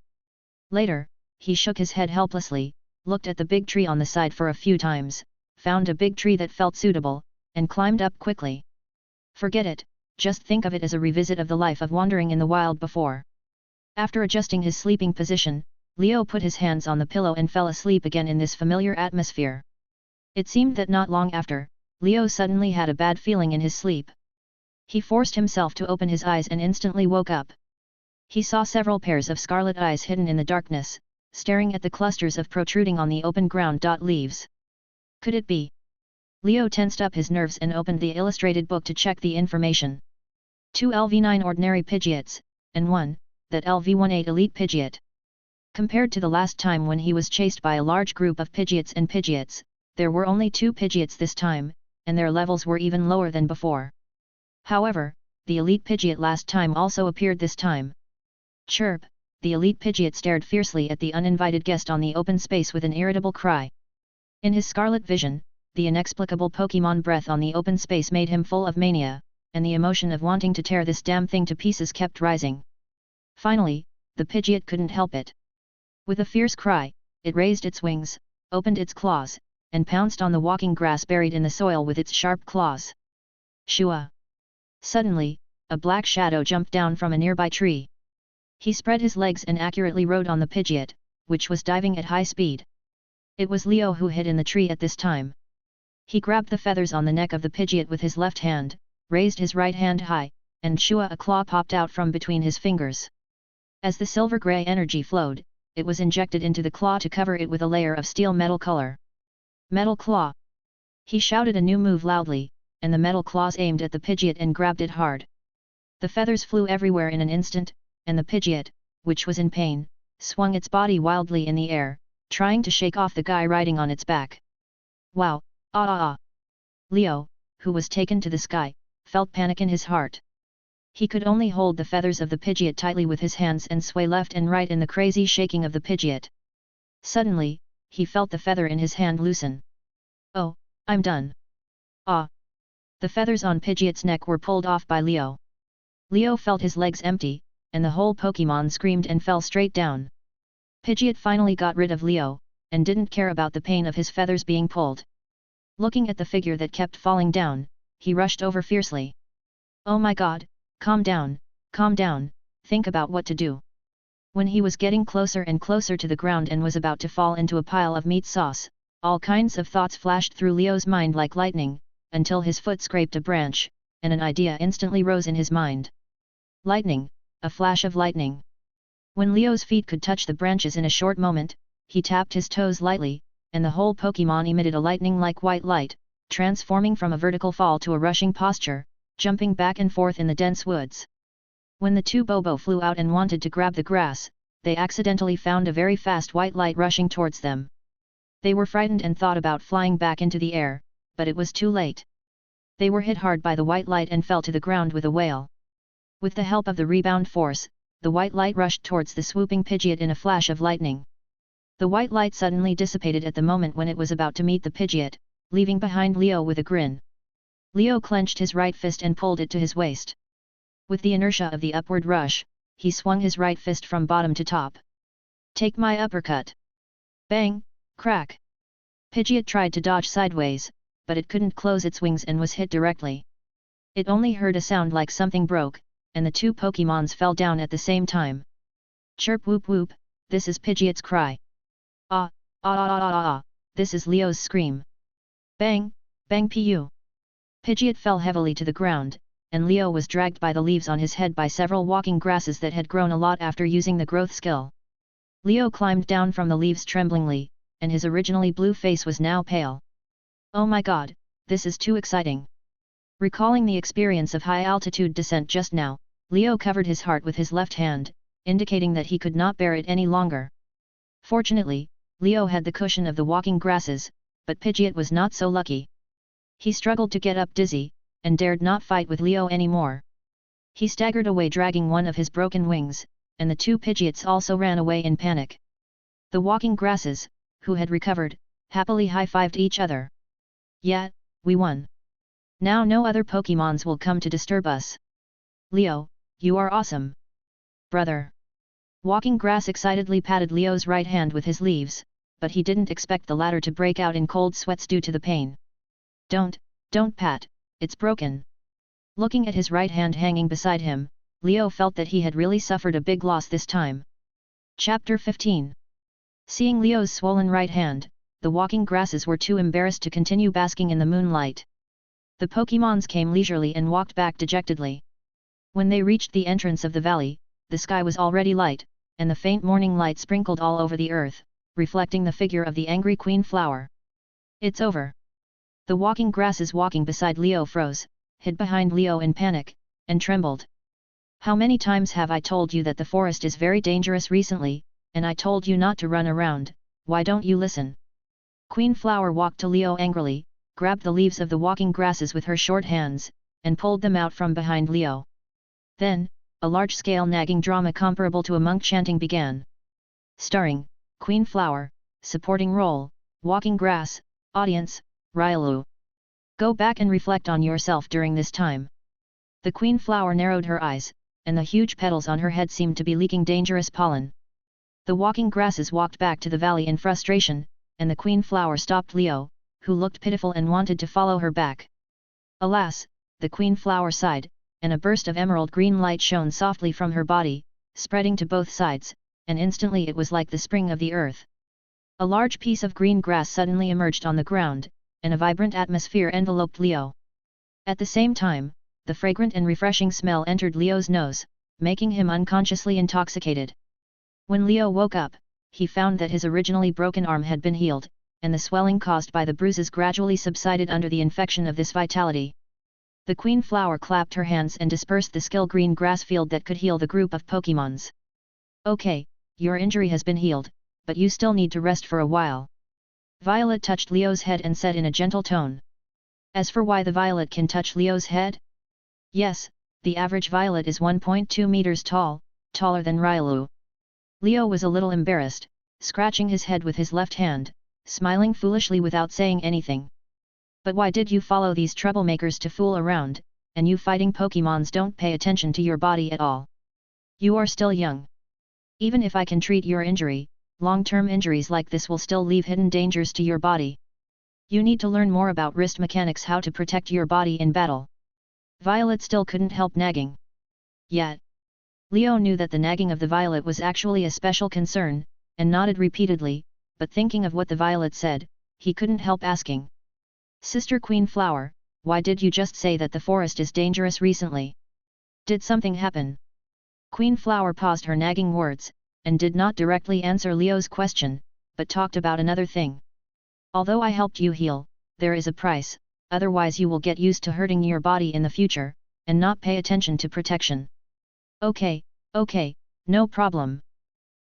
Later, he shook his head helplessly, looked at the big tree on the side for a few times, found a big tree that felt suitable, and climbed up quickly. Forget it, just think of it as a revisit of the life of wandering in the wild before. After adjusting his sleeping position, Leo put his hands on the pillow and fell asleep again in this familiar atmosphere. It seemed that not long after, Leo suddenly had a bad feeling in his sleep. He forced himself to open his eyes and instantly woke up. He saw several pairs of scarlet eyes hidden in the darkness, staring at the clusters of protruding on the open ground leaves. Could it be? Leo tensed up his nerves and opened the illustrated book to check the information. 2 LV9 ordinary Pidgeots, and 1, that LV18 elite Pidgeot. Compared to the last time when he was chased by a large group of Pidgeots and Pidgeots, there were only 2 Pidgeots this time, and their levels were even lower than before. However, the elite Pidgeot last time also appeared this time. Chirp! The elite Pidgeot stared fiercely at the uninvited guest on the open space with an irritable cry. In his scarlet vision, the inexplicable Pokémon breath on the open space made him full of mania, and the emotion of wanting to tear this damn thing to pieces kept rising. Finally, the Pidgeot couldn't help it. With a fierce cry, it raised its wings, opened its claws, and pounced on the walking grass buried in the soil with its sharp claws. Shua! Suddenly, a black shadow jumped down from a nearby tree. He spread his legs and accurately rode on the Pidgeot, which was diving at high speed. It was Leo who hid in the tree at this time. He grabbed the feathers on the neck of the Pidgeot with his left hand, raised his right hand high, and shua! A claw popped out from between his fingers. As the silver-gray energy flowed, it was injected into the claw to cover it with a layer of steel metal color. Metal claw! He shouted a new move loudly, and the metal claws aimed at the Pidgeot and grabbed it hard. The feathers flew everywhere in an instant, and the Pidgeot, which was in pain, swung its body wildly in the air, trying to shake off the guy riding on its back. Wow! Leo, who was taken to the sky, felt panic in his heart. He could only hold the feathers of the Pidgeot tightly with his hands and sway left and right in the crazy shaking of the Pidgeot. Suddenly, he felt the feather in his hand loosen. "Oh, I'm done." "Ah!" The feathers on Pidgeot's neck were pulled off by Leo. Leo felt his legs empty, and the whole Pokémon screamed and fell straight down. Pidgeot finally got rid of Leo, and didn't care about the pain of his feathers being pulled. Looking at the figure that kept falling down, he rushed over fiercely. "Oh my god, calm down, think about what to do." When he was getting closer and closer to the ground and was about to fall into a pile of meat sauce, all kinds of thoughts flashed through Leo's mind like lightning, until his foot scraped a branch, and an idea instantly rose in his mind. Lightning, a flash of lightning. When Leo's feet could touch the branches in a short moment, he tapped his toes lightly, and the whole Pokémon emitted a lightning-like white light, transforming from a vertical fall to a rushing posture, jumping back and forth in the dense woods. When the two Bobo flew out and wanted to grab the grass, they accidentally found a very fast white light rushing towards them. They were frightened and thought about flying back into the air, but it was too late. They were hit hard by the white light and fell to the ground with a wail. With the help of the rebound force, the white light rushed towards the swooping Pidgeot in a flash of lightning. The white light suddenly dissipated at the moment when it was about to meet the Pidgeot, leaving behind Leo with a grin. Leo clenched his right fist and pulled it to his waist. With the inertia of the upward rush, he swung his right fist from bottom to top. "Take my uppercut!" Bang! Crack! Pidgeot tried to dodge sideways, but it couldn't close its wings and was hit directly. It only heard a sound like something broke, and the two Pokémons fell down at the same time. Chirp whoop whoop, this is Pidgeot's cry. Ah, ah ah ah ah ah, this is Leo's scream. Bang, bang pu. Pidgeot fell heavily to the ground, and Leo was dragged by the leaves on his head by several walking grasses that had grown a lot after using the growth skill. Leo climbed down from the leaves tremblingly, and his originally blue face was now pale. "Oh my god, this is too exciting." Recalling the experience of high-altitude descent just now, Leo covered his heart with his left hand, indicating that he could not bear it any longer. Fortunately, Leo had the cushion of the walking grasses, but Pidgeot was not so lucky. He struggled to get up dizzy, and dared not fight with Leo anymore. He staggered away dragging one of his broken wings, and the two Pidgeots also ran away in panic. The walking grasses, who had recovered, happily high-fived each other. "Yeah, we won. Now no other Pokémons will come to disturb us. Leo, you are awesome. Brother." Walking Grass excitedly patted Leo's right hand with his leaves, but he didn't expect the latter to break out in cold sweats due to the pain. Don't pat, it's broken." Looking at his right hand hanging beside him, Leo felt that he had really suffered a big loss this time. Chapter 15. Seeing Leo's swollen right hand, the walking grasses were too embarrassed to continue basking in the moonlight. The Pokémons came leisurely and walked back dejectedly. When they reached the entrance of the valley, the sky was already light, and the faint morning light sprinkled all over the earth, reflecting the figure of the angry Queen Flower. "It's over." The walking grasses walking beside Leo froze, hid behind Leo in panic, and trembled. "How many times have I told you that the forest is very dangerous recently, and I told you not to run around, why don't you listen?" Queen Flower walked to Leo angrily, grabbed the leaves of the walking grasses with her short hands, and pulled them out from behind Leo. Then, a large-scale nagging drama comparable to a monk chanting began. Starring, Queen Flower, supporting role, Walking Grass, audience, Ryalu. Go back and reflect on yourself during this time. The Queen Flower narrowed her eyes, and the huge petals on her head seemed to be leaking dangerous pollen. The walking grasses walked back to the valley in frustration, and the Queen Flower stopped Leo, who looked pitiful and wanted to follow her back. Alas, the Queen Flower sighed, and a burst of emerald green light shone softly from her body, spreading to both sides, and instantly it was like the spring of the earth. A large piece of green grass suddenly emerged on the ground, and a vibrant atmosphere enveloped Leo. At the same time, the fragrant and refreshing smell entered Leo's nose, making him unconsciously intoxicated. When Leo woke up, he found that his originally broken arm had been healed, and the swelling caused by the bruises gradually subsided under the infection of this vitality. The Queen Flower clapped her hands and dispersed the skill green grass field that could heal the group of Pokémons. "Okay, your injury has been healed, but you still need to rest for a while." Violet touched Leo's head and said in a gentle tone. As for why the Violet can touch Leo's head? Yes, the average Violet is 1.2 meters tall, taller than Ryalu. Leo was a little embarrassed, scratching his head with his left hand, smiling foolishly without saying anything. But why did you follow these troublemakers to fool around, and you fighting Pokémons don't pay attention to your body at all. You are still young. Even if I can treat your injury, long-term injuries like this will still leave hidden dangers to your body. You need to learn more about wrist mechanics, how to protect your body in battle. Violet still couldn't help nagging. Yet, Leo knew that the nagging of the Violet was actually a special concern, and nodded repeatedly, but thinking of what the Violet said, he couldn't help asking. Sister Queen Flower, why did you just say that the forest is dangerous recently? Did something happen? Queen Flower paused her nagging words, and did not directly answer Leo's question, but talked about another thing. Although I helped you heal, there is a price, otherwise you will get used to hurting your body in the future, and not pay attention to protection. Okay, no problem.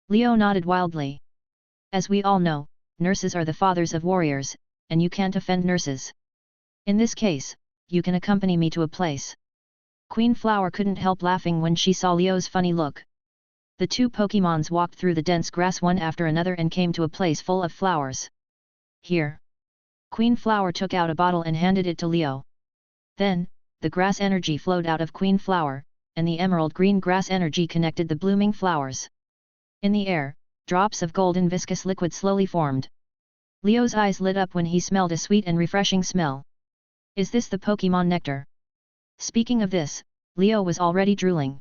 Leo nodded wildly. As we all know, nurses are the fathers of warriors, and you can't offend nurses. In this case, you can accompany me to a place. Queen Flower couldn't help laughing when she saw Leo's funny look. The two Pokémons walked through the dense grass one after another and came to a place full of flowers. Here. Queen Flower took out a bottle and handed it to Leo. Then, the grass energy flowed out of Queen Flower, and the emerald green grass energy connected the blooming flowers. In the air, drops of golden viscous liquid slowly formed. Leo's eyes lit up when he smelled a sweet and refreshing smell. Is this the Pokémon nectar? Speaking of this, Leo was already drooling.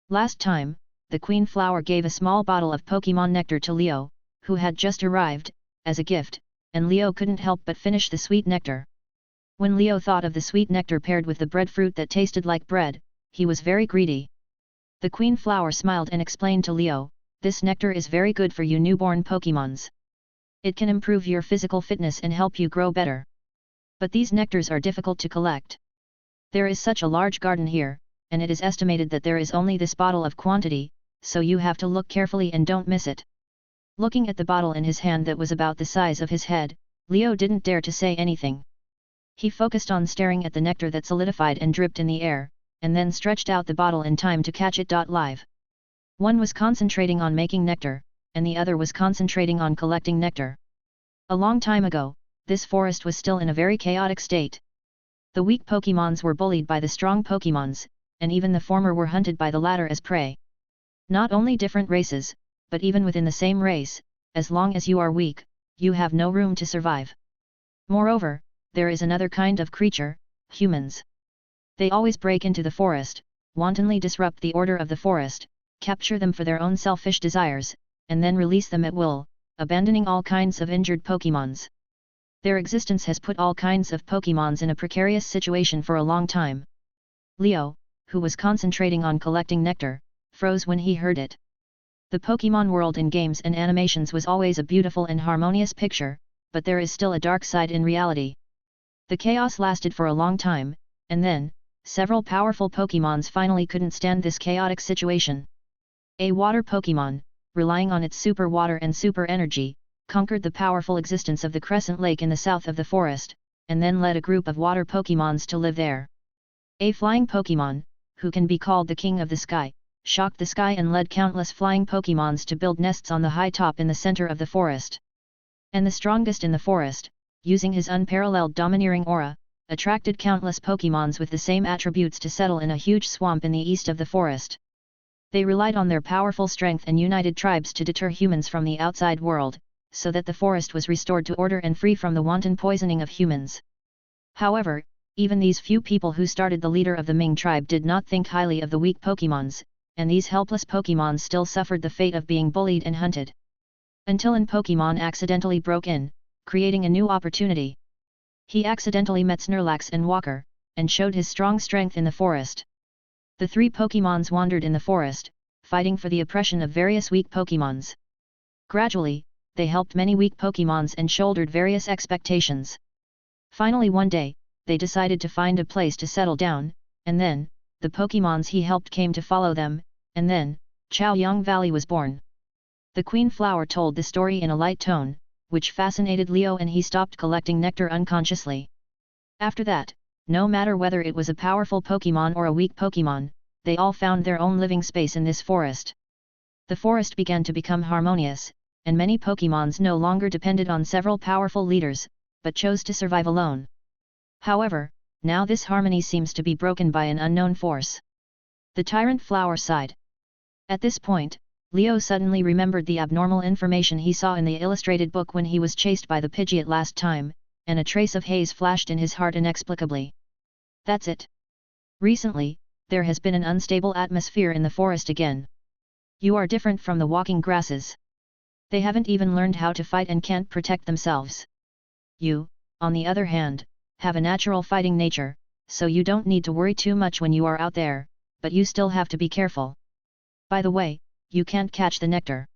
Last time, the Queen Flower gave a small bottle of Pokémon nectar to Leo, who had just arrived, as a gift, and Leo couldn't help but finish the sweet nectar. When Leo thought of the sweet nectar paired with the breadfruit that tasted like bread, he was very greedy. The Queen Flower smiled and explained to Leo, this nectar is very good for you newborn Pokémons. It can improve your physical fitness and help you grow better. But these nectars are difficult to collect. There is such a large garden here, and it is estimated that there is only this bottle of quantity, so you have to look carefully and don't miss it. Looking at the bottle in his hand that was about the size of his head, Leo didn't dare to say anything. He focused on staring at the nectar that solidified and dripped in the air, and then stretched out the bottle in time to catch it. Live. One was concentrating on making nectar, and the other was concentrating on collecting nectar. A long time ago, this forest was still in a very chaotic state. The weak Pokémons were bullied by the strong Pokémons, and even the former were hunted by the latter as prey. Not only different races, but even within the same race, as long as you are weak, you have no room to survive. Moreover, there is another kind of creature, humans. They always break into the forest, wantonly disrupt the order of the forest, capture them for their own selfish desires, and then release them at will, abandoning all kinds of injured Pokémons. Their existence has put all kinds of Pokémons in a precarious situation for a long time. Leo, who was concentrating on collecting nectar, froze when he heard it. The Pokémon world in games and animations was always a beautiful and harmonious picture, but there is still a dark side in reality. The chaos lasted for a long time, and then, several powerful Pokémons finally couldn't stand this chaotic situation. A water Pokémon, relying on its super water and super energy, conquered the powerful existence of the Crescent Lake in the south of the forest, and then led a group of water Pokémons to live there. A flying Pokémon, who can be called the King of the Sky, shocked the sky and led countless flying Pokémons to build nests on the high top in the center of the forest. And the strongest in the forest, using his unparalleled domineering aura, attracted countless Pokémons with the same attributes to settle in a huge swamp in the east of the forest. They relied on their powerful strength and united tribes to deter humans from the outside world, so that the forest was restored to order and free from the wanton poisoning of humans. However, even these few people who started the leader of the Ming tribe did not think highly of the weak Pokémons, and these helpless Pokémon still suffered the fate of being bullied and hunted. Until an Pokémon accidentally broke in, creating a new opportunity. He accidentally met Snorlax and Walker, and showed his strong strength in the forest. The three Pokémons wandered in the forest, fighting for the oppression of various weak Pokémons. Gradually, they helped many weak Pokémons and shouldered various expectations. Finally one day, they decided to find a place to settle down, and then, the Pokémons he helped came to follow them, and then, Chaoyang Valley was born. The Queen Flower told the story in a light tone, which fascinated Leo, and he stopped collecting nectar unconsciously. After that, no matter whether it was a powerful Pokémon or a weak Pokémon, they all found their own living space in this forest. The forest began to become harmonious, and many Pokémons no longer depended on several powerful leaders, but chose to survive alone. However, now this harmony seems to be broken by an unknown force. The Tyrant Flower sighed. At this point, Leo suddenly remembered the abnormal information he saw in the illustrated book when he was chased by the Pidgeot last time, and a trace of haze flashed in his heart inexplicably. That's it. Recently, there has been an unstable atmosphere in the forest again. You are different from the walking grasses. They haven't even learned how to fight and can't protect themselves. You, on the other hand, have a natural fighting nature, so you don't need to worry too much when you are out there, but you still have to be careful. By the way, you can't catch the nectar.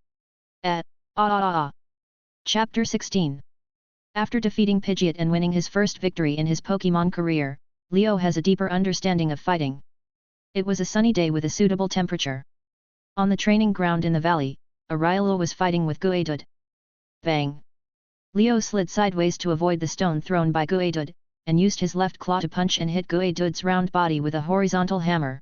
Chapter 16. After defeating Pidgeot and winning his first victory in his Pokémon career, Leo has a deeper understanding of fighting. It was a sunny day with a suitable temperature. On the training ground in the valley, a Riolu was fighting with Guadud. Bang! Leo slid sideways to avoid the stone thrown by Guadud, and used his left claw to punch and hit Guadud's round body with a horizontal hammer.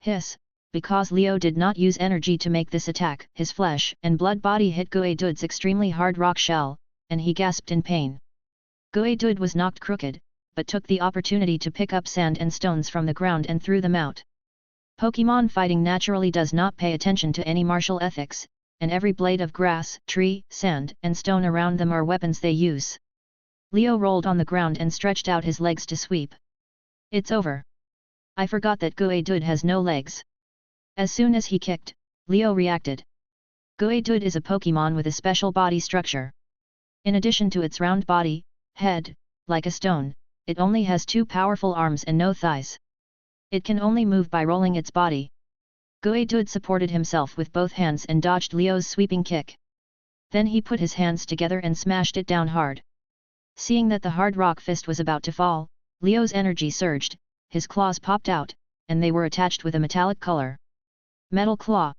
Hiss! Because Leo did not use energy to make this attack, his flesh and blood body hit Guadud's extremely hard rock shell, and he gasped in pain. Guadud was knocked crooked, but took the opportunity to pick up sand and stones from the ground and threw them out. Pokémon fighting naturally does not pay attention to any martial ethics, and every blade of grass, tree, sand, and stone around them are weapons they use. Leo rolled on the ground and stretched out his legs to sweep. It's over. I forgot that Guadud has no legs. As soon as he kicked, Leo reacted. Guadud is a Pokémon with a special body structure. In addition to its round body, head, like a stone, it only has two powerful arms and no thighs. It can only move by rolling its body. Guadud supported himself with both hands and dodged Leo's sweeping kick. Then he put his hands together and smashed it down hard. Seeing that the hard rock fist was about to fall, Leo's energy surged, his claws popped out, and they were attached with a metallic color. Metal claw.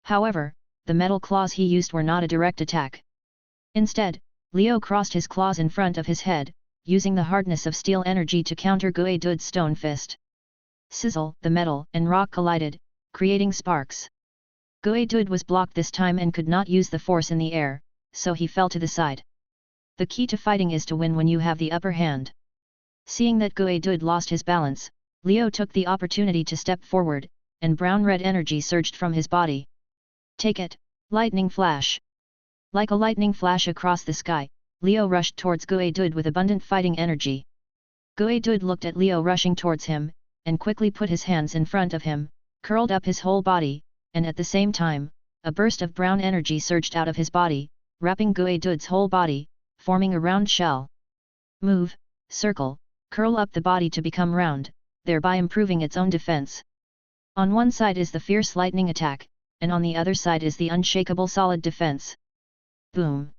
However, the metal claws he used were not a direct attack. Instead, Leo crossed his claws in front of his head, using the hardness of steel energy to counter Guadud's stone fist. Sizzle! The metal and rock collided, creating sparks. Guadud was blocked this time and could not use the force in the air, so he fell to the side. The key to fighting is to win when you have the upper hand. Seeing that Guadud lost his balance, Leo took the opportunity to step forward, and brown-red energy surged from his body. Take it, lightning flash! Like a lightning flash across the sky, Leo rushed towards Guadud with abundant fighting energy. Guadud looked at Leo rushing towards him, and quickly put his hands in front of him, curled up his whole body, and at the same time, a burst of brown energy surged out of his body, wrapping Guadud's whole body, forming a round shell. Move, circle, curl up the body to become round, thereby improving its own defense. On one side is the fierce lightning attack, and on the other side is the unshakable solid defense. Boom!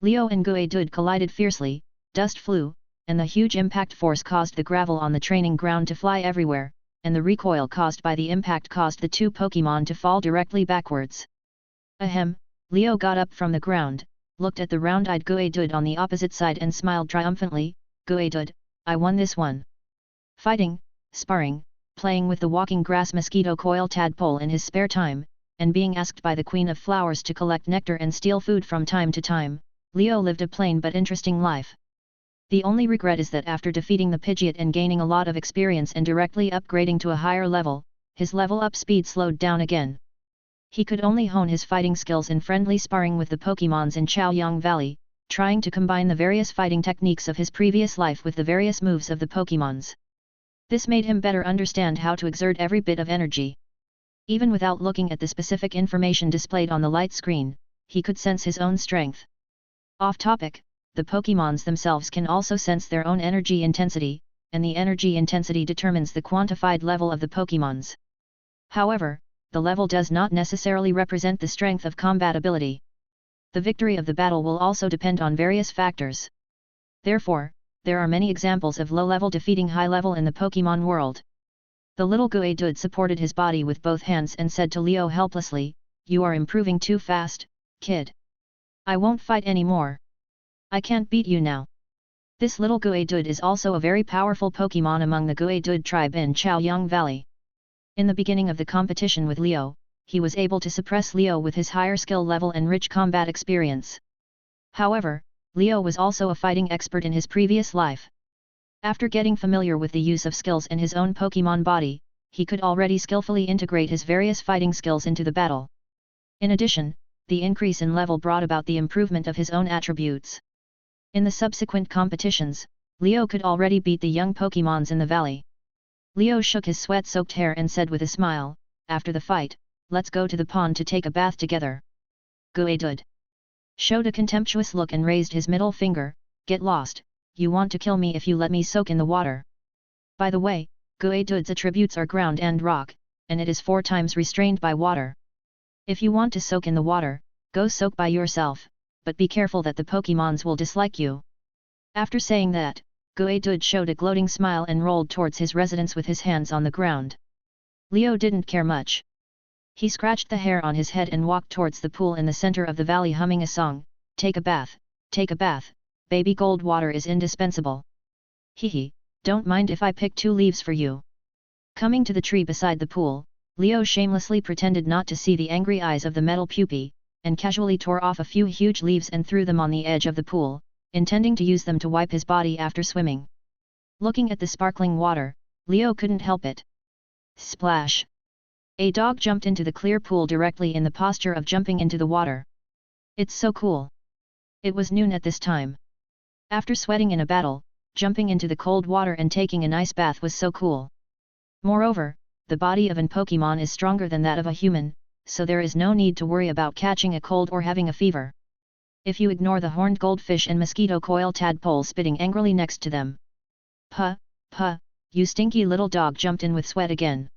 Leo and Guadud collided fiercely, dust flew, and the huge impact force caused the gravel on the training ground to fly everywhere, and the recoil caused by the impact caused the two Pokémon to fall directly backwards. Ahem! Leo got up from the ground, looked at the round-eyed Guadud on the opposite side and smiled triumphantly. Guadud, I won this one. Fighting, sparring, playing with the walking grass mosquito coil tadpole in his spare time, and being asked by the Queen of Flowers to collect nectar and steal food from time to time, Leo lived a plain but interesting life. The only regret is that after defeating the Pidgeot and gaining a lot of experience and directly upgrading to a higher level, his level up speed slowed down again. He could only hone his fighting skills in friendly sparring with the Pokémons in Chaoyang Valley, trying to combine the various fighting techniques of his previous life with the various moves of the Pokémons. This made him better understand how to exert every bit of energy. Even without looking at the specific information displayed on the light screen, he could sense his own strength. Off topic, the Pokémons themselves can also sense their own energy intensity, and the energy intensity determines the quantified level of the Pokémons. However, the level does not necessarily represent the strength of combat ability. The victory of the battle will also depend on various factors. Therefore, there are many examples of low-level defeating high-level in the Pokémon world. The little Guadud supported his body with both hands and said to Leo helplessly, "You are improving too fast, kid. I won't fight anymore. I can't beat you now." This little Guadud is also a very powerful Pokémon among the Guadud tribe in Chaoyang Valley. In the beginning of the competition with Leo, he was able to suppress Leo with his higher skill level and rich combat experience. However, Leo was also a fighting expert in his previous life. After getting familiar with the use of skills in his own Pokémon body, he could already skillfully integrate his various fighting skills into the battle. In addition, the increase in level brought about the improvement of his own attributes. In the subsequent competitions, Leo could already beat the young Pokémons in the valley. Leo shook his sweat-soaked hair and said with a smile, "After the fight, let's go to the pond to take a bath together." Guedud showed a contemptuous look and raised his middle finger, "Get lost, you want to kill me if you let me soak in the water." By the way, Guedud's attributes are ground and rock, and it is 4 times restrained by water. If you want to soak in the water, go soak by yourself, but be careful that the Pokémons will dislike you. After saying that, Guedud showed a gloating smile and rolled towards his residence with his hands on the ground. Leo didn't care much. He scratched the hair on his head and walked towards the pool in the center of the valley humming a song, take a bath, baby gold water is indispensable. Hehe, don't mind if I pick 2 leaves for you." Coming to the tree beside the pool, Leo shamelessly pretended not to see the angry eyes of the metal pupae, and casually tore off a few huge leaves and threw them on the edge of the pool, intending to use them to wipe his body after swimming. Looking at the sparkling water, Leo couldn't help it. Splash! A dog jumped into the clear pool directly in the posture of jumping into the water. It's so cool. It was noon at this time. After sweating in a battle, jumping into the cold water and taking a nice bath was so cool. Moreover, the body of an Pokémon is stronger than that of a human, so there is no need to worry about catching a cold or having a fever. If you ignore the horned goldfish and mosquito coil tadpole spitting angrily next to them. Puh, you stinky little dog jumped in with sweat again.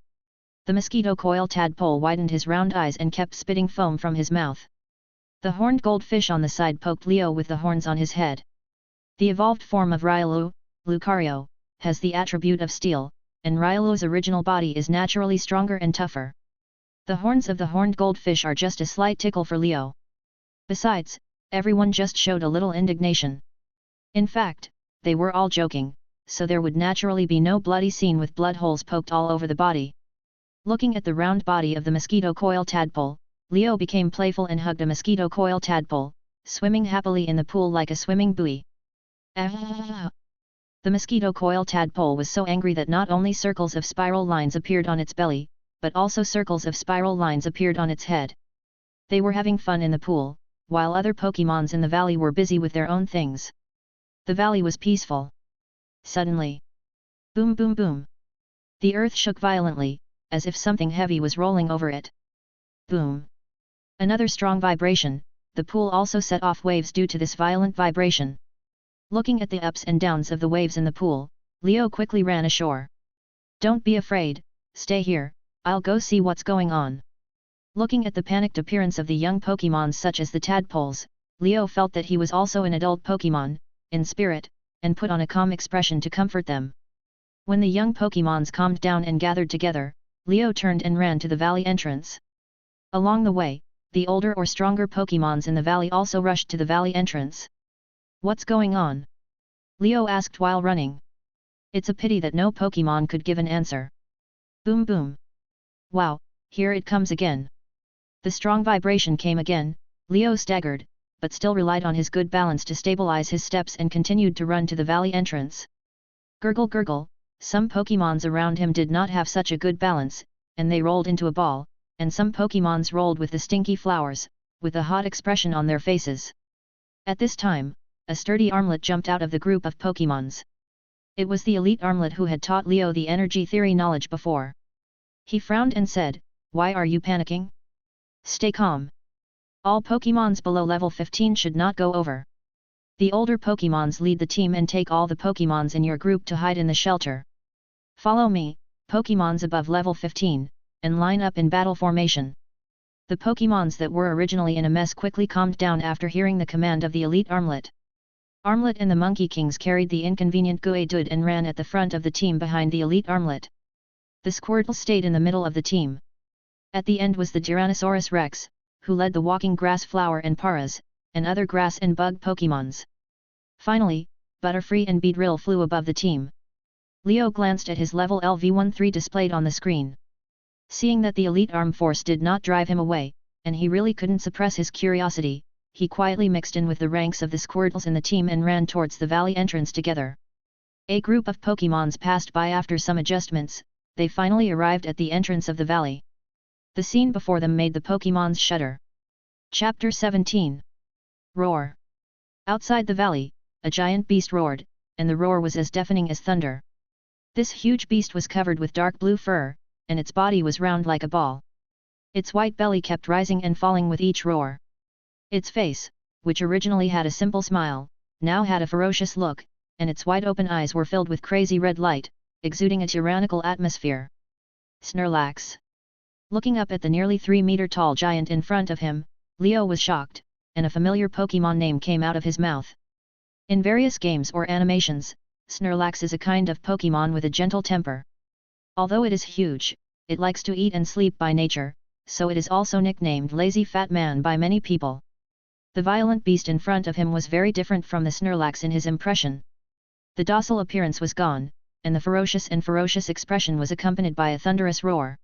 The mosquito coil tadpole widened his round eyes and kept spitting foam from his mouth. The horned goldfish on the side poked Leo with the horns on his head. The evolved form of Riolu, Lucario, has the attribute of steel, and Riolu's original body is naturally stronger and tougher. The horns of the horned goldfish are just a slight tickle for Leo. Besides, everyone just showed a little indignation. In fact, they were all joking, so there would naturally be no bloody scene with blood holes poked all over the body. Looking at the round body of the mosquito coil tadpole, Leo became playful and hugged a mosquito coil tadpole, swimming happily in the pool like a swimming buoy. Ah! The mosquito coil tadpole was so angry that not only circles of spiral lines appeared on its belly, but also circles of spiral lines appeared on its head. They were having fun in the pool, while other Pokémons in the valley were busy with their own things. The valley was peaceful. Suddenly, boom boom boom. The earth shook violently, as if something heavy was rolling over it. Boom. Another strong vibration, the pool also set off waves due to this violent vibration. Looking at the ups and downs of the waves in the pool, Leo quickly ran ashore. "Don't be afraid, stay here, I'll go see what's going on." Looking at the panicked appearance of the young Pokémon such as the tadpoles, Leo felt that he was also an adult Pokémon, in spirit, and put on a calm expression to comfort them. When the young Pokémons calmed down and gathered together, Leo turned and ran to the valley entrance. Along the way, the older or stronger Pokémons in the valley also rushed to the valley entrance. "What's going on?" Leo asked while running. It's a pity that no Pokémon could give an answer. Boom boom. Wow, here it comes again. The strong vibration came again. Leo staggered, but still relied on his good balance to stabilize his steps and continued to run to the valley entrance. Gurgle gurgle, some Pokémons around him did not have such a good balance, and they rolled into a ball, and some Pokémons rolled with the stinky flowers, with a hot expression on their faces. At this time, a sturdy armlet jumped out of the group of Pokémons. It was the elite armlet who had taught Leo the energy theory knowledge before. He frowned and said, "Why are you panicking? Stay calm. All Pokémons below level 15 should not go over. The older Pokémons lead the team and take all the Pokémons in your group to hide in the shelter. Follow me, Pokémons above level 15, and line up in battle formation." The Pokémons that were originally in a mess quickly calmed down after hearing the command of the elite Armlet. Armlet and the Monkey Kings carried the inconvenient Guedud and ran at the front of the team behind the elite Armlet. The Squirtle stayed in the middle of the team. At the end was the Tyrannosaurus Rex, who led the walking grass flower and Paras, and other grass and bug Pokémons. Finally, Butterfree and Beedrill flew above the team. Leo glanced at his level LV13 displayed on the screen. Seeing that the elite arm force did not drive him away, and he really couldn't suppress his curiosity, he quietly mixed in with the ranks of the Squirtles in the team and ran towards the valley entrance together. A group of Pokémons passed by after some adjustments, they finally arrived at the entrance of the valley. The scene before them made the Pokémons shudder. Chapter 17. Roar. Outside the valley, a giant beast roared, and the roar was as deafening as thunder. This huge beast was covered with dark blue fur, and its body was round like a ball. Its white belly kept rising and falling with each roar. Its face, which originally had a simple smile, now had a ferocious look, and its wide-open eyes were filled with crazy red light, exuding a tyrannical atmosphere. Snorlax. Looking up at the nearly 3-meter-tall giant in front of him, Leo was shocked, and a familiar Pokémon name came out of his mouth. In various games or animations, Snorlax is a kind of Pokémon with a gentle temper. Although it is huge, it likes to eat and sleep by nature, so it is also nicknamed Lazy Fat Man by many people. The violent beast in front of him was very different from the Snorlax in his impression. The docile appearance was gone, and the ferocious expression was accompanied by a thunderous roar.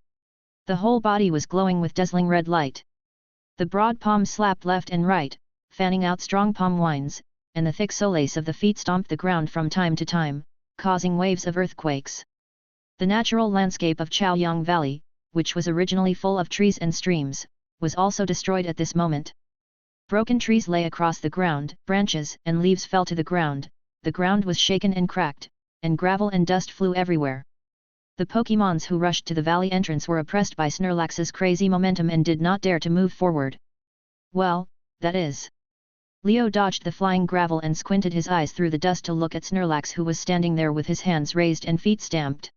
The whole body was glowing with dazzling red light. The broad palms slapped left and right, fanning out strong palm winds, and the thick soles of the feet stomped the ground from time to time, causing waves of earthquakes. The natural landscape of Chaoyang Valley, which was originally full of trees and streams, was also destroyed at this moment. Broken trees lay across the ground, branches and leaves fell to the ground was shaken and cracked, and gravel and dust flew everywhere. The Pokémons who rushed to the valley entrance were oppressed by Snorlax's crazy momentum and did not dare to move forward. Well, that is. Leo dodged the flying gravel and squinted his eyes through the dust to look at Snorlax, who was standing there with his hands raised and feet stamped.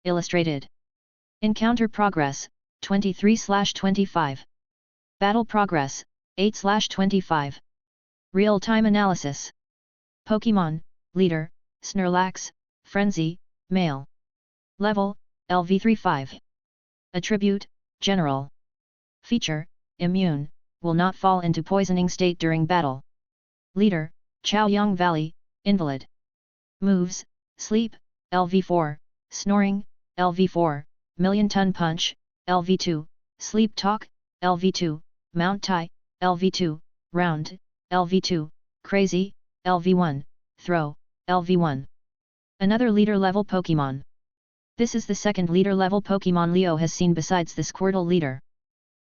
Illustrated. Encounter progress, 23/25. Battle progress, 8/25. Real-time analysis. Pokémon, Leader, Snorlax, Frenzy, Male. Level, LV35. Attribute, General. Feature, Immune, will not fall into poisoning state during battle. Leader, Chaoyang Valley, Invalid. Moves, Sleep, LV4, Snoring, LV4, Million-Ton Punch, LV2, Sleep Talk, LV2, Mount Tai, LV2, Round, LV2, Crazy, LV1, Throw, LV1. Another leader-level Pokémon. This is the second leader-level Pokémon Leo has seen besides the Squirtle leader.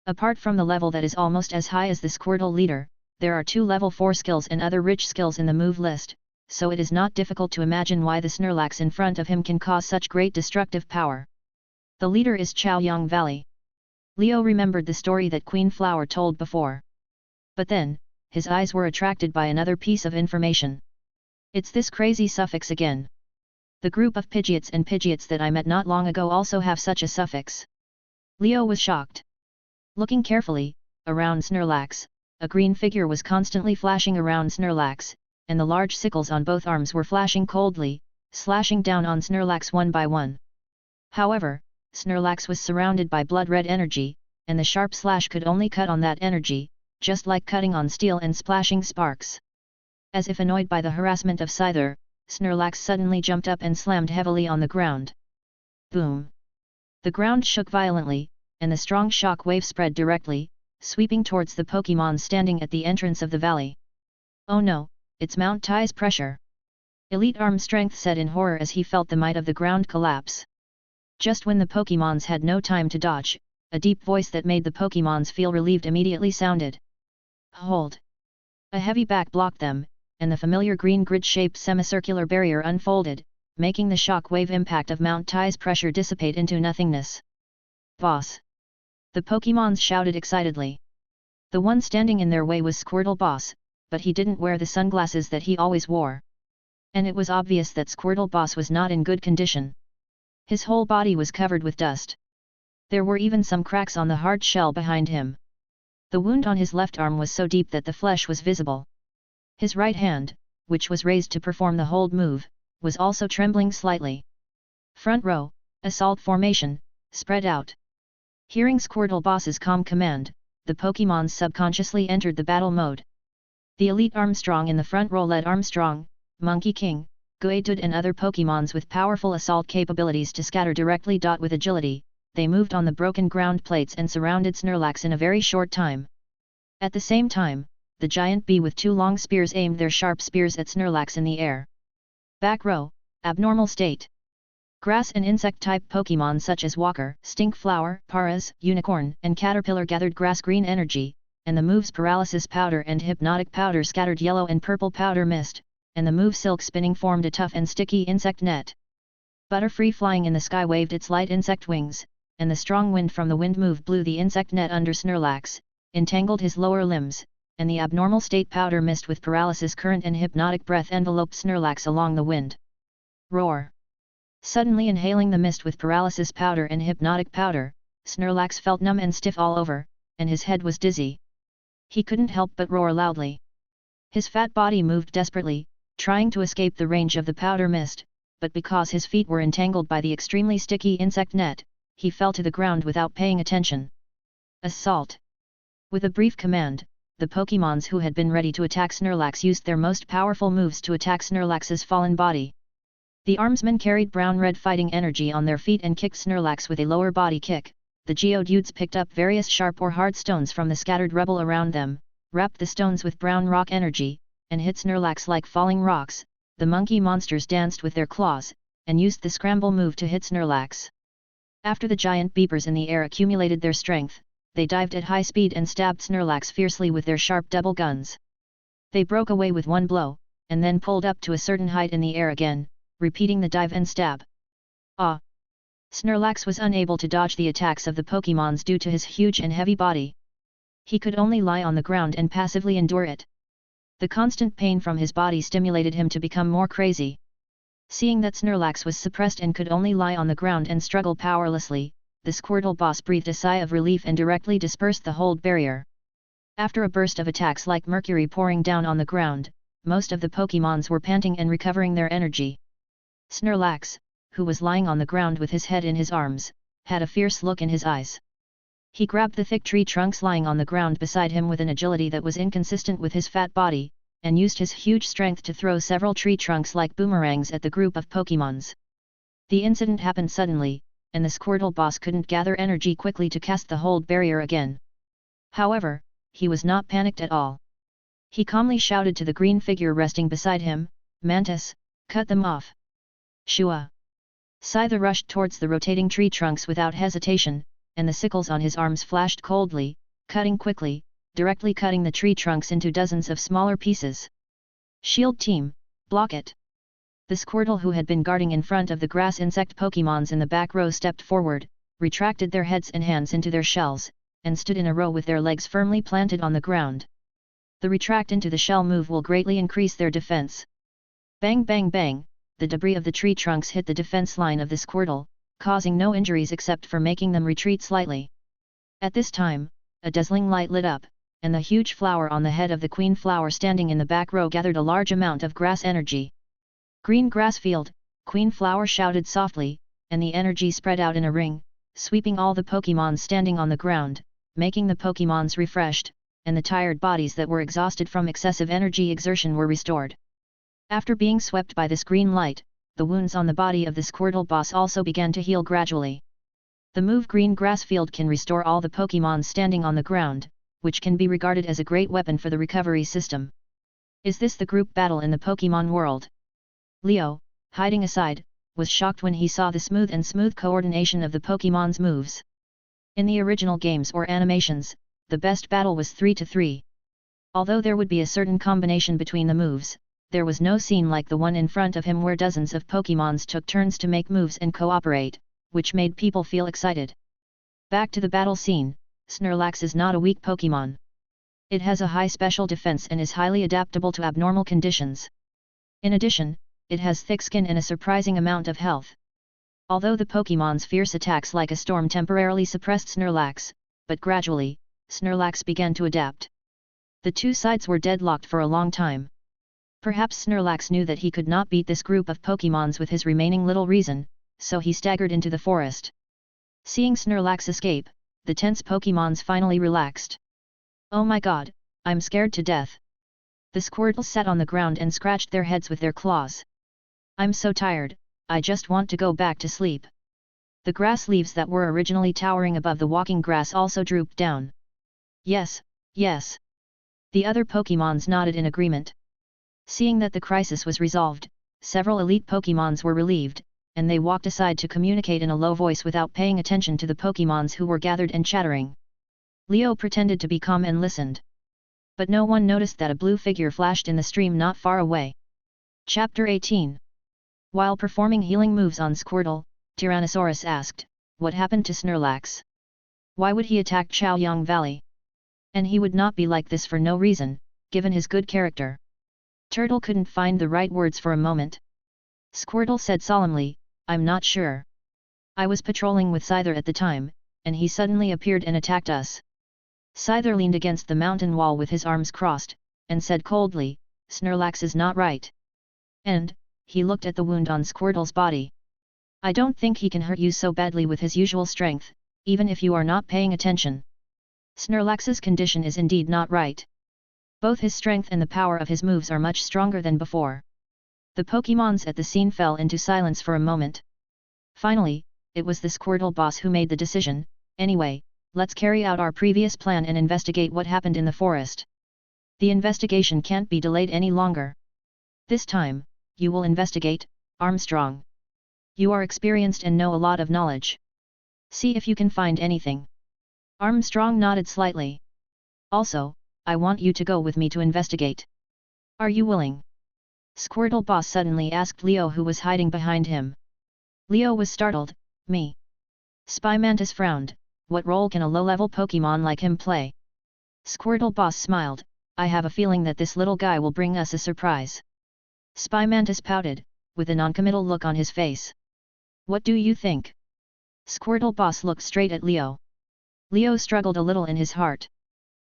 Apart from the level that is almost as high as the Squirtle leader, there are 2 level 4 skills and other rich skills in the move list, so it is not difficult to imagine why the Snorlax in front of him can cause such great destructive power. The leader is Chaoyang Valley. Leo remembered the story that Queen Flower told before. But then, his eyes were attracted by another piece of information. It's this crazy suffix again. The group of Pidgeots and Pidgeots that I met not long ago also have such a suffix. Leo was shocked. Looking carefully, around Snorlax, a green figure was constantly flashing around Snorlax, and the large sickles on both arms were flashing coldly, slashing down on Snorlax one by one. However, Snorlax was surrounded by blood-red energy, and the sharp slash could only cut on that energy, just like cutting on steel and splashing sparks. As if annoyed by the harassment of Scyther, Snorlax suddenly jumped up and slammed heavily on the ground. Boom! The ground shook violently, and the strong shock wave spread directly, sweeping towards the Pokémon standing at the entrance of the valley. Oh no, it's Mount Tai's pressure! Elite Arm Strength said in horror as he felt the might of the ground collapse. Just when the Pokémons had no time to dodge, a deep voice that made the Pokémons feel relieved immediately sounded. Hold! A heavy back blocked them, and the familiar green grid-shaped semicircular barrier unfolded, making the shock wave impact of Mount Tai's pressure dissipate into nothingness. Boss! The Pokémons shouted excitedly. The one standing in their way was Squirtle Boss, but he didn't wear the sunglasses that he always wore. And it was obvious that Squirtle Boss was not in good condition. His whole body was covered with dust. There were even some cracks on the hard shell behind him. The wound on his left arm was so deep that the flesh was visible. His right hand, which was raised to perform the hold move, was also trembling slightly. Front row, assault formation, spread out. Hearing Squirtle Boss's calm command, the Pokémons subconsciously entered the battle mode. The elite Armstrong in the front row led Armstrong, Monkey King, Guaidud and other Pokémons with powerful assault capabilities to scatter directly. With agility, they moved on the broken ground plates and surrounded Snorlax in a very short time. At the same time, the giant bee with 2 long spears aimed their sharp spears at Snorlax in the air. Back row, abnormal state. Grass and insect-type Pokémon such as Walker, Stinkflower, Paras, Unicorn, and Caterpillar gathered grass-green energy, and the moves Paralysis Powder and Hypnotic Powder scattered yellow and purple powder mist, and the move Silk Spinning formed a tough and sticky insect net. Butterfree flying in the sky waved its light insect wings, and the strong wind from the wind move blew the insect net under Snorlax, entangled his lower limbs, and the abnormal state powder mist with paralysis current and hypnotic breath enveloped Snorlax along the wind. Roar! Suddenly inhaling the mist with paralysis powder and hypnotic powder, Snorlax felt numb and stiff all over, and his head was dizzy. He couldn't help but roar loudly. His fat body moved desperately, trying to escape the range of the powder mist, but because his feet were entangled by the extremely sticky insect net, he fell to the ground without paying attention. Assault! With a brief command, the Pokémons who had been ready to attack Snorlax used their most powerful moves to attack Snorlax's fallen body. The armsmen carried brown-red fighting energy on their feet and kicked Snorlax with a lower body kick. The Geodudes picked up various sharp or hard stones from the scattered rubble around them, wrapped the stones with brown rock energy, and hit Snorlax like falling rocks. The monkey monsters danced with their claws, and used the scramble move to hit Snorlax. After the giant beepers in the air accumulated their strength, they dived at high speed and stabbed Snorlax fiercely with their sharp double guns. They broke away with one blow, and then pulled up to a certain height in the air again, repeating the dive and stab. Ah! Snorlax was unable to dodge the attacks of the Pokémons due to his huge and heavy body. He could only lie on the ground and passively endure it. The constant pain from his body stimulated him to become more crazy. Seeing that Snorlax was suppressed and could only lie on the ground and struggle powerlessly, the Squirtle boss breathed a sigh of relief and directly dispersed the hold barrier. After a burst of attacks like mercury pouring down on the ground, most of the Pokémons were panting and recovering their energy. Snorlax, who was lying on the ground with his head in his arms, had a fierce look in his eyes. He grabbed the thick tree trunks lying on the ground beside him with an agility that was inconsistent with his fat body, and used his huge strength to throw several tree trunks like boomerangs at the group of Pokémons. The incident happened suddenly, and the Squirtle boss couldn't gather energy quickly to cast the hold barrier again. However, he was not panicked at all. He calmly shouted to the green figure resting beside him, "Mantis, cut them off!" Shua! Scythe rushed towards the rotating tree trunks without hesitation, and the sickles on his arms flashed coldly, cutting quickly, directly cutting the tree trunks into dozens of smaller pieces. Shield team, block it! The Squirtle who had been guarding in front of the grass insect Pokémons in the back row stepped forward, retracted their heads and hands into their shells, and stood in a row with their legs firmly planted on the ground. The retract into the shell move will greatly increase their defense. Bang bang bang! The debris of the tree trunks hit the defense line of the Squirtle, causing no injuries except for making them retreat slightly. At this time, a dazzling light lit up, and the huge flower on the head of the queen flower standing in the back row gathered a large amount of grass energy. "Green grass field," Queen Flower shouted softly, and the energy spread out in a ring, sweeping all the Pokémon standing on the ground, making the Pokémons refreshed, and the tired bodies that were exhausted from excessive energy exertion were restored. After being swept by this green light, the wounds on the body of the Squirtle boss also began to heal gradually. The move Green Grass Field can restore all the Pokémon standing on the ground, which can be regarded as a great weapon for the recovery system. Is this the group battle in the Pokémon world? Leo, hiding aside, was shocked when he saw the smooth coordination of the Pokémon's moves. In the original games or animations, the best battle was 3-3. Although there would be a certain combination between the moves, there was no scene like the one in front of him where dozens of Pokémons took turns to make moves and cooperate, which made people feel excited. Back to the battle scene, Snorlax is not a weak Pokémon. It has a high special defense and is highly adaptable to abnormal conditions. In addition, it has thick skin and a surprising amount of health. Although the Pokémon's fierce attacks like a storm temporarily suppressed Snorlax, but gradually, Snorlax began to adapt. The two sides were deadlocked for a long time. Perhaps Snorlax knew that he could not beat this group of Pokémons with his remaining little reason, so he staggered into the forest. Seeing Snorlax escape, the tense Pokémons finally relaxed. "Oh my god, I'm scared to death." The Squirtles sat on the ground and scratched their heads with their claws. "I'm so tired, I just want to go back to sleep." The grass leaves that were originally towering above the walking grass also drooped down. Yes, yes. The other Pokémons nodded in agreement. Seeing that the crisis was resolved, several elite Pokémons were relieved, and they walked aside to communicate in a low voice without paying attention to the Pokémons who were gathered and chattering. Leo pretended to be calm and listened. But no one noticed that a blue figure flashed in the stream not far away. Chapter 18. While performing healing moves on Squirtle, Tyrannosaurus asked, what happened to Snorlax? Why would he attack Chaoyang Valley? And he would not be like this for no reason, given his good character. Turtle couldn't find the right words for a moment. Squirtle said solemnly, I'm not sure. I was patrolling with Scyther at the time, and he suddenly appeared and attacked us. Scyther leaned against the mountain wall with his arms crossed, and said coldly, Snorlax is not right. And, he looked at the wound on Squirtle's body. I don't think he can hurt you so badly with his usual strength, even if you are not paying attention. Snorlax's condition is indeed not right. Both his strength and the power of his moves are much stronger than before. The Pokémons at the scene fell into silence for a moment. Finally, it was the Squirtle boss who made the decision, anyway, let's carry out our previous plan and investigate what happened in the forest. The investigation can't be delayed any longer. This time, you will investigate, Armstrong. You are experienced and know a lot of knowledge. See if you can find anything. Armstrong nodded slightly. Also, I want you to go with me to investigate. Are you willing? Squirtle boss suddenly asked Leo, who was hiding behind him. Leo was startled. Me? Spy Mantis frowned. What role can a low-level Pokémon like him play? Squirtle boss smiled. I have a feeling that this little guy will bring us a surprise. Spy Mantis pouted, with a noncommittal look on his face. What do you think? Squirtle boss looked straight at Leo. Leo struggled a little in his heart.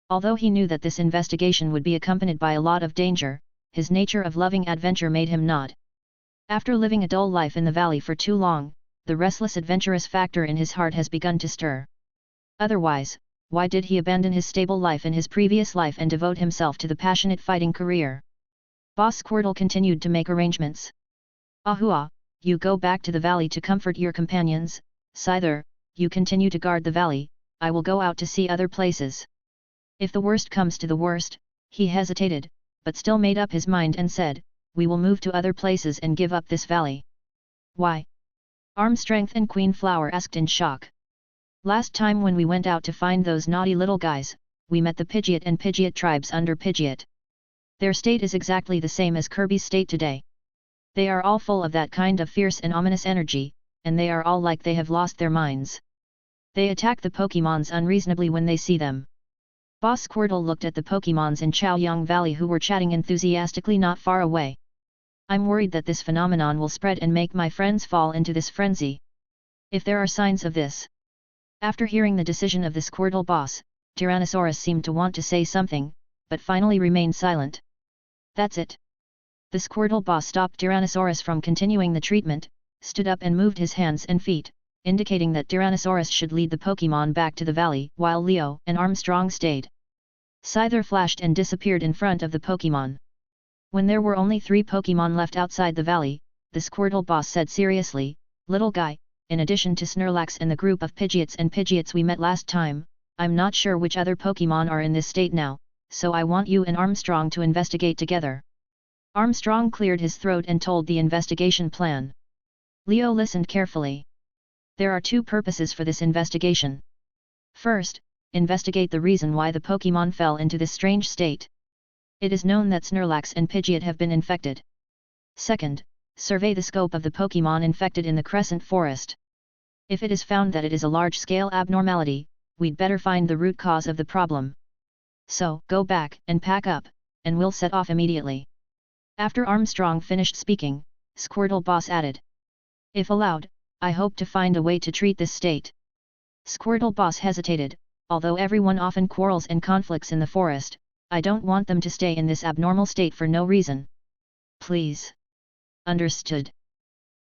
Although he knew that this investigation would be accompanied by a lot of danger, his nature of loving adventure made him nod. After living a dull life in the valley for too long, the restless adventurous factor in his heart has begun to stir. Otherwise, why did he abandon his stable life in his previous life and devote himself to the passionate fighting career? Boss Squirtle continued to make arrangements. Ahua, you go back to the valley to comfort your companions. Scyther, you continue to guard the valley. I will go out to see other places. If the worst comes to the worst, he hesitated, but still made up his mind and said, we will move to other places and give up this valley. Why? Armstrength and Queen Flower asked in shock. Last time when we went out to find those naughty little guys, we met the Pidgeot and Pidgeot tribes under Pidgeot. Their state is exactly the same as Kirby's state today. They are all full of that kind of fierce and ominous energy, and they are all like they have lost their minds. They attack the Pokémons unreasonably when they see them. Boss Squirtle looked at the Pokémons in Chaoyang Valley who were chatting enthusiastically not far away. I'm worried that this phenomenon will spread and make my friends fall into this frenzy. If there are signs of this. After hearing the decision of the Squirtle boss, Tyrannosaurus seemed to want to say something, but finally remained silent. That's it. The Squirtle boss stopped Tyrannosaurus from continuing the treatment, stood up and moved his hands and feet, indicating that Tyrannosaurus should lead the Pokémon back to the valley while Leo and Armstrong stayed. Scyther flashed and disappeared in front of the Pokémon. When there were only 3 Pokémon left outside the valley, the Squirtle boss said seriously, little guy, in addition to Snorlax and the group of Pidgeots we met last time, I'm not sure which other Pokémon are in this state now, so I want you and Armstrong to investigate together. Armstrong cleared his throat and told the investigation plan. Leo listened carefully. There are 2 purposes for this investigation. First, investigate the reason why the Pokémon fell into this strange state. It is known that Snorlax and Pidgeot have been infected. Second, survey the scope of the Pokémon infected in the Crescent Forest. If it is found that it is a large-scale abnormality, we'd better find the root cause of the problem. So, go back and pack up, and we'll set off immediately. After Armstrong finished speaking, Squirtle boss added. If allowed, I hope to find a way to treat this state. Squirtle boss hesitated, although everyone often quarrels and conflicts in the forest, I don't want them to stay in this abnormal state for no reason. Please. Understood.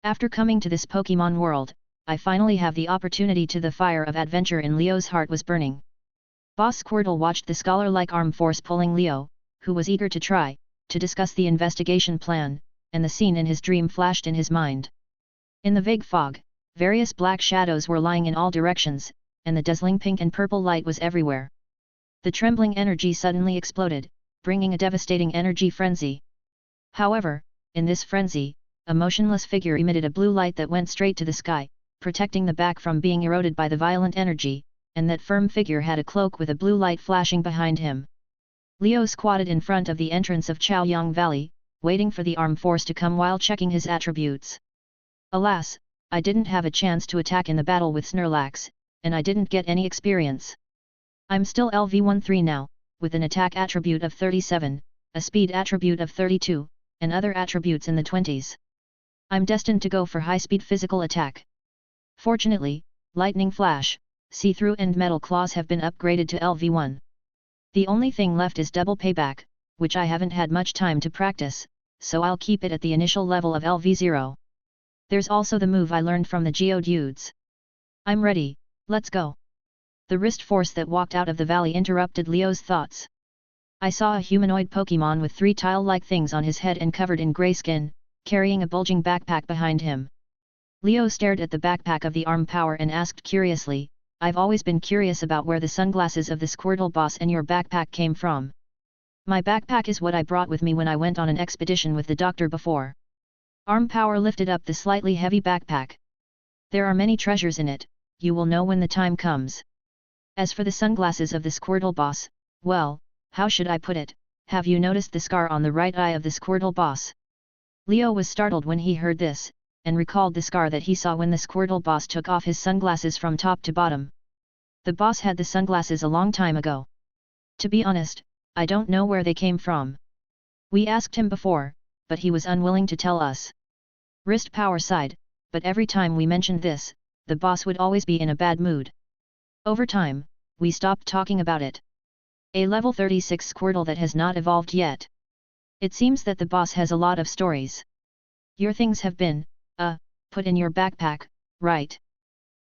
After coming to this Pokémon world, I finally have the opportunity to the fire of adventure in Leo's heart was burning. Boss Squirtle watched the scholar-like arm force pulling Leo, who was eager to try, to discuss the investigation plan, and the scene in his dream flashed in his mind. In the vague fog, various black shadows were lying in all directions, and the dazzling pink and purple light was everywhere. The trembling energy suddenly exploded, bringing a devastating energy frenzy. However, in this frenzy, a motionless figure emitted a blue light that went straight to the sky, protecting the back from being eroded by the violent energy, and that firm figure had a cloak with a blue light flashing behind him. Leo squatted in front of the entrance of Chaoyang Valley, waiting for the armed force to come while checking his attributes. Alas, I didn't have a chance to attack in the battle with Snorlax, and I didn't get any experience. I'm still LV13 now, with an attack attribute of 37, a speed attribute of 32, and other attributes in the 20s. I'm destined to go for high-speed physical attack. Fortunately, Lightning Flash, See-Through and Metal Claws have been upgraded to LV1. The only thing left is Double Payback, which I haven't had much time to practice, so I'll keep it at the initial level of LV0. There's also the move I learned from the Geodudes. I'm ready, let's go. The wrist force that walked out of the valley interrupted Leo's thoughts. I saw a humanoid Pokémon with 3 tile-like things on his head and covered in grey skin, carrying a bulging backpack behind him. Leo stared at the backpack of the arm power and asked curiously, I've always been curious about where the sunglasses of the Squirtle boss and your backpack came from. My backpack is what I brought with me when I went on an expedition with the doctor before. Arm power lifted up the slightly heavy backpack. There are many treasures in it, you will know when the time comes. As for the sunglasses of the Squirtle boss, well, how should I put it, have you noticed the scar on the right eye of the Squirtle boss? Leo was startled when he heard this, and recalled the scar that he saw when the Squirtle boss took off his sunglasses from top to bottom. The boss had the sunglasses a long time ago. To be honest, I don't know where they came from. We asked him before, but he was unwilling to tell us. Wrist power sighed, but every time we mentioned this, the boss would always be in a bad mood. Over time, we stopped talking about it. A level 36 Squirtle that has not evolved yet. It seems that the boss has a lot of stories. Your things have been, put in your backpack, right?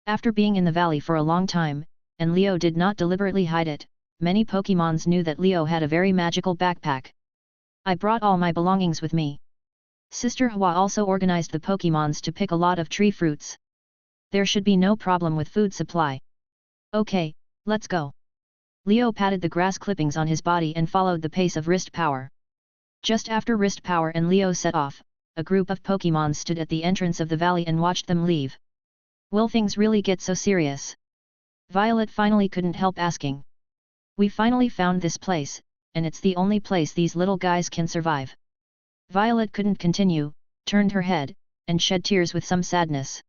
After being in the valley for a long time, and Leo did not deliberately hide it, many Pokémons knew that Leo had a very magical backpack. I brought all my belongings with me. Sister Hua also organized the Pokémons to pick a lot of tree fruits. There should be no problem with food supply. Okay, let's go. Leo patted the grass clippings on his body and followed the pace of wrist power. Just after wrist power and Leo set off, a group of Pokémon stood at the entrance of the valley and watched them leave. Will things really get so serious? Violet finally couldn't help asking. We finally found this place, and it's the only place these little guys can survive. Violet couldn't continue, turned her head, and shed tears with some sadness.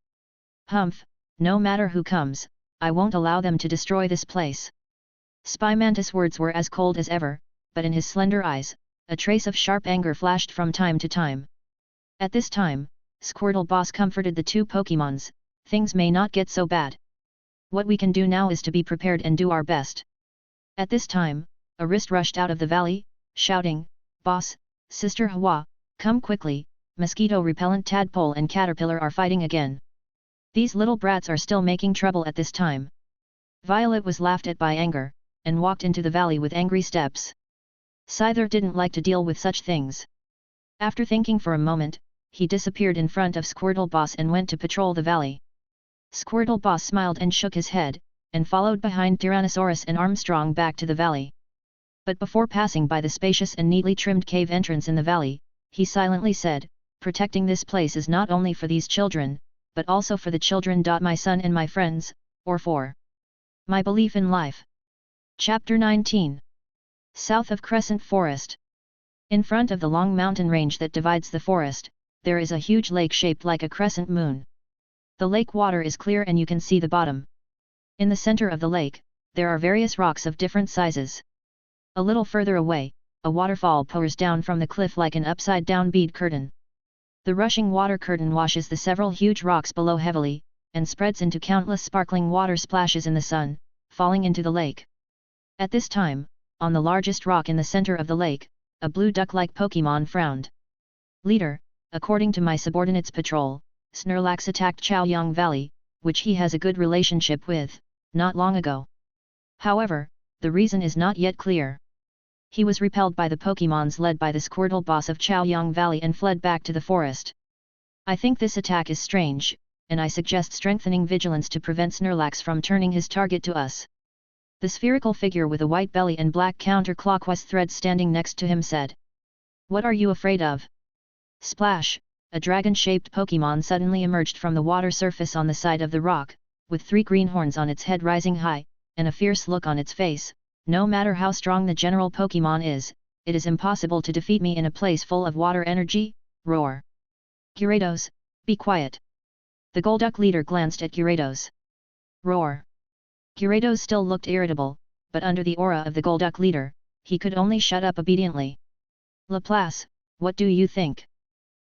Humph, no matter who comes, I won't allow them to destroy this place. Spy Mantis' words were as cold as ever, but in his slender eyes, a trace of sharp anger flashed from time to time. At this time, Squirtle Boss comforted the 2 Pokémons, things may not get so bad. What we can do now is to be prepared and do our best. At this time, a wrist rushed out of the valley, shouting, Boss, Sister Hua, come quickly, mosquito-repellent tadpole and caterpillar are fighting again. These little brats are still making trouble at this time. Violet was laughed at by anger, and walked into the valley with angry steps. Scyther didn't like to deal with such things. After thinking for a moment, he disappeared in front of Squirtle Boss and went to patrol the valley. Squirtle Boss smiled and shook his head, and followed behind Tyrannosaurus and Armstrong back to the valley. But before passing by the spacious and neatly trimmed cave entrance in the valley, he silently said, protecting this place is not only for these children, but also for the children. My son and my friends, or for my belief in life. Chapter 19. South of Crescent Forest. In front of the long mountain range that divides the forest, there is a huge lake shaped like a crescent moon. The lake water is clear and you can see the bottom. In the center of the lake, there are various rocks of different sizes. A little further away, a waterfall pours down from the cliff like an upside-down bead curtain. The rushing water curtain washes the several huge rocks below heavily, and spreads into countless sparkling water splashes in the sun, falling into the lake. At this time, on the largest rock in the center of the lake, a blue duck-like Pokémon frowned. Leader, according to my subordinate's patrol, Snorlax attacked Chaoyang Valley, which he has a good relationship with, not long ago. However, the reason is not yet clear. He was repelled by the Pokémons led by the Squirtle boss of Chaoyang Valley and fled back to the forest. I think this attack is strange, and I suggest strengthening vigilance to prevent Snorlax from turning his target to us." The spherical figure with a white belly and black counterclockwise threads standing next to him said. "What are you afraid of?" Splash! A dragon-shaped Pokémon suddenly emerged from the water surface on the side of the rock, with 3 green horns on its head rising high, and a fierce look on its face. "No matter how strong the general Pokémon is, it is impossible to defeat me in a place full of water energy." Roar! "Gyarados, be quiet." The Golduck leader glanced at Gyarados. Roar! Gyarados still looked irritable, but under the aura of the Golduck leader, he could only shut up obediently. "Laplace, what do you think?"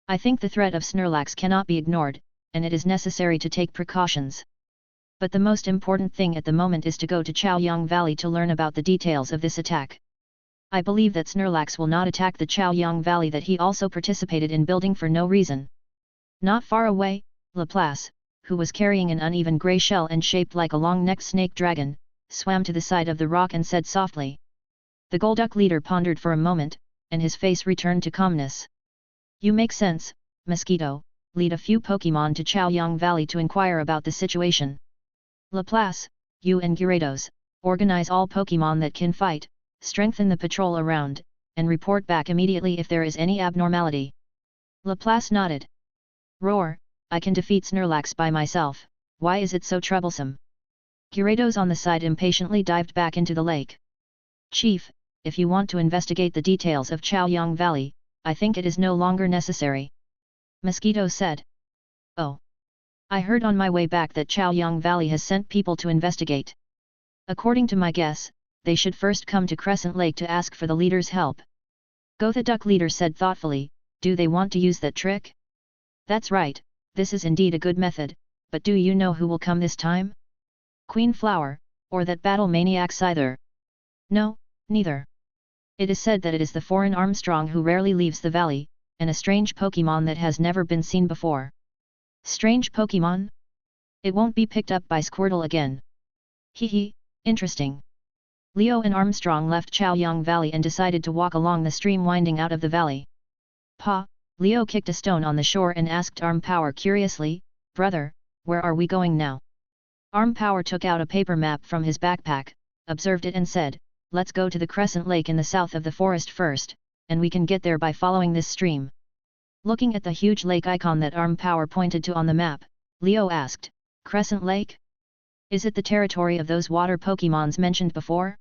"I think the threat of Snorlax cannot be ignored, and it is necessary to take precautions. But the most important thing at the moment is to go to Chaoyang Valley to learn about the details of this attack. I believe that Snorlax will not attack the Chaoyang Valley that he also participated in building for no reason." Not far away, Laplace, who was carrying an uneven grey shell and shaped like a long-necked snake dragon, swam to the side of the rock and said softly. The Golduck leader pondered for a moment, and his face returned to calmness. "You make sense, Mosquito. Lead a few Pokémon to Chaoyang Valley to inquire about the situation. Laplace, you and Gyarados, organize all Pokémon that can fight, strengthen the patrol around, and report back immediately if there is any abnormality." Laplace nodded. "Roar, I can defeat Snorlax by myself, why is it so troublesome?" Gyarados on the side impatiently dived back into the lake. "Chief, if you want to investigate the details of Chaoyang Valley, I think it is no longer necessary," Mosquito said. "Oh. I heard on my way back that Chaoyang Valley has sent people to investigate. According to my guess, they should first come to Crescent Lake to ask for the leader's help." Gotha Duck leader said thoughtfully, "Do they want to use that trick?" "That's right, this is indeed a good method, but do you know who will come this time? Queen Flower, or that battle maniac Scyther?" "No, neither. It is said that it is the foreign Armstrong who rarely leaves the valley, and a strange Pokémon that has never been seen before." "Strange Pokémon? It won't be picked up by Squirtle again." "Hee, interesting." Leo and Armstrong left Chaoyang Valley and decided to walk along the stream winding out of the valley. "Pa," Leo kicked a stone on the shore and asked Arm Power curiously, "Brother, where are we going now?" Arm Power took out a paper map from his backpack, observed it and said, "Let's go to the Crescent Lake in the south of the forest first, and we can get there by following this stream." Looking at the huge lake icon that Arm Power pointed to on the map, Leo asked, "Crescent Lake? Is it the territory of those water Pokémons mentioned before?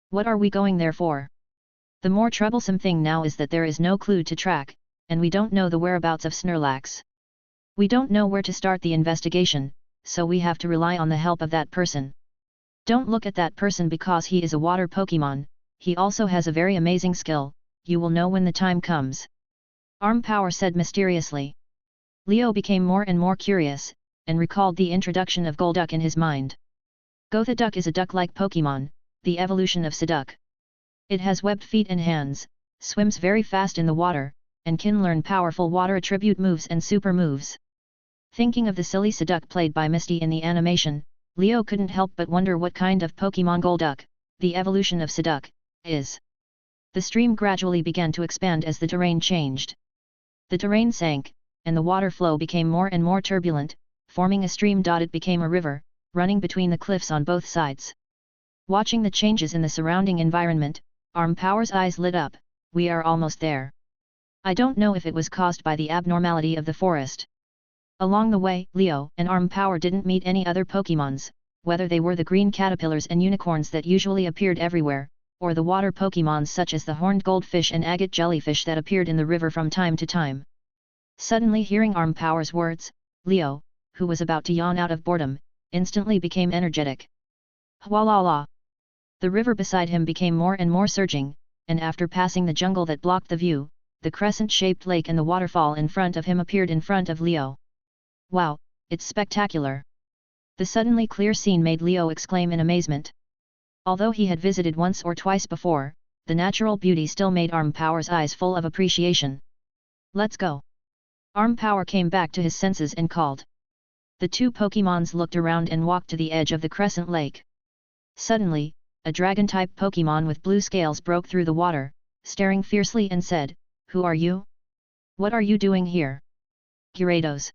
What are we going there for? The more troublesome thing now is that there is no clue to track, and we don't know the whereabouts of Snorlax. We don't know where to start the investigation, so we have to rely on the help of that person. Don't look at that person because he is a water Pokémon, he also has a very amazing skill, you will know when the time comes." Arm Power said mysteriously. Leo became more and more curious, and recalled the introduction of Golduck in his mind. Gotha Duck is a duck-like Pokémon, the evolution of Psyduck. It has webbed feet and hands, swims very fast in the water, and can learn powerful water attribute moves and super moves. Thinking of the silly Psyduck played by Misty in the animation, Leo couldn't help but wonder what kind of Pokémon Golduck, the evolution of Psyduck, is. The stream gradually began to expand as the terrain changed. The terrain sank, and the water flow became more and more turbulent, forming a stream. It became a river, running between the cliffs on both sides. Watching the changes in the surrounding environment, Arm Power's eyes lit up. "We are almost there. I don't know if it was caused by the abnormality of the forest." Along the way, Leo and Arm Power didn't meet any other Pokémons, whether they were the green caterpillars and unicorns that usually appeared everywhere, or the water Pokémons such as the horned goldfish and agate jellyfish that appeared in the river from time to time. Suddenly hearing Arm Power's words, Leo, who was about to yawn out of boredom, instantly became energetic. Hwalala! The river beside him became more and more surging, and after passing the jungle that blocked the view, the crescent-shaped lake and the waterfall in front of him appeared in front of Leo. "Wow, it's spectacular!" The suddenly clear scene made Leo exclaim in amazement. Although he had visited once or twice before, the natural beauty still made Arm Power's eyes full of appreciation. "Let's go!" Arm Power came back to his senses and called. The two Pokémons looked around and walked to the edge of the Crescent Lake. Suddenly, a dragon-type Pokémon with blue scales broke through the water, staring fiercely and said, "Who are you? What are you doing here?" "Gyarados.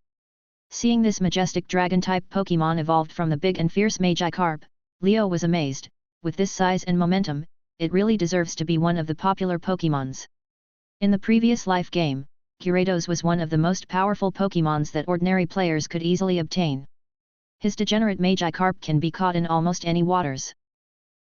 Seeing this majestic dragon-type Pokémon evolved from the big and fierce Magikarp, Leo was amazed. With this size and momentum, it really deserves to be one of the popular Pokémons. In the previous life game, Gyarados was one of the most powerful Pokémons that ordinary players could easily obtain. His degenerate Magikarp can be caught in almost any waters.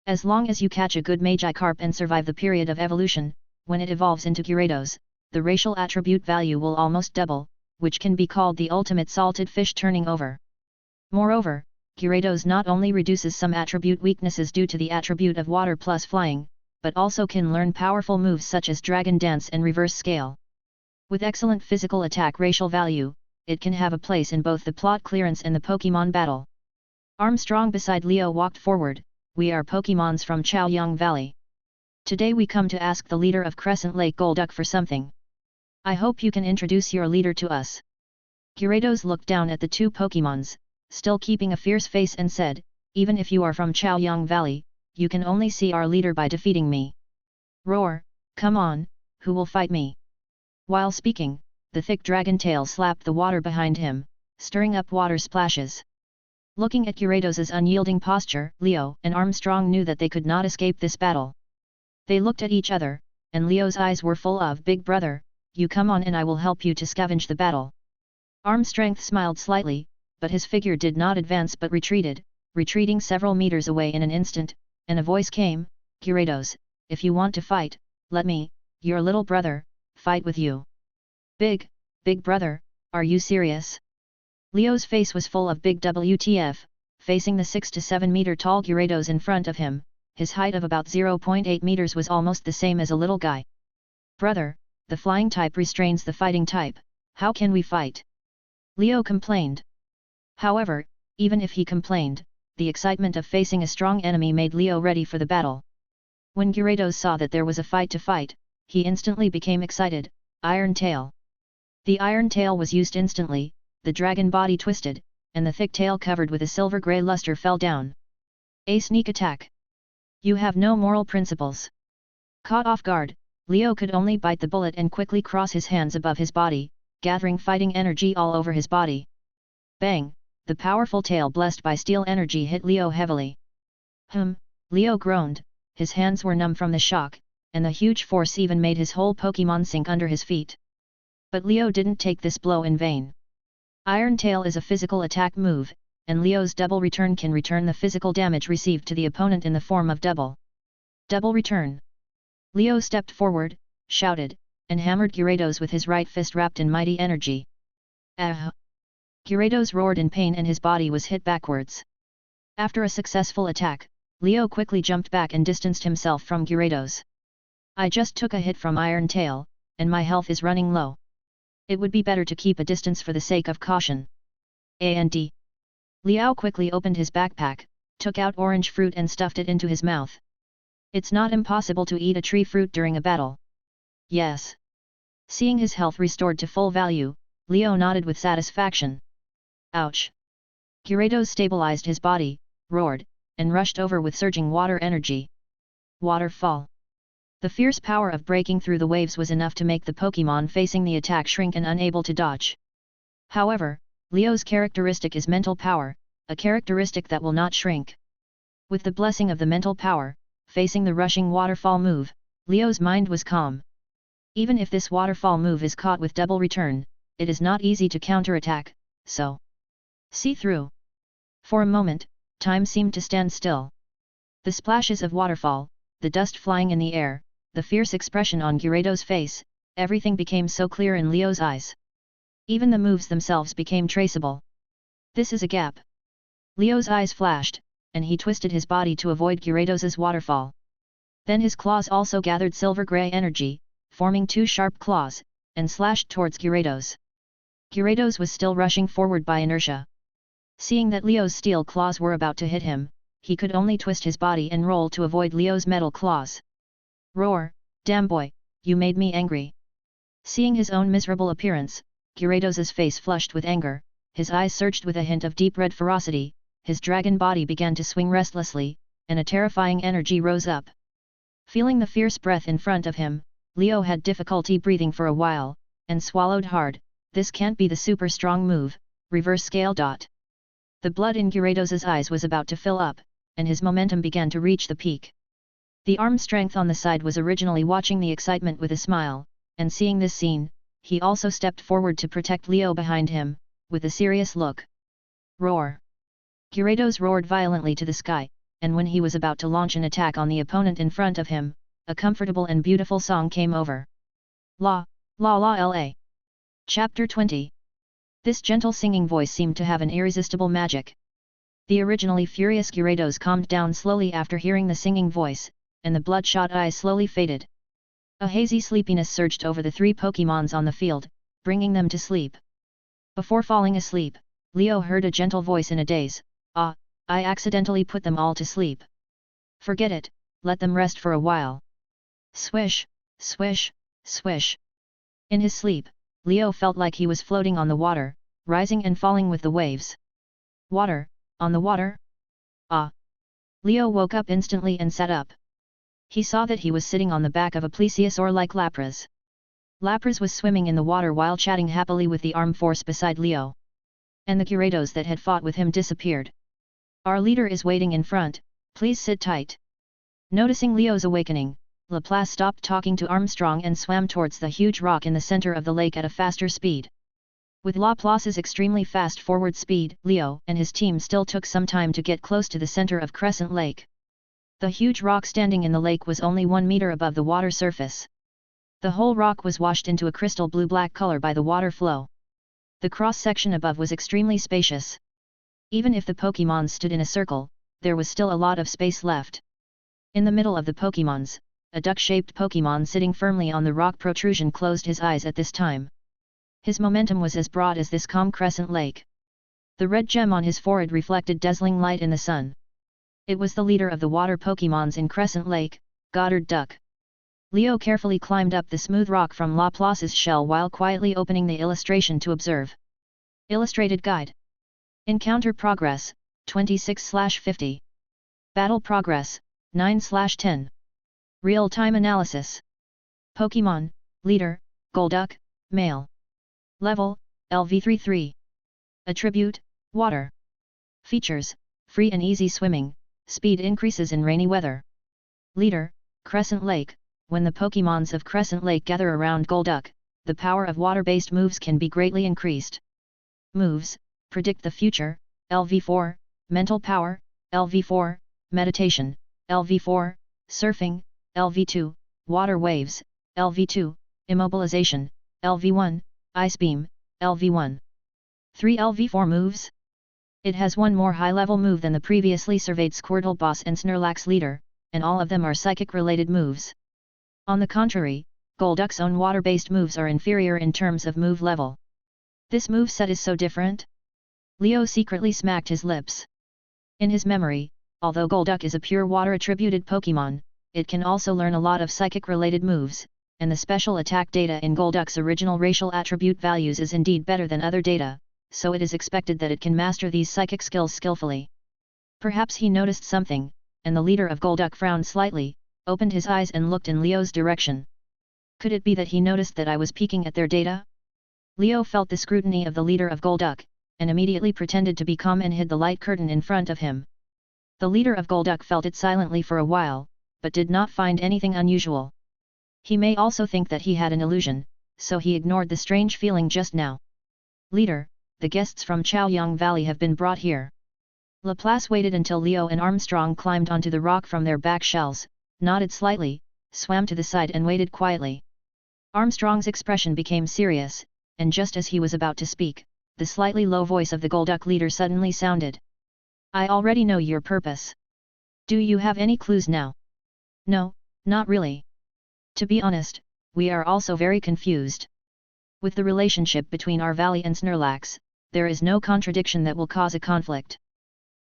As long as you catch a good Magikarp and survive the period of evolution, when it evolves into Gyarados, the racial attribute value will almost double, which can be called the ultimate salted fish turning over. Moreover, Gyarados not only reduces some attribute weaknesses due to the attribute of water plus flying, but also can learn powerful moves such as Dragon Dance and Reverse Scale. With excellent physical attack racial value, it can have a place in both the plot clearance and the Pokémon battle. Armstrong beside Leo walked forward. We are Pokémons from Chaoyang Valley. Today we come to ask the leader of Crescent Lake Golduck for something. I hope you can introduce your leader to us. Gyarados looked down at the two Pokémons, still keeping a fierce face and said, even if you are from Chaoyang Valley, you can only see our leader by defeating me. Roar, come on, who will fight me? While speaking, the thick dragon tail slapped the water behind him, stirring up water splashes. Looking at Gyarados' unyielding posture, Leo and Armstrong knew that they could not escape this battle. They looked at each other, and Leo's eyes were full of "Big brother, you come on and I will help you to scavenge the battle." Armstrong smiled slightly, but his figure did not advance but retreated, retreating several meters away in an instant, and a voice came, "Gyarados, if you want to fight, let me, your little brother, fight with you." Big brother, are you serious?" Leo's face was full of big WTF, facing the 6 to 7 meter tall Gyarados in front of him. His height of about 0.8 meters was almost the same as a little guy. "Brother, the flying type restrains the fighting type, how can we fight?" Leo complained. However, even if he complained, the excitement of facing a strong enemy made Leo ready for the battle. When Gyarados saw that there was a fight to fight, he instantly became excited. Iron Tail. The Iron Tail was used instantly, the dragon body twisted, and the thick tail covered with a silver-grey luster fell down. A sneak attack. You have no moral principles. Caught off guard, Leo could only bite the bullet and quickly cross his hands above his body, gathering fighting energy all over his body. Bang! The powerful tail blessed by steel energy hit Leo heavily. Leo groaned, his hands were numb from the shock, and the huge force even made his whole Pokémon sink under his feet. But Leo didn't take this blow in vain. Iron Tail is a physical attack move, and Leo's double return can return the physical damage received to the opponent in the form of double return. Leo stepped forward, shouted, and hammered Gyarados with his right fist wrapped in mighty energy. Ah! Gyarados roared in pain and his body was hit backwards. After a successful attack, Leo quickly jumped back and distanced himself from Gyarados. "I just took a hit from Iron Tail, and my health is running low. It would be better to keep a distance for the sake of caution." And Leo quickly opened his backpack, took out orange fruit and stuffed it into his mouth. It's not impossible to eat a tree fruit during a battle. Yes. Seeing his health restored to full value, Leo nodded with satisfaction. Ouch! Gyarados stabilized his body, roared, and rushed over with surging water energy. Waterfall. The fierce power of breaking through the waves was enough to make the Pokémon facing the attack shrink and unable to dodge. However, Leo's characteristic is mental power, a characteristic that will not shrink. With the blessing of the mental power, facing the rushing waterfall move, Leo's mind was calm. Even if this waterfall move is caught with double return, it is not easy to counterattack, so see through. For a moment, time seemed to stand still. The splashes of waterfall, the dust flying in the air, the fierce expression on Gyarados' face, everything became so clear in Leo's eyes. Even the moves themselves became traceable. This is a gap. Leo's eyes flashed, and he twisted his body to avoid Gyarados' waterfall. Then his claws also gathered silver-grey energy, forming two sharp claws, and slashed towards Gyarados. Gyarados was still rushing forward by inertia. Seeing that Leo's steel claws were about to hit him, he could only twist his body and roll to avoid Leo's metal claws. Roar, damn boy, you made me angry. Seeing his own miserable appearance, Gyarados' face flushed with anger, his eyes searched with a hint of deep red ferocity, his dragon body began to swing restlessly, and a terrifying energy rose up. Feeling the fierce breath in front of him, Leo had difficulty breathing for a while, and swallowed hard. This can't be the super strong move, reverse scale. The blood in Gyarados' eyes was about to fill up, and his momentum began to reach the peak. The arm strength on the side was originally watching the excitement with a smile, and seeing this scene, he also stepped forward to protect Leo behind him, with a serious look. Roar! Gyarados roared violently to the sky, and when he was about to launch an attack on the opponent in front of him, a comfortable and beautiful song came over. La, la la la. Chapter 20. This gentle singing voice seemed to have an irresistible magic. The originally furious Gyarados calmed down slowly after hearing the singing voice, and the bloodshot eyes slowly faded. A hazy sleepiness surged over the three Pokémons on the field, bringing them to sleep. Before falling asleep, Leo heard a gentle voice in a daze. "Ah, I accidentally put them all to sleep. Forget it, let them rest for a while." Swish, swish, swish. In his sleep, Leo felt like he was floating on the water, rising and falling with the waves. Water, on the water? Ah! Leo woke up instantly and sat up. He saw that he was sitting on the back of a plesiosaur like Lapras. Lapras was swimming in the water while chatting happily with the arm force beside Leo. And the Gyarados that had fought with him disappeared. "Our leader is waiting in front, please sit tight." Noticing Leo's awakening, Laplace stopped talking to Armstrong and swam towards the huge rock in the center of the lake at a faster speed. With Laplace's extremely fast forward speed, Leo and his team still took some time to get close to the center of Crescent Lake. The huge rock standing in the lake was only 1 meter above the water surface. The whole rock was washed into a crystal blue-black color by the water flow. The cross-section above was extremely spacious. Even if the Pokémon stood in a circle, there was still a lot of space left. In the middle of the Pokémons, a duck-shaped Pokémon sitting firmly on the rock protrusion closed his eyes at this time. His momentum was as broad as this calm crescent lake. The red gem on his forehead reflected dazzling light in the sun. It was the leader of the water Pokémons in Crescent Lake, Goddard Duck. Leo carefully climbed up the smooth rock from Laplace's shell while quietly opening the illustration to observe. Illustrated Guide. Encounter Progress, 26/50. Battle Progress, 9/10. Real-time Analysis. Pokémon, Leader, Golduck, Male. Level, LV33. Attribute, Water. Features, free and easy swimming, speed increases in rainy weather. Leader, Crescent Lake. When the Pokémons of Crescent Lake gather around Golduck, the power of water-based moves can be greatly increased. Moves, Predict the Future, LV4, Mental Power, LV4, Meditation, LV4, Surfing, LV2, Water Waves, LV2, Immobilization, LV1, Ice Beam, LV1. 3 LV4 moves. It has one more high-level move than the previously surveyed Squirtle Boss and Snorlax Leader, and all of them are psychic-related moves. On the contrary, Golduck's own water-based moves are inferior in terms of move level. This move set is so different? Leo secretly smacked his lips. In his memory, although Golduck is a pure water-attributed Pokémon, it can also learn a lot of psychic-related moves, and the special attack data in Golduck's original racial attribute values is indeed better than other data, so it is expected that it can master these psychic skills skillfully. Perhaps he noticed something, and the leader of Golduck frowned slightly, opened his eyes and looked in Leo's direction. Could it be that he noticed that I was peeking at their data? Leo felt the scrutiny of the leader of Golduck, and immediately pretended to be calm and hid the light curtain in front of him. The leader of Golduck felt it silently for a while, but did not find anything unusual. He may also think that he had an illusion, so he ignored the strange feeling just now. "Leader, the guests from Chaoyang Valley have been brought here." Laplace waited until Leo and Armstrong climbed onto the rock from their back shells, nodded slightly, swam to the side and waited quietly. Armstrong's expression became serious, and just as he was about to speak, the slightly low voice of the Golduck leader suddenly sounded. "I already know your purpose. Do you have any clues now?" "No, not really. To be honest, we are also very confused. With the relationship between our valley and Snorlax, there is no contradiction that will cause a conflict.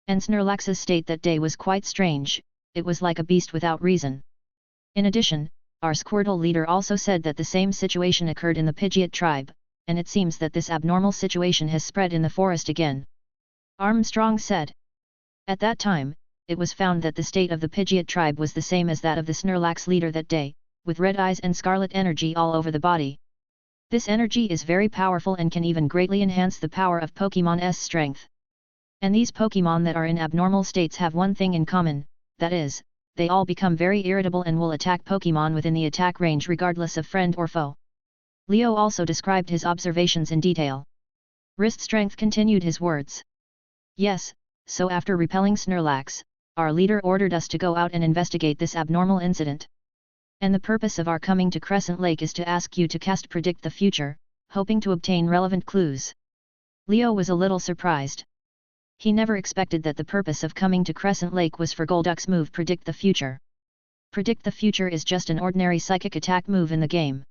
And Snorlax's state that day was quite strange, it was like a beast without reason. In addition, our Squirtle leader also said that the same situation occurred in the Pidgeot tribe, and it seems that this abnormal situation has spread in the forest again," Armstrong said. At that time, it was found that the state of the Pidgeot tribe was the same as that of the Snorlax leader that day, with red eyes and scarlet energy all over the body. This energy is very powerful and can even greatly enhance the power of Pokémon's strength. And these Pokémon that are in abnormal states have one thing in common, that is, they all become very irritable and will attack Pokémon within the attack range regardless of friend or foe. Leo also described his observations in detail. Wrist Strength continued his words. Yes, so after repelling Snorlax, our leader ordered us to go out and investigate this abnormal incident. And the purpose of our coming to Crescent Lake is to ask you to cast Predict the Future, hoping to obtain relevant clues. Leo was a little surprised. He never expected that the purpose of coming to Crescent Lake was for Golduck's move Predict the Future. Predict the Future is just an ordinary psychic attack move in the game.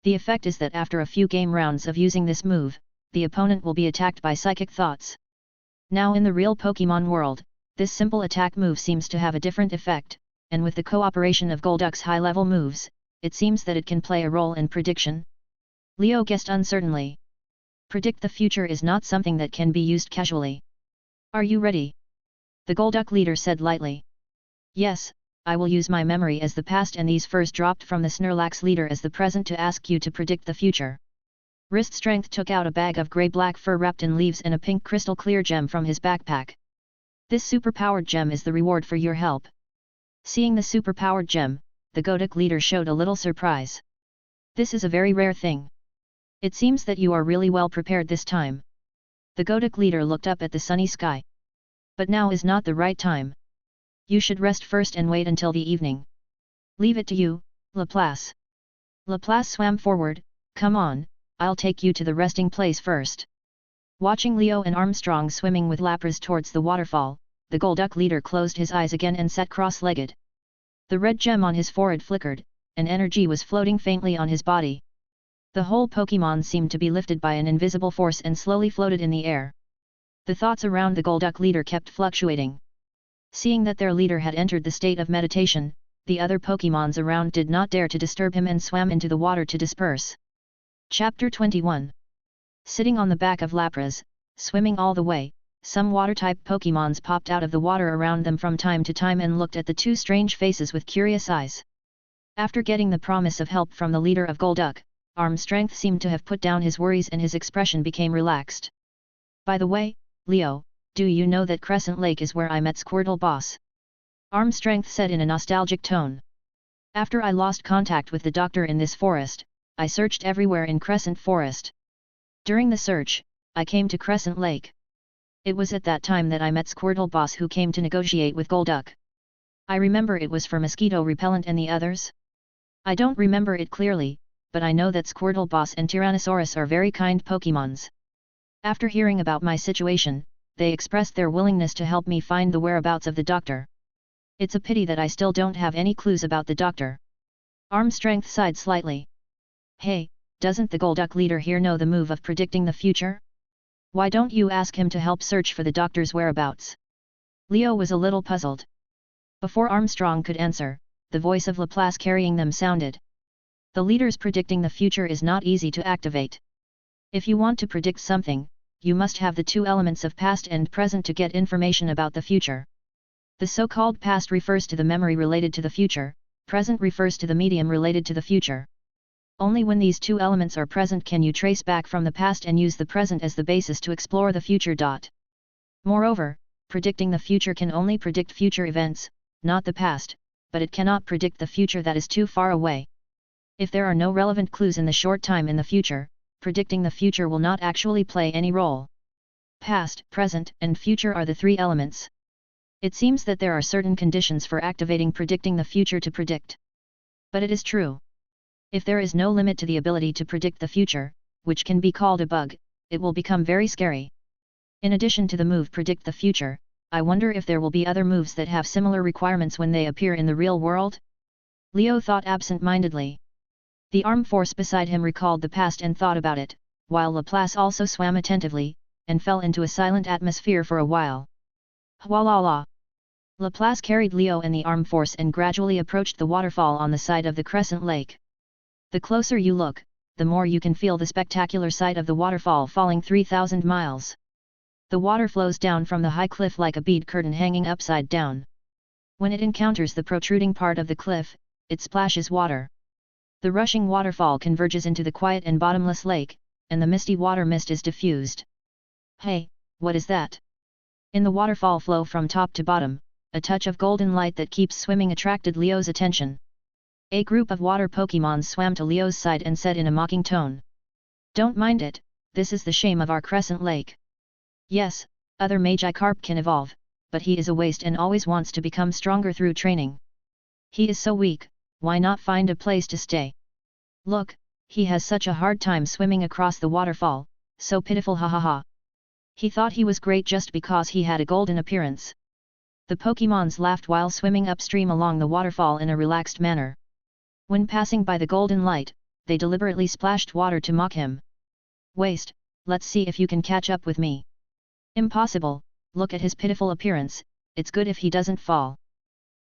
The effect is that after a few game rounds of using this move, the opponent will be attacked by psychic thoughts. Now in the real Pokémon world, this simple attack move seems to have a different effect, and with the cooperation of Golduck's high-level moves, it seems that it can play a role in prediction. Leo guessed uncertainly. Predict the future is not something that can be used casually. Are you ready? The Golduck leader said lightly. Yes, I will use my memory as the past and these first dropped from the Snorlax leader as the present to ask you to predict the future. Wrist Strength took out a bag of grey-black fur wrapped in leaves and a pink crystal clear gem from his backpack. This superpowered gem is the reward for your help. Seeing the superpowered gem, the Golduck leader showed a little surprise. This is a very rare thing. It seems that you are really well prepared this time. The Golduck leader looked up at the sunny sky. But now is not the right time. You should rest first and wait until the evening. Leave it to you, Laplace. Laplace swam forward. Come on, I'll take you to the resting place first. Watching Leo and Armstrong swimming with Lapras towards the waterfall, the Golduck leader closed his eyes again and sat cross-legged. The red gem on his forehead flickered, and energy was floating faintly on his body. The whole Pokémon seemed to be lifted by an invisible force and slowly floated in the air. The thoughts around the Golduck leader kept fluctuating. Seeing that their leader had entered the state of meditation, the other Pokémons around did not dare to disturb him and swam into the water to disperse. Chapter 21. Sitting on the back of Lapras, swimming all the way, some water-type Pokémons popped out of the water around them from time to time and looked at the two strange faces with curious eyes. After getting the promise of help from the leader of Golduck, Arm Strength seemed to have put down his worries and his expression became relaxed. By the way, Leo, do you know that Crescent Lake is where I met Squirtle Boss? Arm Strength said in a nostalgic tone. After I lost contact with the doctor in this forest, I searched everywhere in Crescent Forest. During the search, I came to Crescent Lake. It was at that time that I met Squirtle Boss who came to negotiate with Golduck. I remember it was for mosquito repellent and the others. I don't remember it clearly, but I know that Squirtle Boss and Tyrannosaurus are very kind Pokémons. After hearing about my situation, they expressed their willingness to help me find the whereabouts of the doctor. It's a pity that I still don't have any clues about the doctor. Arm Strength sighed slightly. Hey, doesn't the Golduck leader here know the move of predicting the future? Why don't you ask him to help search for the doctor's whereabouts? Leo was a little puzzled. Before Armstrong could answer, the voice of Laplace carrying them sounded. The leader's predicting the future is not easy to activate. If you want to predict something, you must have the two elements of past and present to get information about the future. The so-called past refers to the memory related to the future, present refers to the medium related to the future. Only when these two elements are present can you trace back from the past and use the present as the basis to explore the future. Moreover, predicting the future can only predict future events, not the past, but it cannot predict the future that is too far away. If there are no relevant clues in the short time in the future, predicting the future will not actually play any role. Past, present, and future are the three elements. It seems that there are certain conditions for activating predicting the future to predict. But it is true. If there is no limit to the ability to predict the future, which can be called a bug, it will become very scary. In addition to the move Predict the Future, I wonder if there will be other moves that have similar requirements when they appear in the real world? Leo thought absent-mindedly. The arm force beside him recalled the past and thought about it, while Laplace also swam attentively, and fell into a silent atmosphere for a while. Hwalala! Laplace carried Leo and the arm force and gradually approached the waterfall on the side of the Crescent Lake. The closer you look, the more you can feel the spectacular sight of the waterfall falling 3,000 miles. The water flows down from the high cliff like a bead curtain hanging upside down. When it encounters the protruding part of the cliff, it splashes water. The rushing waterfall converges into the quiet and bottomless lake, and the misty water mist is diffused. Hey, what is that? In the waterfall flow from top to bottom, a touch of golden light that keeps swimming attracted Leo's attention. A group of water Pokémons swam to Leo's side and said in a mocking tone. Don't mind it, this is the shame of our Crescent Lake. Yes, other Magikarp can evolve, but he is a waste and always wants to become stronger through training. He is so weak, why not find a place to stay? Look, he has such a hard time swimming across the waterfall, so pitiful, ha ha ha. He thought he was great just because he had a golden appearance. The Pokémons laughed while swimming upstream along the waterfall in a relaxed manner. When passing by the golden light, they deliberately splashed water to mock him. Waste, let's see if you can catch up with me. Impossible, look at his pitiful appearance, it's good if he doesn't fall.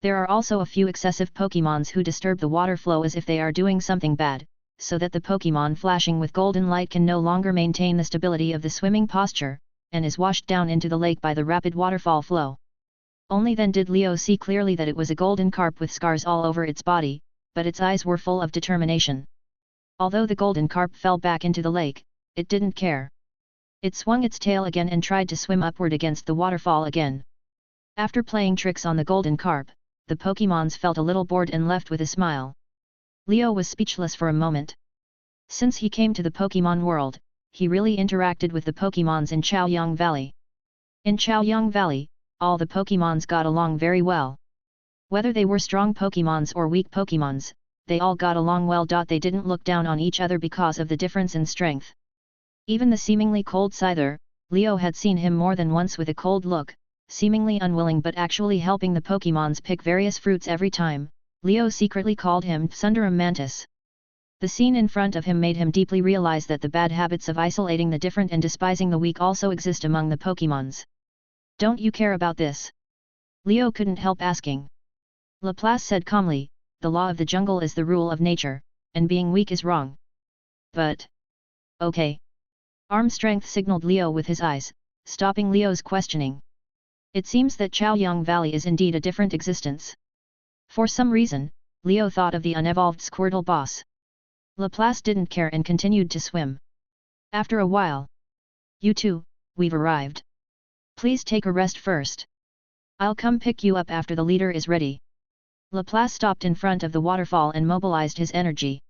There are also a few excessive Pokémons who disturb the water flow as if they are doing something bad, so that the Pokémon flashing with golden light can no longer maintain the stability of the swimming posture, and is washed down into the lake by the rapid waterfall flow. Only then did Leo see clearly that it was a golden carp with scars all over its body, but its eyes were full of determination. Although the golden carp fell back into the lake, it didn't care. It swung its tail again and tried to swim upward against the waterfall again. After playing tricks on the golden carp, the Pokémons felt a little bored and left with a smile. Leo was speechless for a moment. Since he came to the Pokémon world, he really interacted with the Pokémons in Chaoyang Valley. In Chaoyang Valley, all the Pokémons got along very well. Whether they were strong Pokémons or weak Pokémons, they all got along well. They didn't look down on each other because of the difference in strength. Even the seemingly cold Scyther, Leo had seen him more than once with a cold look, seemingly unwilling but actually helping the Pokémons pick various fruits every time. Leo secretly called him Sundaram Mantis. The scene in front of him made him deeply realize that the bad habits of isolating the different and despising the weak also exist among the Pokémons. Don't you care about this? Leo couldn't help asking. Laplace said calmly, the law of the jungle is the rule of nature, and being weak is wrong. But... okay. Arm strength signaled Leo with his eyes, stopping Leo's questioning. It seems that Chaoyang Valley is indeed a different existence. For some reason, Leo thought of the unevolved Squirtle boss. Laplace didn't care and continued to swim. After a while. You two, we've arrived. Please take a rest first. I'll come pick you up after the leader is ready. Laplace stopped in front of the waterfall and mobilized his energy.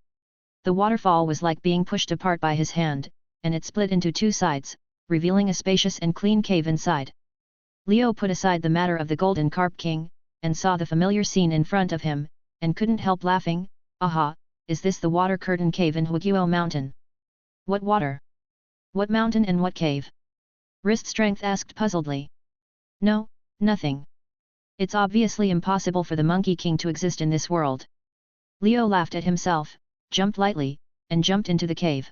The waterfall was like being pushed apart by his hand, and it split into two sides, revealing a spacious and clean cave inside. Leo put aside the matter of the Golden Carp King, and saw the familiar scene in front of him, and couldn't help laughing. Aha, is this the water curtain cave in Huiguo Mountain? What water? What mountain and what cave? Wrist Strength asked puzzledly. No, nothing. It's obviously impossible for the Monkey King to exist in this world. Leo laughed at himself, jumped lightly, and jumped into the cave.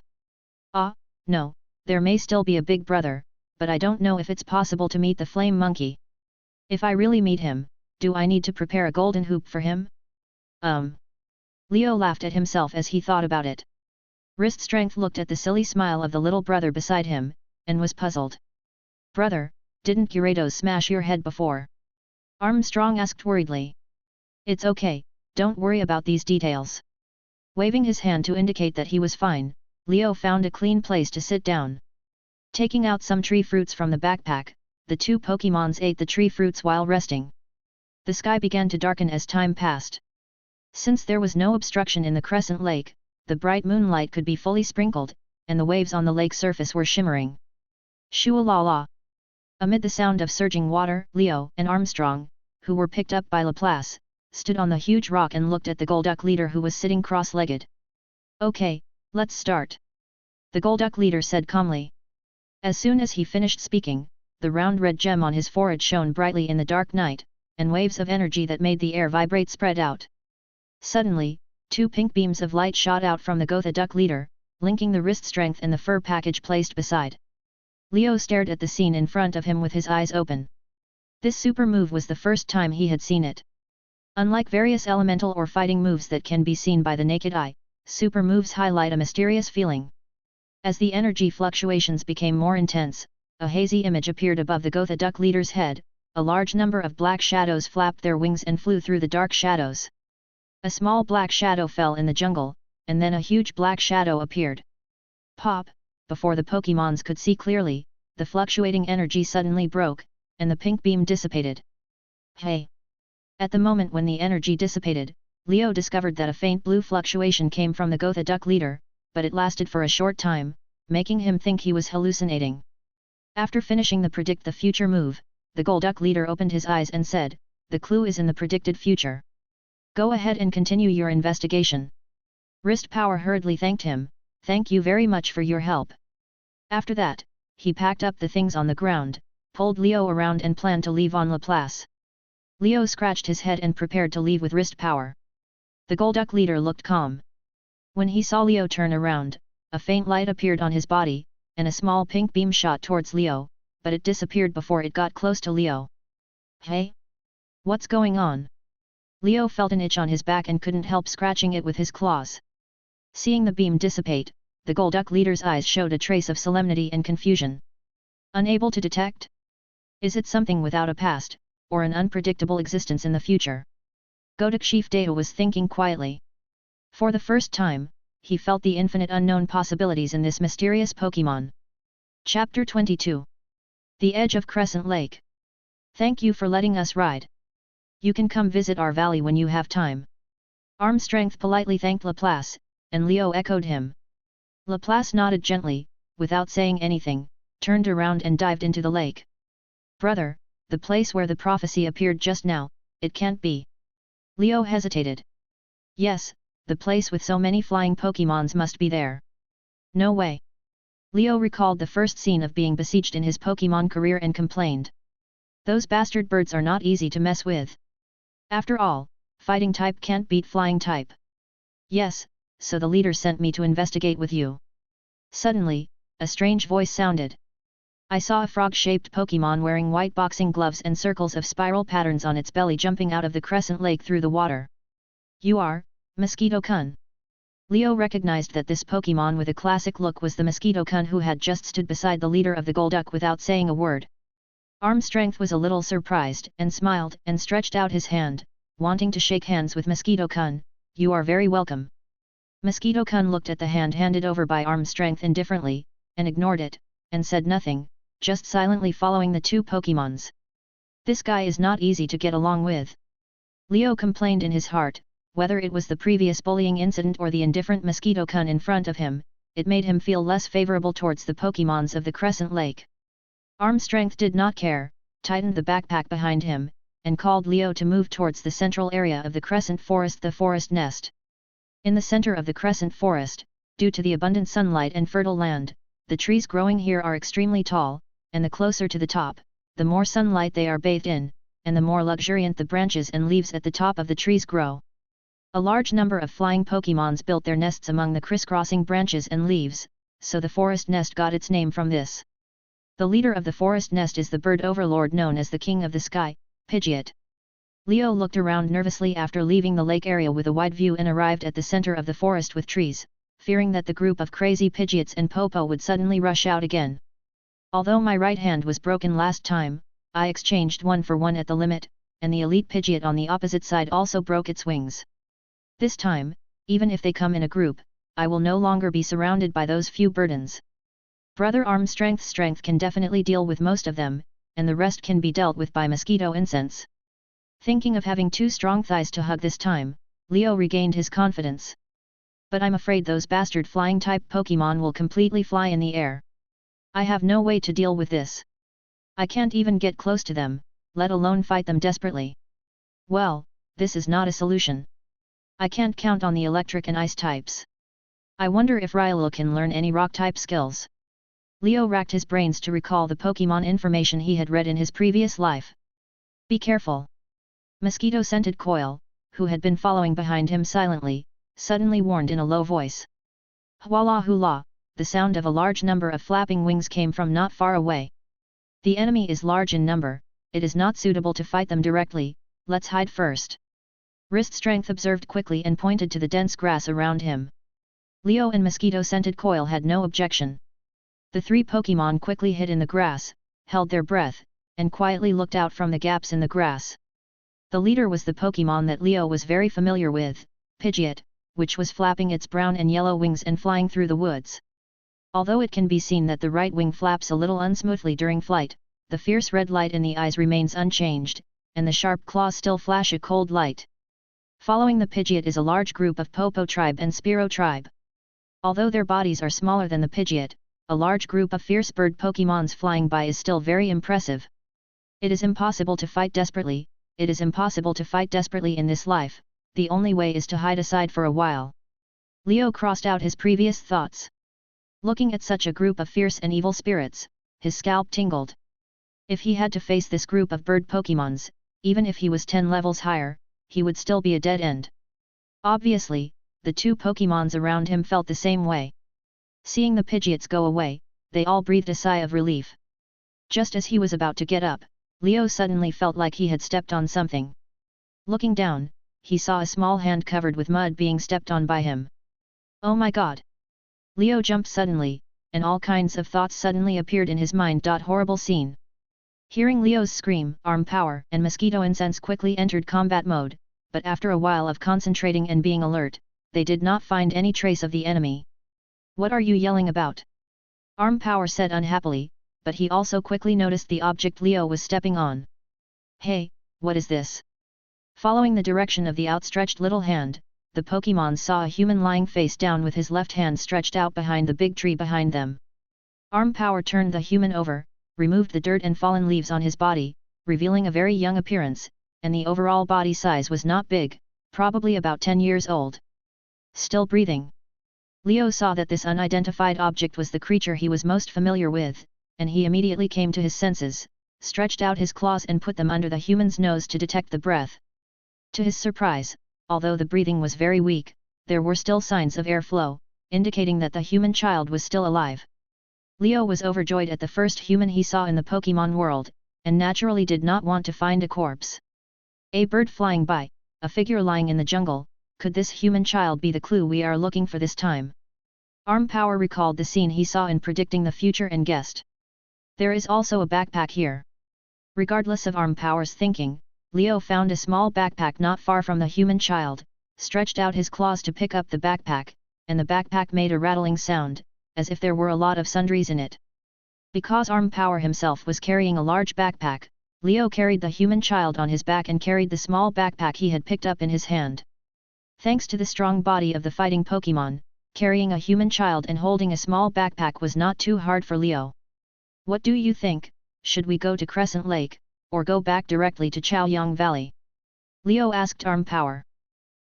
Ah, no, there may still be a big brother, but I don't know if it's possible to meet the Flame Monkey. If I really meet him, do I need to prepare a golden hoop for him? Leo laughed at himself as he thought about it. Wrist Strength looked at the silly smile of the little brother beside him, and was puzzled. Brother, didn't Gyarados smash your head before? Armstrong asked worriedly. It's okay, don't worry about these details. Waving his hand to indicate that he was fine, Leo found a clean place to sit down. Taking out some tree fruits from the backpack, the two Pokémons ate the tree fruits while resting. The sky began to darken as time passed. Since there was no obstruction in the Crescent Lake, the bright moonlight could be fully sprinkled, and the waves on the lake surface were shimmering. Shoo-la-la! Amid the sound of surging water, Leo and Armstrong, who were picked up by Laplace, stood on the huge rock and looked at the Golduck leader who was sitting cross-legged. Okay, let's start. The Golduck leader said calmly. As soon as he finished speaking, the round red gem on his forehead shone brightly in the dark night, and waves of energy that made the air vibrate spread out. Suddenly, two pink beams of light shot out from the Gotha duck leader, linking the wrist strength and the fur package placed beside. Leo stared at the scene in front of him with his eyes open. This super move was the first time he had seen it. Unlike various elemental or fighting moves that can be seen by the naked eye, super moves highlight a mysterious feeling. As the energy fluctuations became more intense, a hazy image appeared above the Gotha duck leader's head, a large number of black shadows flapped their wings and flew through the dark shadows. A small black shadow fell in the jungle, and then a huge black shadow appeared. Pop! Before the Pokémons could see clearly, the fluctuating energy suddenly broke, and the pink beam dissipated. Hey! At the moment when the energy dissipated, Leo discovered that a faint blue fluctuation came from the Gotha duck leader, but it lasted for a short time, making him think he was hallucinating. After finishing the predict the future move, the Golduck leader opened his eyes and said, "The clue is in the predicted future. Go ahead and continue your investigation." Wrist Power hurriedly thanked him, "Thank you very much for your help." After that, he packed up the things on the ground, pulled Leo around and planned to leave on Laplace. Leo scratched his head and prepared to leave with Wrist Power. The Golduck leader looked calm. When he saw Leo turn around, a faint light appeared on his body, and a small pink beam shot towards Leo, but it disappeared before it got close to Leo. Hey? What's going on? Leo felt an itch on his back and couldn't help scratching it with his claws. Seeing the beam dissipate, the Golduck leader's eyes showed a trace of solemnity and confusion. Unable to detect? Is it something without a past, or an unpredictable existence in the future? Golduck Chief Deo was thinking quietly. For the first time, he felt the infinite unknown possibilities in this mysterious Pokémon. Chapter 22. The Edge of Crescent Lake. Thank you for letting us ride. You can come visit our valley when you have time. Armstrength politely thanked Laplace, and Leo echoed him. Laplace nodded gently, without saying anything, turned around and dived into the lake. Brother, the place where the prophecy appeared just now, it can't be. Leo hesitated. Yes, the place with so many flying Pokémons must be there. No way. Leo recalled the first scene of being besieged in his Pokémon career and complained. Those bastard birds are not easy to mess with. After all, fighting type can't beat flying type. Yes, so the leader sent me to investigate with you. Suddenly, a strange voice sounded. I saw a frog-shaped Pokémon wearing white boxing gloves and circles of spiral patterns on its belly jumping out of the crescent lake through the water. You are Mosquito-kun. Leo recognized that this Pokémon with a classic look was the Mosquito-kun who had just stood beside the leader of the Golduck without saying a word. Armstrength was a little surprised and smiled and stretched out his hand, wanting to shake hands with Mosquito-kun. You are very welcome. Mosquito-kun looked at the hand handed over by Armstrength indifferently, and ignored it, and said nothing, just silently following the two Pokémons. This guy is not easy to get along with. Leo complained in his heart. Whether it was the previous bullying incident or the indifferent Mosquito-kun in front of him, it made him feel less favorable towards the Pokémons of the Crescent Lake. Armstrength did not care, tightened the backpack behind him, and called Leo to move towards the central area of the Crescent Forest, the Forest Nest. In the center of the Crescent Forest, due to the abundant sunlight and fertile land, the trees growing here are extremely tall, and the closer to the top, the more sunlight they are bathed in, and the more luxuriant the branches and leaves at the top of the trees grow. A large number of flying Pokémons built their nests among the crisscrossing branches and leaves, so the forest nest got its name from this. The leader of the forest nest is the bird overlord known as the King of the Sky, Pidgeot. Leo looked around nervously after leaving the lake area with a wide view and arrived at the center of the forest with trees, fearing that the group of crazy Pidgeots and Popo would suddenly rush out again. Although my right hand was broken last time, I exchanged 1 for 1 at the limit, and the elite Pidgeot on the opposite side also broke its wings. This time, even if they come in a group, I will no longer be surrounded by those few burdens. Brother Armstrength's strength can definitely deal with most of them, and the rest can be dealt with by mosquito incense. Thinking of having 2 strong thighs to hug this time, Leo regained his confidence. But I'm afraid those bastard flying-type Pokémon will completely fly in the air. I have no way to deal with this. I can't even get close to them, let alone fight them desperately. Well, this is not a solution. I can't count on the electric and ice types. I wonder if Rilo can learn any rock-type skills. Leo racked his brains to recall the Pokémon information he had read in his previous life. Be careful. Mosquito-scented Coil, who had been following behind him silently, suddenly warned in a low voice. Hwala hula, the sound of a large number of flapping wings came from not far away. The enemy is large in number, it is not suitable to fight them directly, let's hide first. Wrist Strength observed quickly and pointed to the dense grass around him. Leo and Mosquito-scented Coil had no objection. The 3 Pokémon quickly hid in the grass, held their breath, and quietly looked out from the gaps in the grass. The leader was the Pokémon that Leo was very familiar with, Pidgeot, which was flapping its brown and yellow wings and flying through the woods. Although it can be seen that the right wing flaps a little unsmoothly during flight, the fierce red light in the eyes remains unchanged, and the sharp claws still flash a cold light. Following the Pidgeot is a large group of Popo tribe and Spearow tribe. Although their bodies are smaller than the Pidgeot, a large group of fierce bird Pokémons flying by is still very impressive. It is impossible to fight desperately, in this life, the only way is to hide aside for a while. Leo crossed out his previous thoughts. Looking at such a group of fierce and evil spirits, his scalp tingled. If he had to face this group of bird Pokémons, even if he was 10 levels higher, he would still be a dead end. Obviously, the two Pokémons around him felt the same way. Seeing the Pidgeots go away, they all breathed a sigh of relief. Just as he was about to get up, Leo suddenly felt like he had stepped on something. Looking down, he saw a small hand covered with mud being stepped on by him. Oh my god! Leo jumped suddenly, and all kinds of thoughts suddenly appeared in his mind. Horrible scene. Hearing Leo's scream, Arm Power and Mosquito Incense quickly entered combat mode, but after a while of concentrating and being alert, they did not find any trace of the enemy. What are you yelling about? Arm Power said unhappily, but he also quickly noticed the object Leo was stepping on. Hey, what is this? Following the direction of the outstretched little hand, the Pokémon saw a human lying face down with his left hand stretched out behind the big tree behind them. Arm Power turned the human over, removed the dirt and fallen leaves on his body, revealing a very young appearance, and the overall body size was not big, probably about 10 years old. Still breathing. Leo saw that this unidentified object was the creature he was most familiar with, and he immediately came to his senses, stretched out his claws and put them under the human's nose to detect the breath. To his surprise, although the breathing was very weak, there were still signs of airflow, indicating that the human child was still alive. Leo was overjoyed at the first human he saw in the Pokémon world, and naturally did not want to find a corpse. A bird flying by, a figure lying in the jungle, could this human child be the clue we are looking for this time? Arm Power recalled the scene he saw in predicting the future and guessed. There is also a backpack here. Regardless of Arm Power's thinking, Leo found a small backpack not far from the human child, stretched out his claws to pick up the backpack, and the backpack made a rattling sound, as if there were a lot of sundries in it. Because Arm Power himself was carrying a large backpack, Leo carried the human child on his back and carried the small backpack he had picked up in his hand. Thanks to the strong body of the fighting Pokémon, carrying a human child and holding a small backpack was not too hard for Leo. What do you think, should we go to Crescent Lake, or go back directly to Chaoyang Valley? Leo asked Arm Power.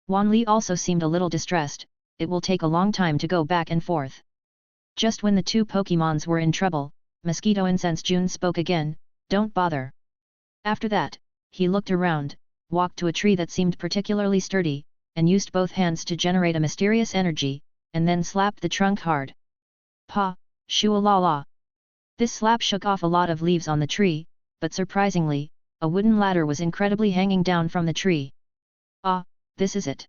Wan Li also seemed a little distressed, it will take a long time to go back and forth. Just when the two Pokémons were in trouble, Mosquito Incense June spoke again, don't bother. After that, he looked around, walked to a tree that seemed particularly sturdy, and used both hands to generate a mysterious energy, and then slapped the trunk hard. Pa, shoo-la-la. This slap shook off a lot of leaves on the tree, but surprisingly, a wooden ladder was incredibly hanging down from the tree. Ah, this is it.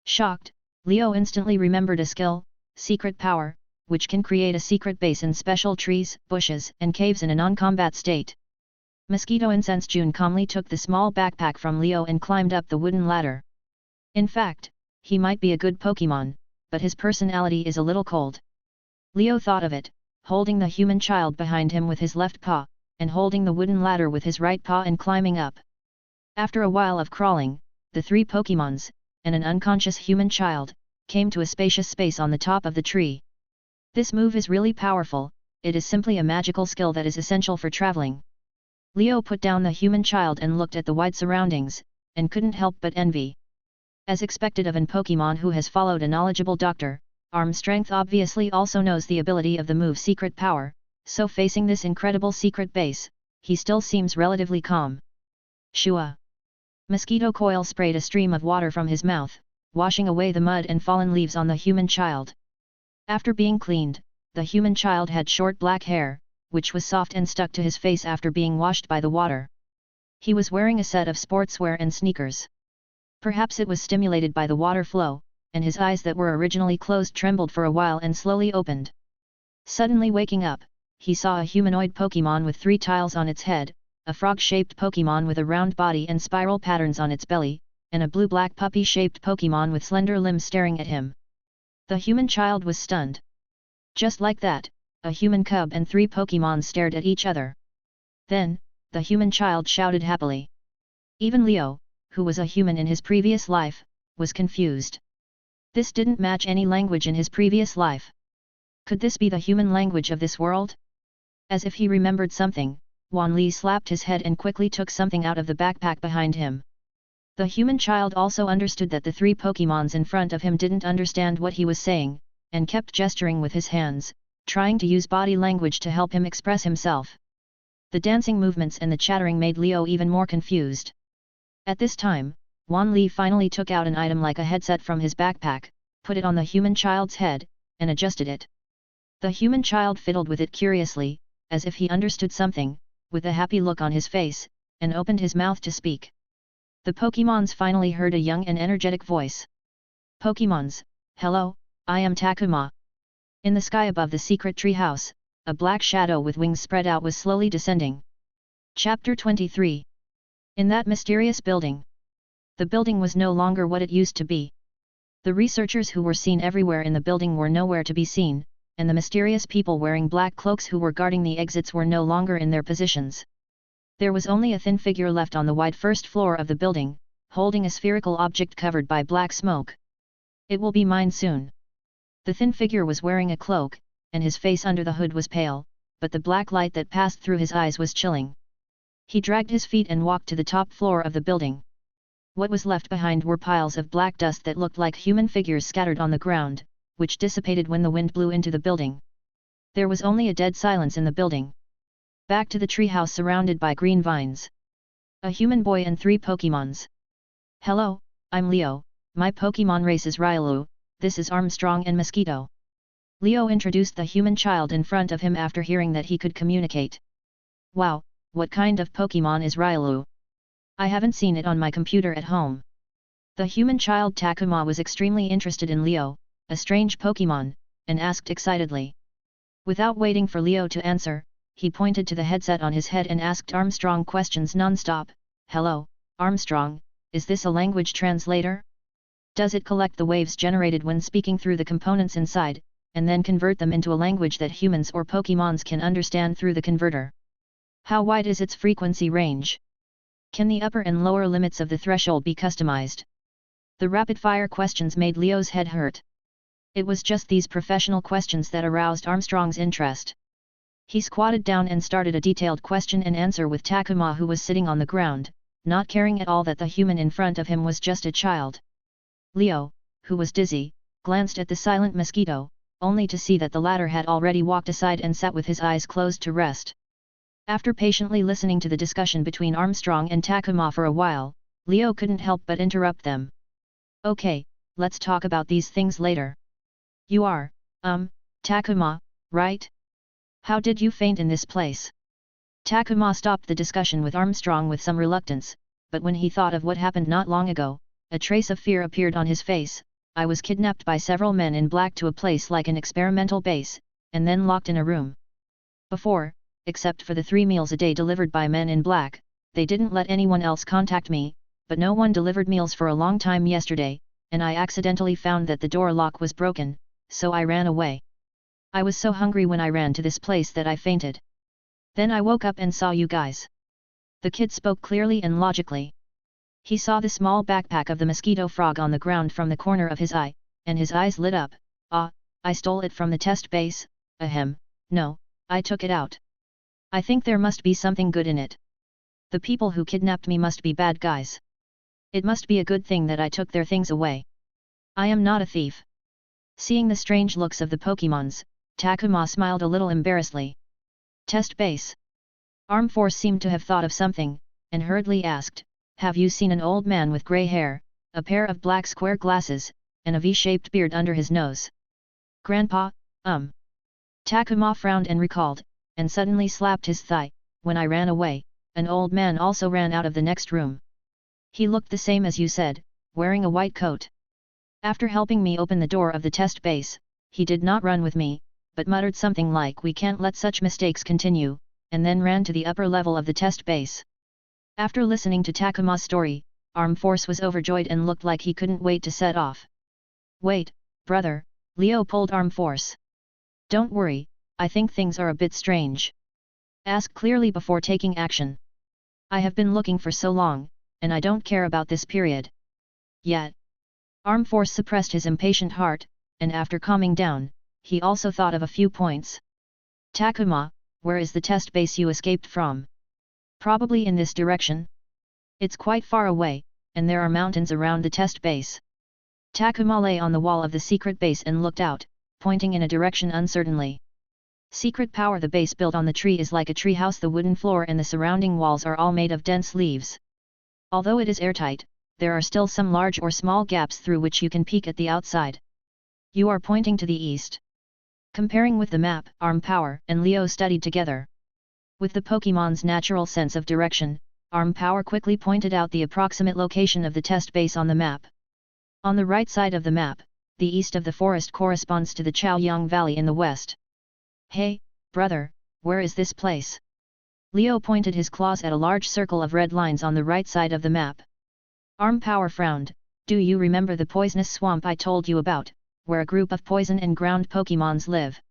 Shocked, Leo instantly remembered a skill, secret power, which can create a secret base in special trees, bushes, and caves in a non-combat state. Mosquito Incense June calmly took the small backpack from Leo and climbed up the wooden ladder. In fact, he might be a good Pokémon, but his personality is a little cold. Leo thought of it, holding the human child behind him with his left paw, and holding the wooden ladder with his right paw and climbing up. After a while of crawling, the three Pokémons, and an unconscious human child, came to a spacious space on the top of the tree. This move is really powerful, it is simply a magical skill that is essential for traveling. Leo put down the human child and looked at the wide surroundings, and couldn't help but envy. As expected of an Pokémon who has followed a knowledgeable doctor, Arm Strength obviously also knows the ability of the move Secret Power, so facing this incredible secret base, he still seems relatively calm. Shua! Mosquito Coil sprayed a stream of water from his mouth, washing away the mud and fallen leaves on the human child. After being cleaned, the human child had short black hair, which was soft and stuck to his face after being washed by the water. He was wearing a set of sportswear and sneakers. Perhaps it was stimulated by the water flow, and his eyes that were originally closed trembled for a while and slowly opened. Suddenly waking up, he saw a humanoid Pokémon with 3 tiles on its head, a frog-shaped Pokémon with a round body and spiral patterns on its belly, and a blue-black puppy-shaped Pokémon with slender limbs staring at him. The human child was stunned. Just like that, a human cub and 3 Pokémon stared at each other. Then, the human child shouted happily. Even Leo, who was a human in his previous life, was confused. This didn't match any language in his previous life. Could this be the human language of this world? As if he remembered something, Wan Li slapped his head and quickly took something out of the backpack behind him. The human child also understood that the 3 Pokémons in front of him didn't understand what he was saying, and kept gesturing with his hands, trying to use body language to help him express himself. The dancing movements and the chattering made Leo even more confused. At this time, Wan Li finally took out an item like a headset from his backpack, put it on the human child's head, and adjusted it. The human child fiddled with it curiously, as if he understood something, with a happy look on his face, and opened his mouth to speak. The Pokémons finally heard a young and energetic voice. Pokémons, hello, I am Takuma. In the sky above the secret tree house, a black shadow with wings spread out was slowly descending. Chapter 23. In that mysterious building. The building was no longer what it used to be. The researchers who were seen everywhere in the building were nowhere to be seen, and the mysterious people wearing black cloaks who were guarding the exits were no longer in their positions. There was only a thin figure left on the wide first floor of the building, holding a spherical object covered by black smoke. It will be mine soon. The thin figure was wearing a cloak, and his face under the hood was pale, but the black light that passed through his eyes was chilling. He dragged his feet and walked to the top floor of the building. What was left behind were piles of black dust that looked like human figures scattered on the ground, which dissipated when the wind blew into the building. There was only a dead silence in the building. Back to the treehouse surrounded by green vines. A human boy and 3 Pokémons. Hello, I'm Leo, my Pokémon race is Railu, this is Armstrong and Mosquito. Leo introduced the human child in front of him after hearing that he could communicate. Wow, what kind of Pokémon is Railu? I haven't seen it on my computer at home. The human child Takuma was extremely interested in Leo, a strange Pokémon, and asked excitedly. Without waiting for Leo to answer, he pointed to the headset on his head and asked Armstrong questions non-stop. Hello, Armstrong, is this a language translator? Does it collect the waves generated when speaking through the components inside, and then convert them into a language that humans or Pokémons can understand through the converter? How wide is its frequency range? Can the upper and lower limits of the threshold be customized? The rapid-fire questions made Leo's head hurt. It was just these professional questions that aroused Armstrong's interest. He squatted down and started a detailed question and answer with Takuma, who was sitting on the ground, not caring at all that the human in front of him was just a child. Leo, who was dizzy, glanced at the silent Mosquito, only to see that the latter had already walked aside and sat with his eyes closed to rest. After patiently listening to the discussion between Armstrong and Takuma for a while, Leo couldn't help but interrupt them. Okay, let's talk about these things later. You are, Takuma, right? How did you faint in this place? Takuma stopped the discussion with Armstrong with some reluctance, but when he thought of what happened not long ago, a trace of fear appeared on his face. I was kidnapped by several men in black to a place like an experimental base, and then locked in a room. Before, except for the 3 meals a day delivered by men in black, they didn't let anyone else contact me, but no one delivered meals for a long time yesterday, and I accidentally found that the door lock was broken, so I ran away. I was so hungry when I ran to this place that I fainted. Then I woke up and saw you guys. The kid spoke clearly and logically. He saw the small backpack of the mosquito frog on the ground from the corner of his eye, and his eyes lit up. Ah, I stole it from the test base, ahem, no, I took it out. I think there must be something good in it. The people who kidnapped me must be bad guys. It must be a good thing that I took their things away. I am not a thief. Seeing the strange looks of the Pokémons, Takuma smiled a little embarrassedly. Test base. Arm Force seemed to have thought of something, and hurriedly asked, have you seen an old man with grey hair, a pair of black square glasses, and a V-shaped beard under his nose? Grandpa, Takuma frowned and recalled, and suddenly slapped his thigh. When I ran away, an old man also ran out of the next room. He looked the same as you said, wearing a white coat. After helping me open the door of the test base, he did not run with me, but muttered something like we can't let such mistakes continue, and then ran to the upper level of the test base. After listening to Takuma's story, Arm Force was overjoyed and looked like he couldn't wait to set off. Wait, brother, Leo pulled Arm Force. Don't worry, I think things are a bit strange. Ask clearly before taking action. I have been looking for so long, and I don't care about this period. Yet. Arm Force suppressed his impatient heart, and after calming down, he also thought of a few points. Takuma, where is the test base you escaped from? Probably in this direction. It's quite far away, and there are mountains around the test base. Takuma lay on the wall of the secret base and looked out, pointing in a direction uncertainly. Secret power. The base built on the tree is like a treehouse. The wooden floor and the surrounding walls are all made of dense leaves. Although it is airtight, there are still some large or small gaps through which you can peek at the outside. You are pointing to the east. Comparing with the map, Arm Power and Leo studied together. With the Pokémon's natural sense of direction, Arm Power quickly pointed out the approximate location of the test base on the map. On the right side of the map, the east of the forest corresponds to the Chaoyang Valley in the west. Hey, brother, where is this place? Leo pointed his claws at a large circle of red lines on the right side of the map. Arm Power frowned. Do you remember the poisonous swamp I told you about, where a group of poison and ground Pokémons live?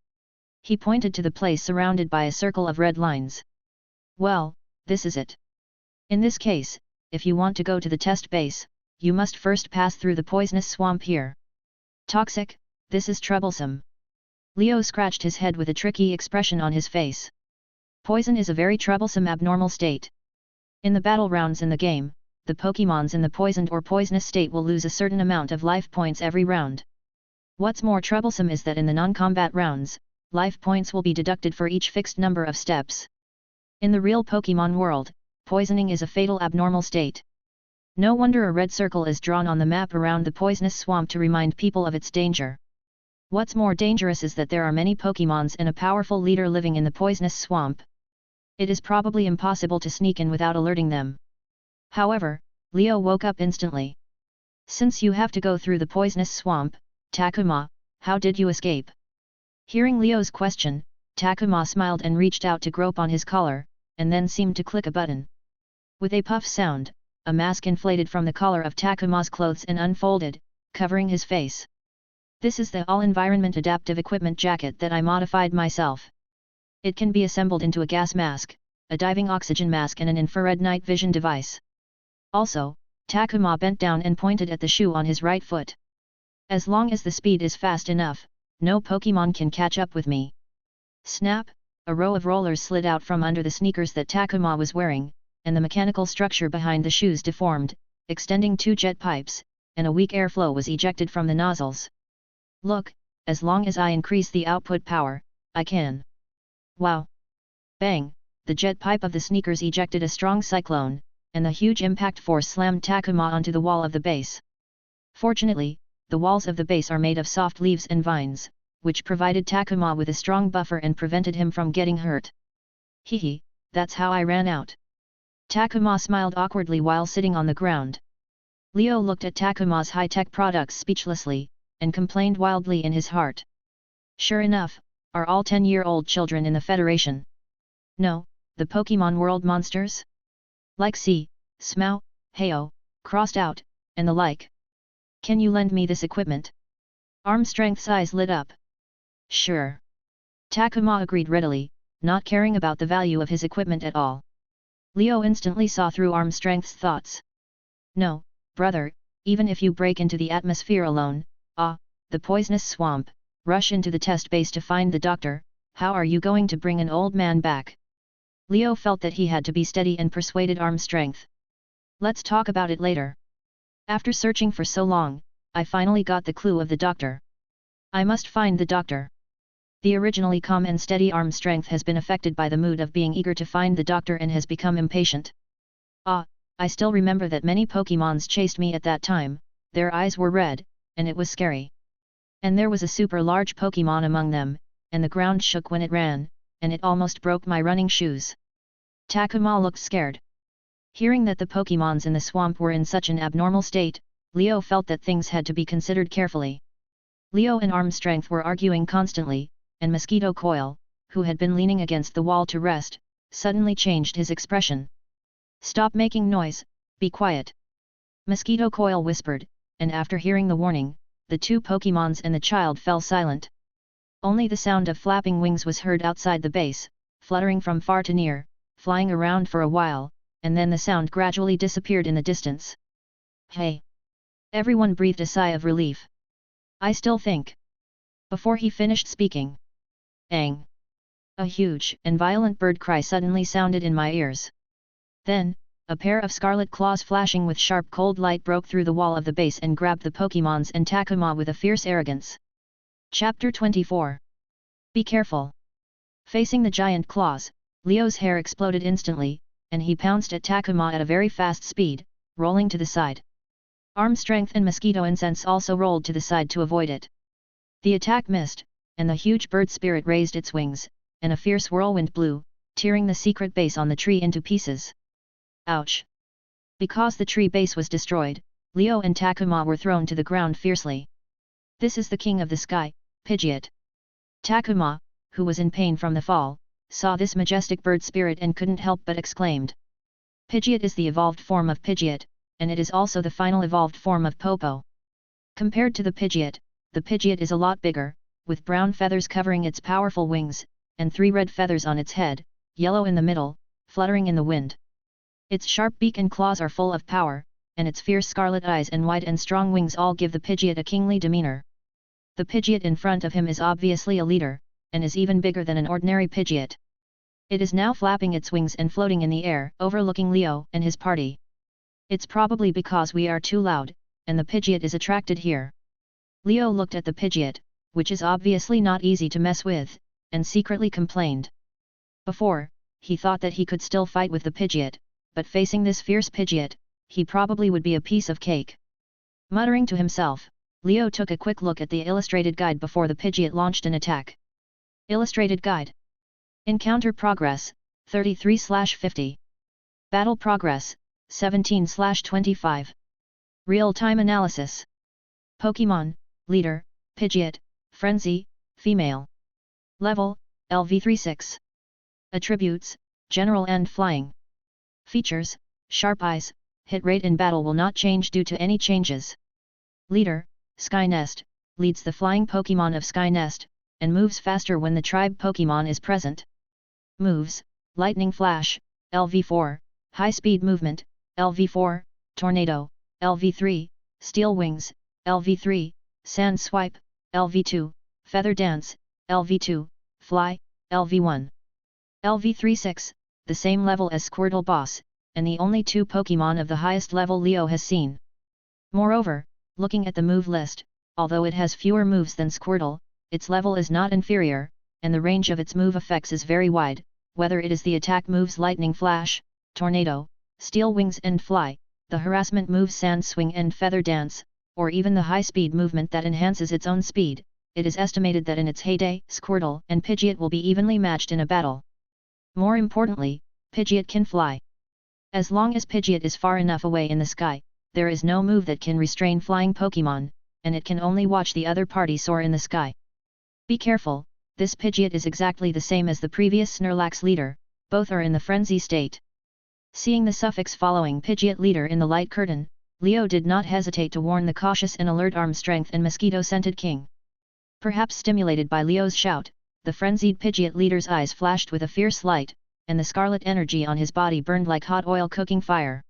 He pointed to the place surrounded by a circle of red lines. Well, this is it. In this case, if you want to go to the test base, you must first pass through the poisonous swamp here. Toxic, this is troublesome. Leo scratched his head with a tricky expression on his face. Poison is a very troublesome abnormal state. In the battle rounds in the game, the Pokémons in the poisoned or poisonous state will lose a certain amount of life points every round. What's more troublesome is that in the non-combat rounds, life points will be deducted for each fixed number of steps. In the real Pokémon world, poisoning is a fatal abnormal state. No wonder a red circle is drawn on the map around the poisonous swamp to remind people of its danger. What's more dangerous is that there are many Pokémons and a powerful leader living in the poisonous swamp. It is probably impossible to sneak in without alerting them. However, Leo woke up instantly. Since you have to go through the poisonous swamp, Takuma, how did you escape? Hearing Leo's question, Takuma smiled and reached out to grope on his collar, and then seemed to click a button. With a puff sound, a mask inflated from the collar of Takuma's clothes and unfolded, covering his face. This is the all-environment adaptive equipment jacket that I modified myself. It can be assembled into a gas mask, a diving oxygen mask and an infrared night vision device. Also, Takuma bent down and pointed at the shoe on his right foot. As long as the speed is fast enough, no Pokémon can catch up with me. Snap, a row of rollers slid out from under the sneakers that Takuma was wearing, and the mechanical structure behind the shoes deformed, extending two jet pipes, and a weak airflow was ejected from the nozzles. Look, as long as I increase the output power, I can. Wow! Bang! The jet pipe of the sneakers ejected a strong cyclone, and the huge impact force slammed Takuma onto the wall of the base. Fortunately, the walls of the base are made of soft leaves and vines, which provided Takuma with a strong buffer and prevented him from getting hurt. Hehe, that's how I ran out. Takuma smiled awkwardly while sitting on the ground. Leo looked at Takuma's high-tech products speechlessly, and complained wildly in his heart. Sure enough, are all 10-year-old children in the Federation? No, the Pokémon world monsters? Like C, Smau, Heo, Crossed Out, and the like. Can you lend me this equipment? Arm Strength's eyes lit up. Sure. Takuma agreed readily, not caring about the value of his equipment at all. Leo instantly saw through Arm Strength's thoughts. No, brother, even if you break into the atmosphere alone, the poisonous swamp, rush into the test base to find the doctor, how are you going to bring an old man back? Leo felt that he had to be steady and persuaded Arm Strength. Let's talk about it later. After searching for so long, I finally got the clue of the doctor. I must find the doctor. The originally calm and steady Arm Strength has been affected by the mood of being eager to find the doctor and has become impatient. I still remember that many Pokémons chased me at that time, their eyes were red, and it was scary. And there was a super large Pokémon among them, and the ground shook when it ran, and it almost broke my running shoes. Takuma looked scared. Hearing that the Pokémons in the swamp were in such an abnormal state, Leo felt that things had to be considered carefully. Leo and Arm Strength were arguing constantly, and Mosquito Coil, who had been leaning against the wall to rest, suddenly changed his expression. Stop making noise, be quiet. Mosquito Coil whispered, and after hearing the warning, the two Pokémons and the child fell silent. Only the sound of flapping wings was heard outside the base, fluttering from far to near, flying around for a while, and then the sound gradually disappeared in the distance. Hey! Everyone breathed a sigh of relief. I still think. Before he finished speaking. Ang! A huge and violent bird cry suddenly sounded in my ears. Then, a pair of scarlet claws flashing with sharp cold light broke through the wall of the base and grabbed the Pokémons and Takuma with a fierce arrogance. Chapter 24. Be careful. Facing the giant claws, Leo's hair exploded instantly, and he pounced at Takuma at a very fast speed, rolling to the side. Arm strength and mosquito incense also rolled to the side to avoid it. The attack missed, and the huge bird spirit raised its wings, and a fierce whirlwind blew, tearing the secret base on the tree into pieces. Ouch! Because the tree base was destroyed, Leo and Takuma were thrown to the ground fiercely. This is the king of the sky, Pidgeot. Takuma, who was in pain from the fall, saw this majestic bird spirit and couldn't help but exclaimed. Pidgeot is the evolved form of Pidgeot, and it is also the final evolved form of Popo. Compared to the Pidgeot is a lot bigger, with brown feathers covering its powerful wings, and 3 red feathers on its head, yellow in the middle, fluttering in the wind. Its sharp beak and claws are full of power, and its fierce scarlet eyes and wide and strong wings all give the Pidgeot a kingly demeanor. The Pidgeot in front of him is obviously a leader, and is even bigger than an ordinary Pidgeot. It is now flapping its wings and floating in the air, overlooking Leo and his party. It's probably because we are too loud, and the Pidgeot is attracted here. Leo looked at the Pidgeot, which is obviously not easy to mess with, and secretly complained. Before, he thought that he could still fight with the Pidgeot, but facing this fierce Pidgeot, he probably would be a piece of cake. Muttering to himself, Leo took a quick look at the illustrated guide before the Pidgeot launched an attack. Illustrated guide. Encounter progress, 33/50. Battle progress, 17/25. Real-time analysis. Pokémon, Leader, Pidgeot, Frenzy, Female. Level, LV36. Attributes, General and Flying. Features, Sharp Eyes, hit rate in battle will not change due to any changes. Leader, Sky Nest, leads the flying Pokémon of Sky Nest, and moves faster when the tribe Pokémon is present. Moves, Lightning Flash, LV4, High Speed Movement, LV4, Tornado, LV3, Steel Wings, LV3, Sand Swipe, LV2, Feather Dance, LV2, Fly, LV1. LV36, the same level as Squirtle Boss, and the only 2 Pokémon of the highest level Leo has seen. Moreover, looking at the move list, although it has fewer moves than Squirtle, its level is not inferior, and the range of its move effects is very wide, whether it is the attack moves Lightning Flash, Tornado, Steel Wings and Fly, the harassment moves Sand Swing and Feather Dance, or even the high-speed movement that enhances its own speed. It is estimated that in its heyday, Squirtle and Pidgeot will be evenly matched in a battle. More importantly, Pidgeot can fly. As long as Pidgeot is far enough away in the sky, there is no move that can restrain flying Pokémon, and it can only watch the other party soar in the sky. Be careful, this Pidgeot is exactly the same as the previous Snorlax leader, both are in the frenzy state. Seeing the suffix following Pidgeot leader in the light curtain, Leo did not hesitate to warn the cautious and alert arm strength and mosquito-scented king. Perhaps stimulated by Leo's shout, the frenzied Pidgeot leader's eyes flashed with a fierce light, and the scarlet energy on his body burned like hot oil cooking fire.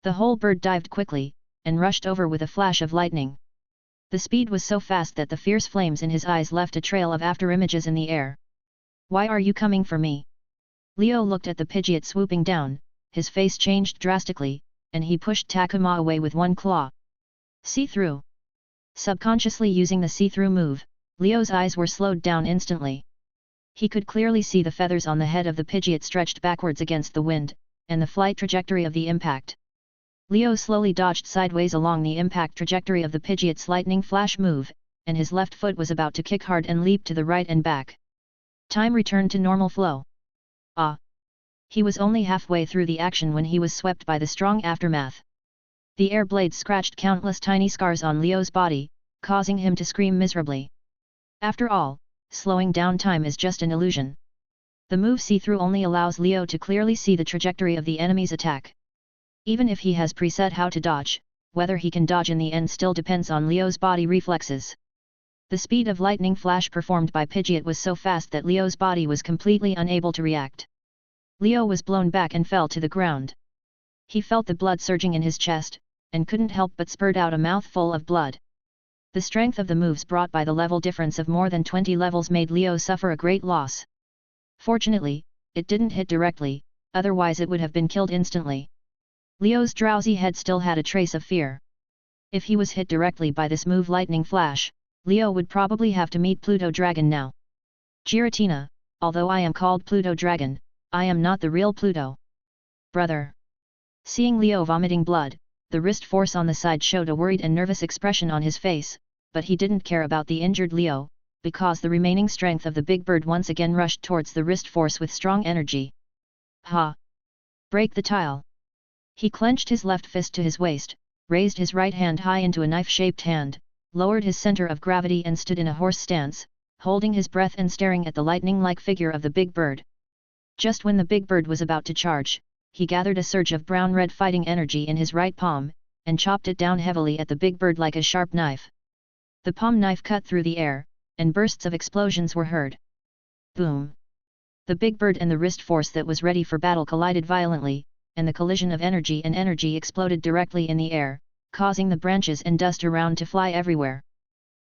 The whole bird dived quickly, and rushed over with a flash of lightning. The speed was so fast that the fierce flames in his eyes left a trail of afterimages in the air. Why are you coming for me? Leo looked at the Pidgeot swooping down, his face changed drastically, and he pushed Takuma away with one claw. See-through. Subconsciously using the see-through move, Leo's eyes were slowed down instantly. He could clearly see the feathers on the head of the Pidgeot stretched backwards against the wind, and the flight trajectory of the impact. Leo slowly dodged sideways along the impact trajectory of the Pidgeot's lightning flash move, and his left foot was about to kick hard and leap to the right and back. Time returned to normal flow. Ah! He was only halfway through the action when he was swept by the strong aftermath. The air blades scratched countless tiny scars on Leo's body, causing him to scream miserably. After all, slowing down time is just an illusion. The move see-through only allows Leo to clearly see the trajectory of the enemy's attack. Even if he has preset how to dodge, whether he can dodge in the end still depends on Leo's body reflexes. The speed of lightning flash performed by Pidgeot was so fast that Leo's body was completely unable to react. Leo was blown back and fell to the ground. He felt the blood surging in his chest, and couldn't help but spurt out a mouthful of blood. The strength of the moves brought by the level difference of more than 20 levels made Leo suffer a great loss. Fortunately, it didn't hit directly, otherwise it would have been killed instantly. Leo's drowsy head still had a trace of fear. If he was hit directly by this move Lightning Flash, Leo would probably have to meet Pluto Dragon now. Giratina, although I am called Pluto Dragon, I am not the real Pluto. Brother. Seeing Leo vomiting blood, the wrist force on the side showed a worried and nervous expression on his face, but he didn't care about the injured Leo, because the remaining strength of the big bird once again rushed towards the wrist force with strong energy. Ha! Break the tile! He clenched his left fist to his waist, raised his right hand high into a knife-shaped hand, lowered his center of gravity and stood in a horse stance, holding his breath and staring at the lightning-like figure of the big bird. Just when the big bird was about to charge, he gathered a surge of brown-red fighting energy in his right palm, and chopped it down heavily at the big bird like a sharp knife. The palm knife cut through the air, and bursts of explosions were heard. Boom! The big bird and the wrist force that was ready for battle collided violently, and the collision of energy and energy exploded directly in the air, causing the branches and dust around to fly everywhere.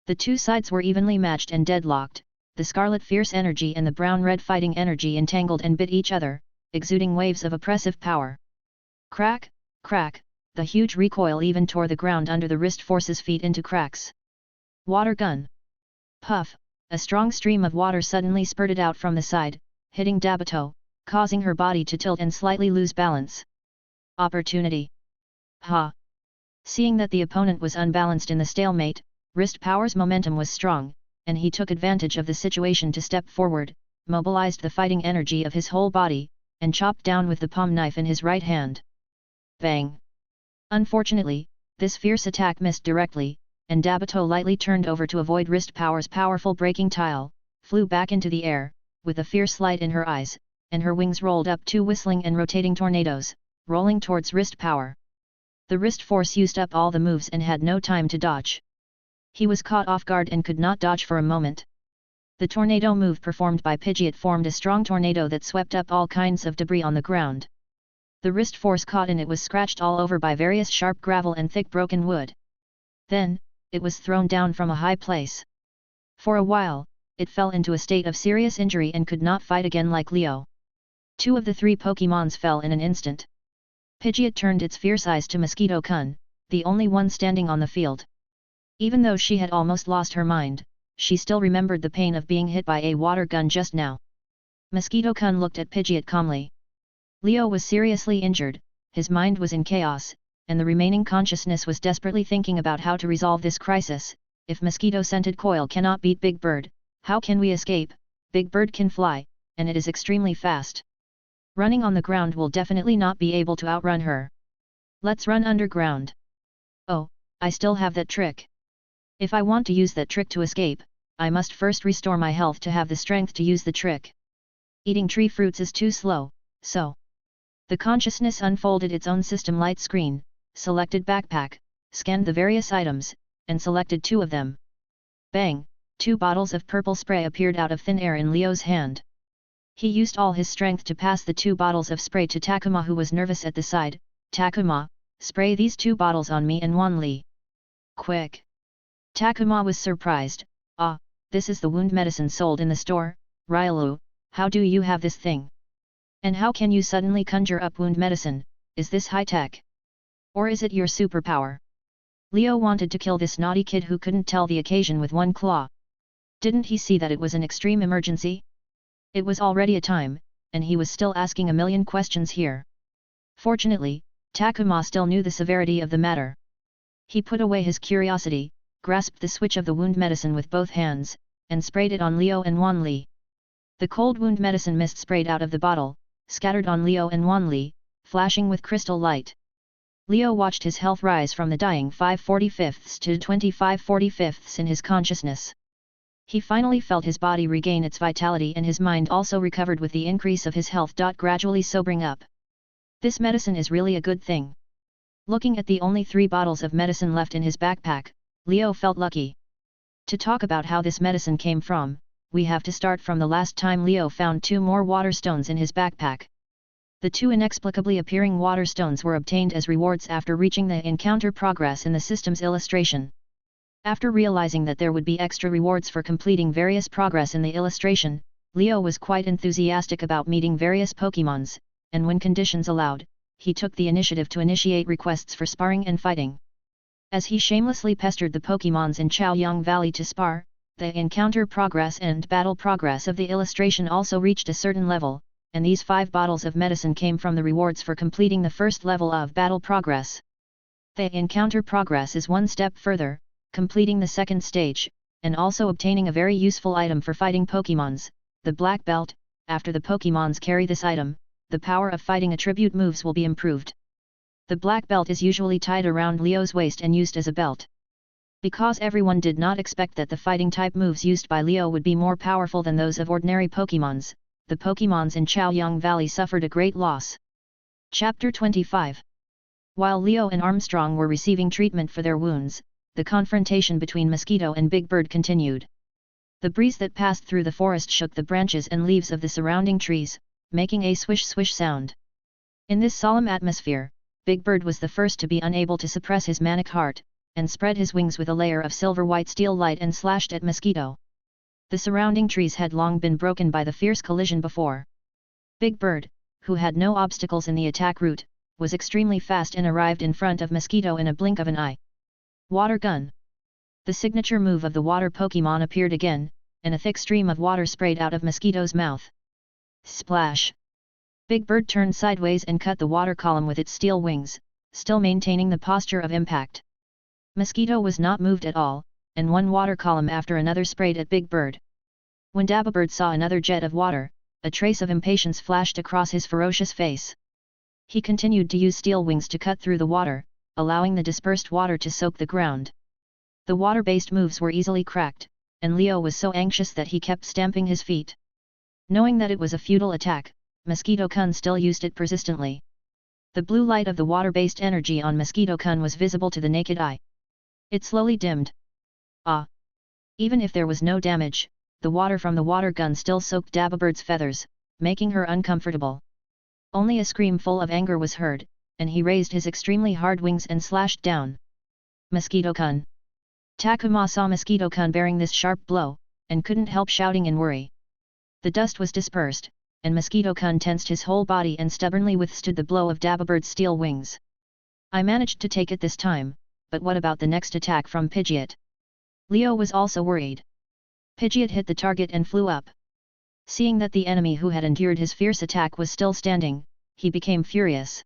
The two sides were evenly matched and deadlocked, the scarlet fierce energy and the brown-red fighting energy entangled and bit each other, exuding waves of oppressive power. Crack, crack, the huge recoil even tore the ground under the wrist force's feet into cracks. Water gun. Puff, a strong stream of water suddenly spurted out from the side, hitting Dabito, causing her body to tilt and slightly lose balance. Opportunity. Ha! Seeing that the opponent was unbalanced in the stalemate, Wrist Power's momentum was strong, and he took advantage of the situation to step forward, mobilized the fighting energy of his whole body, and chopped down with the palm knife in his right hand. Bang! Unfortunately, this fierce attack missed directly, and Dabito lightly turned over to avoid Wrist Power's powerful breaking tile, flew back into the air, with a fierce light in her eyes, and her wings rolled up two whistling and rotating tornadoes, rolling towards Wrist Power. The wrist force used up all the moves and had no time to dodge. He was caught off guard and could not dodge for a moment. The tornado move performed by Pidgeot formed a strong tornado that swept up all kinds of debris on the ground. The wrist force caught and it was scratched all over by various sharp gravel and thick broken wood. Then, it was thrown down from a high place. For a while, it fell into a state of serious injury and could not fight again like Leo. Two of the three Pokémons fell in an instant. Pidgeot turned its fierce eyes to Mosquito-kun, the only one standing on the field. Even though she had almost lost her mind, she still remembered the pain of being hit by a water gun just now. Mosquito-kun looked at Pidgeot calmly. Leo was seriously injured, his mind was in chaos, and the remaining consciousness was desperately thinking about how to resolve this crisis. If Mosquito-scented Coil cannot beat Big Bird, how can we escape? Big Bird can fly, and it is extremely fast. Running on the ground will definitely not be able to outrun her. Let's run underground. Oh, I still have that trick. If I want to use that trick to escape, I must first restore my health to have the strength to use the trick. Eating tree fruits is too slow, so. The consciousness unfolded its own system light screen, selected backpack, scanned the various items, and selected two of them. Bang! 2 bottles of purple spray appeared out of thin air in Leo's hand. He used all his strength to pass the 2 bottles of spray to Takuma, who was nervous at the side. Takuma, spray these 2 bottles on me and Wanli. Quick! Takuma was surprised. Ah, this is the wound medicine sold in the store. Ryalu, how do you have this thing? And how can you suddenly conjure up wound medicine? Is this high-tech? Or is it your superpower? Leo wanted to kill this naughty kid who couldn't tell the occasion with one claw. Didn't he see that it was an extreme emergency? It was already a time, and he was still asking a million questions here. Fortunately, Takuma still knew the severity of the matter. He put away his curiosity, grasped the switch of the wound medicine with both hands, and sprayed it on Leo and Wanli. The cold wound medicine mist sprayed out of the bottle, scattered on Leo and Wanli, flashing with crystal light. Leo watched his health rise from the dying 5/45 to 25/45 in his consciousness. He finally felt his body regain its vitality and his mind also recovered with the increase of his health. Gradually sobering up. This medicine is really a good thing. Looking at the only 3 bottles of medicine left in his backpack, Leo felt lucky. To talk about how this medicine came from, we have to start from the last time Leo found 2 more water stones in his backpack. The 2 inexplicably appearing water stones were obtained as rewards after reaching the encounter progress in the system's illustration. After realizing that there would be extra rewards for completing various progress in the illustration, Leo was quite enthusiastic about meeting various Pokémons, and when conditions allowed, he took the initiative to initiate requests for sparring and fighting. As he shamelessly pestered the Pokémons in Chaoyang Valley to spar, the encounter progress and battle progress of the illustration also reached a certain level, and these 5 bottles of medicine came from the rewards for completing the first level of battle progress. The encounter progress is one step further, completing the second stage, and also obtaining a very useful item for fighting Pokémons, the Black Belt. After the Pokémons carry this item, the power of fighting attribute moves will be improved. The Black Belt is usually tied around Leo's waist and used as a belt. Because everyone did not expect that the fighting type moves used by Leo would be more powerful than those of ordinary Pokémons, the Pokémons in Chaoyang Valley suffered a great loss. Chapter 25. While Leo and Armstrong were receiving treatment for their wounds, the confrontation between Mosquito and Big Bird continued. The breeze that passed through the forest shook the branches and leaves of the surrounding trees, making a swish-swish sound. In this solemn atmosphere, Big Bird was the first to be unable to suppress his manic heart, and spread his wings with a layer of silver-white steel light and slashed at Mosquito. The surrounding trees had long been broken by the fierce collision before. Big Bird, who had no obstacles in the attack route, was extremely fast and arrived in front of Mosquito in a blink of an eye. Water Gun. The signature move of the water Pokémon appeared again, and a thick stream of water sprayed out of Mosquito's mouth. Splash! Big Bird turned sideways and cut the water column with its steel wings, still maintaining the posture of impact. Mosquito was not moved at all, and one water column after another sprayed at Big Bird. When Dababird saw another jet of water, a trace of impatience flashed across his ferocious face. He continued to use steel wings to cut through the water, allowing the dispersed water to soak the ground. The water-based moves were easily cracked, and Leo was so anxious that he kept stamping his feet. Knowing that it was a futile attack, Mosquito-kun still used it persistently. The blue light of the water-based energy on Mosquito-kun was visible to the naked eye. It slowly dimmed. Ah! Even if there was no damage, the water from the water gun still soaked Dababird's feathers, making her uncomfortable. Only a scream full of anger was heard, and he raised his extremely hard wings and slashed down. Mosquito-kun! Takuma saw Mosquito-kun bearing this sharp blow, and couldn't help shouting in worry. The dust was dispersed, and Mosquito-kun tensed his whole body and stubbornly withstood the blow of Dababird's steel wings. I managed to take it this time, but what about the next attack from Pidgeot? Leo was also worried. Pidgeot hit the target and flew up. Seeing that the enemy who had endured his fierce attack was still standing, he became furious.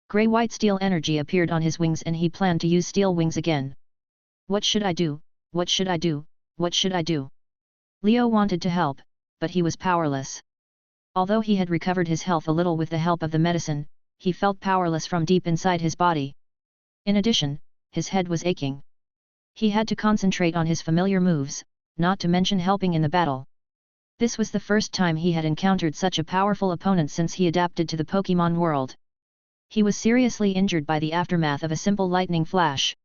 Grey-white steel energy appeared on his wings and he planned to use steel wings again. What should I do? What should I do? What should I do? Leo wanted to help, but he was powerless. Although he had recovered his health a little with the help of the medicine, he felt powerless from deep inside his body. In addition, his head was aching. He had to concentrate on his familiar moves, not to mention helping in the battle. This was the first time he had encountered such a powerful opponent since he adapted to the Pokémon world. He was seriously injured by the aftermath of a simple lightning flash.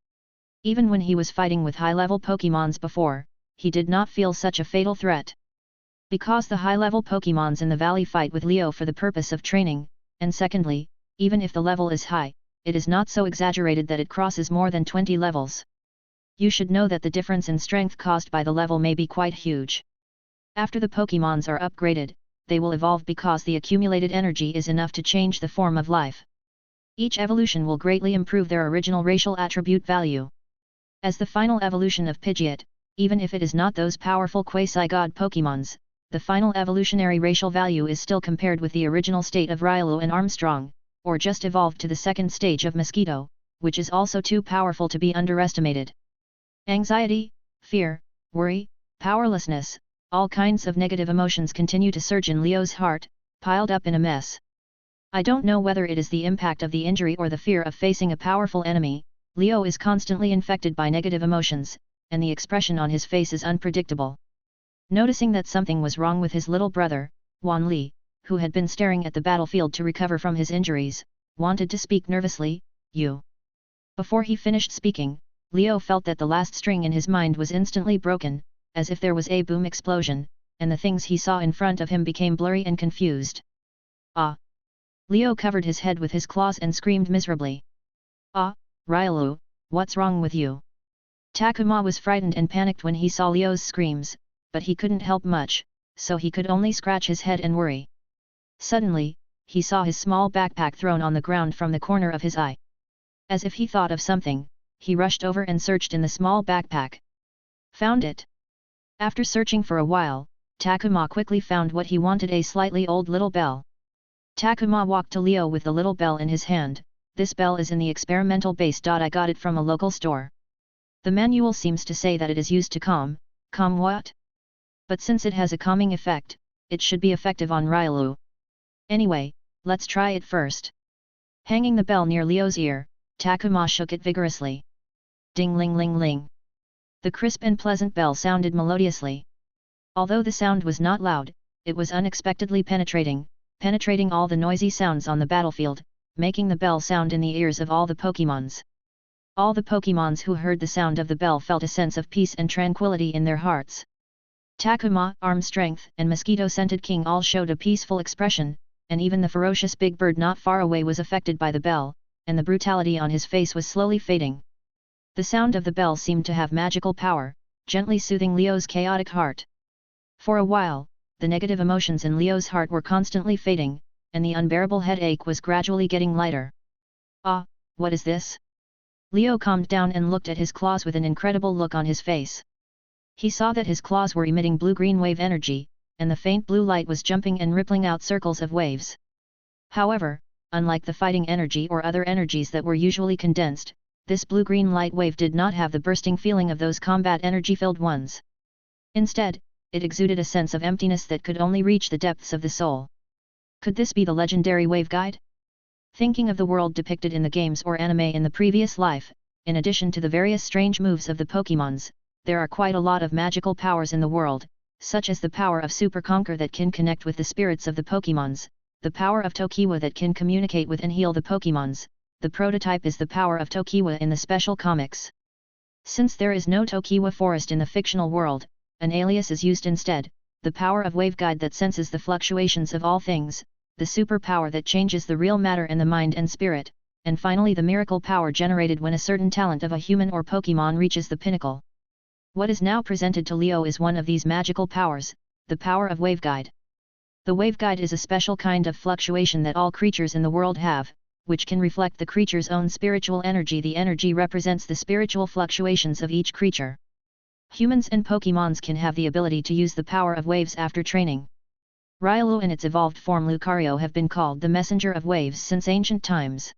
Even when he was fighting with high-level Pokémons before, he did not feel such a fatal threat. Because the high-level Pokémons in the valley fight with Leo for the purpose of training, and secondly, even if the level is high, it is not so exaggerated that it crosses more than 20 levels. You should know that the difference in strength caused by the level may be quite huge. After the Pokémons are upgraded, they will evolve because the accumulated energy is enough to change the form of life. Each evolution will greatly improve their original racial attribute value. As the final evolution of Pidgeot, even if it is not those powerful quasi-god Pokémons, the final evolutionary racial value is still compared with the original state of Riolu and Armstrong, or just evolved to the second stage of Mosquito, which is also too powerful to be underestimated. Anxiety, fear, worry, powerlessness, all kinds of negative emotions continue to surge in Leo's heart, piled up in a mess. I don't know whether it is the impact of the injury or the fear of facing a powerful enemy. Leo is constantly infected by negative emotions, and the expression on his face is unpredictable. Noticing that something was wrong with his little brother, Wan Li, who had been staring at the battlefield to recover from his injuries, wanted to speak nervously, "You. Before he finished speaking, Leo felt that the last string in his mind was instantly broken, as if there was a boom explosion, and the things he saw in front of him became blurry and confused. Ah! Leo covered his head with his claws and screamed miserably. Ah, Ryalu, what's wrong with you? Takuma was frightened and panicked when he saw Leo's screams, but he couldn't help much, so he could only scratch his head and worry. Suddenly, he saw his small backpack thrown on the ground from the corner of his eye. As if he thought of something, he rushed over and searched in the small backpack. Found it! After searching for a while, Takuma quickly found what he wanted, a slightly old little bell. Takuma walked to Leo with the little bell in his hand. This bell is in the experimental base. I got it from a local store. The manual seems to say that it is used to calm what? But since it has a calming effect, it should be effective on Ryalu. Anyway, let's try it first. Hanging the bell near Leo's ear, Takuma shook it vigorously. Ding-ling-ling-ling. The crisp and pleasant bell sounded melodiously. Although the sound was not loud, it was unexpectedly penetrating all the noisy sounds on the battlefield, making the bell sound in the ears of all the Pokémons. All the Pokémons who heard the sound of the bell felt a sense of peace and tranquility in their hearts. Takuma, Arm Strength, and Mosquito-Scented King all showed a peaceful expression, and even the ferocious big bird not far away was affected by the bell, and the brutality on his face was slowly fading. The sound of the bell seemed to have magical power, gently soothing Leo's chaotic heart. For a while, the negative emotions in Leo's heart were constantly fading, and the unbearable headache was gradually getting lighter. Ah, what is this? Leo calmed down and looked at his claws with an incredible look on his face. He saw that his claws were emitting blue-green wave energy, and the faint blue light was jumping and rippling out circles of waves. However, unlike the fighting energy or other energies that were usually condensed, this blue-green light wave did not have the bursting feeling of those combat energy-filled ones. Instead, it exuded a sense of emptiness that could only reach the depths of the soul. Could this be the legendary wave guide? Thinking of the world depicted in the games or anime in the previous life, in addition to the various strange moves of the Pokémons, there are quite a lot of magical powers in the world, such as the power of Super Conquer that can connect with the spirits of the Pokémons, the power of Tokiwa that can communicate with and heal the Pokémons. The prototype is the power of Tokiwa in the special comics. Since there is no Tokiwa forest in the fictional world, an alias is used instead, the power of Wave Guide that senses the fluctuations of all things, the superpower that changes the real matter and the mind and spirit, and finally the miracle power generated when a certain talent of a human or Pokémon reaches the pinnacle. What is now presented to Leo is one of these magical powers, the power of Wave Guide. The Wave Guide is a special kind of fluctuation that all creatures in the world have, which can reflect the creature's own spiritual energy. The energy represents the spiritual fluctuations of each creature. Humans and Pokémons can have the ability to use the power of waves after training. Ryalu and its evolved form Lucario have been called the messenger of waves since ancient times.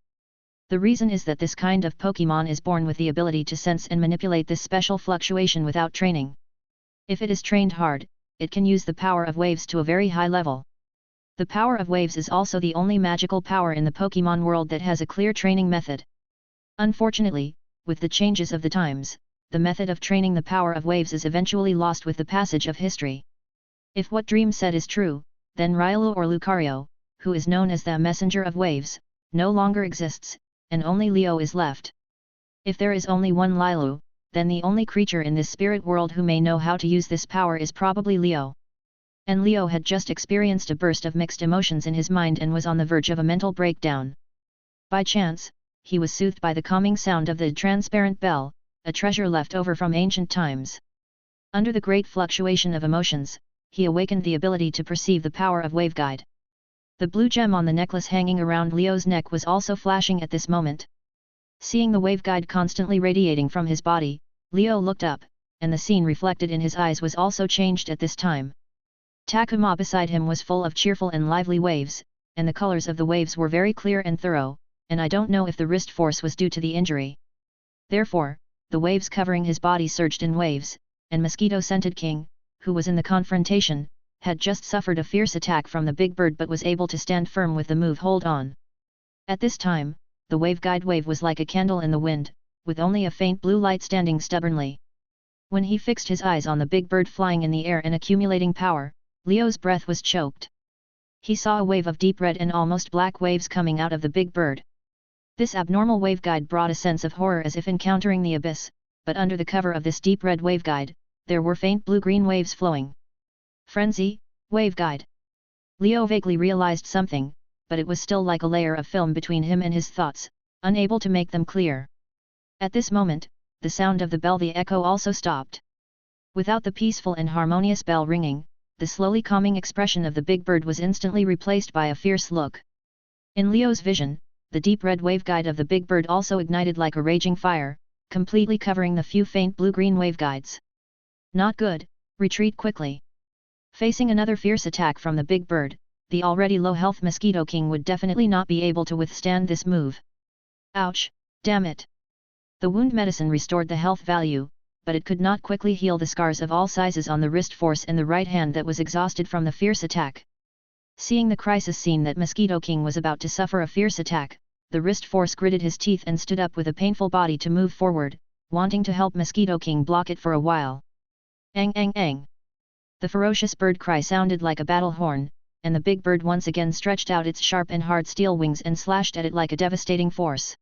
The reason is that this kind of Pokémon is born with the ability to sense and manipulate this special fluctuation without training. If it is trained hard, it can use the power of waves to a very high level. The power of waves is also the only magical power in the Pokémon world that has a clear training method. Unfortunately, with the changes of the times, the method of training the power of waves is eventually lost with the passage of history. If what Dream said is true, then Ryalu or Lucario, who is known as the messenger of waves, no longer exists, and only Leo is left. If there is only one Ryalu, then the only creature in this spirit world who may know how to use this power is probably Leo. And Leo had just experienced a burst of mixed emotions in his mind and was on the verge of a mental breakdown. By chance, he was soothed by the calming sound of the transparent bell, a treasure left over from ancient times. Under the great fluctuation of emotions, he awakened the ability to perceive the power of Wave Guide. The blue gem on the necklace hanging around Leo's neck was also flashing at this moment. Seeing the Wave Guide constantly radiating from his body, Leo looked up, and the scene reflected in his eyes was also changed at this time. Takuma beside him was full of cheerful and lively waves, and the colors of the waves were very clear and thorough, and I don't know if the wrist force was due to the injury. Therefore, the waves covering his body surged in waves, and Mosquito-Scented King, who was in the confrontation, had just suffered a fierce attack from the big bird but was able to stand firm with the move Hold On. At this time, the Wave Guide wave was like a candle in the wind, with only a faint blue light standing stubbornly. When he fixed his eyes on the big bird flying in the air and accumulating power, Leo's breath was choked. He saw a wave of deep red and almost black waves coming out of the big bird. This abnormal waveguide brought a sense of horror as if encountering the abyss, but under the cover of this deep red waveguide, there were faint blue-green waves flowing. Frenzy, waveguide. Leo vaguely realized something, but it was still like a layer of film between him and his thoughts, unable to make them clear. At this moment, the sound of the bell, the echo, also stopped. Without the peaceful and harmonious bell ringing, the slowly calming expression of the big bird was instantly replaced by a fierce look. In Leo's vision, the deep red waveguide of the big bird also ignited like a raging fire, completely covering the few faint blue-green waveguides. Not good, retreat quickly. Facing another fierce attack from the big bird, the already low-health Mosquito King would definitely not be able to withstand this move. Ouch, damn it! The wound medicine restored the health value, but it could not quickly heal the scars of all sizes on the wrist force and the right hand that was exhausted from the fierce attack. Seeing the crisis scene that Mosquito King was about to suffer a fierce attack, the wrist force gritted his teeth and stood up with a painful body to move forward, wanting to help Mosquito King block it for a while. Ang ang ang! The ferocious bird cry sounded like a battle horn, and the big bird once again stretched out its sharp and hard steel wings and slashed at it like a devastating force.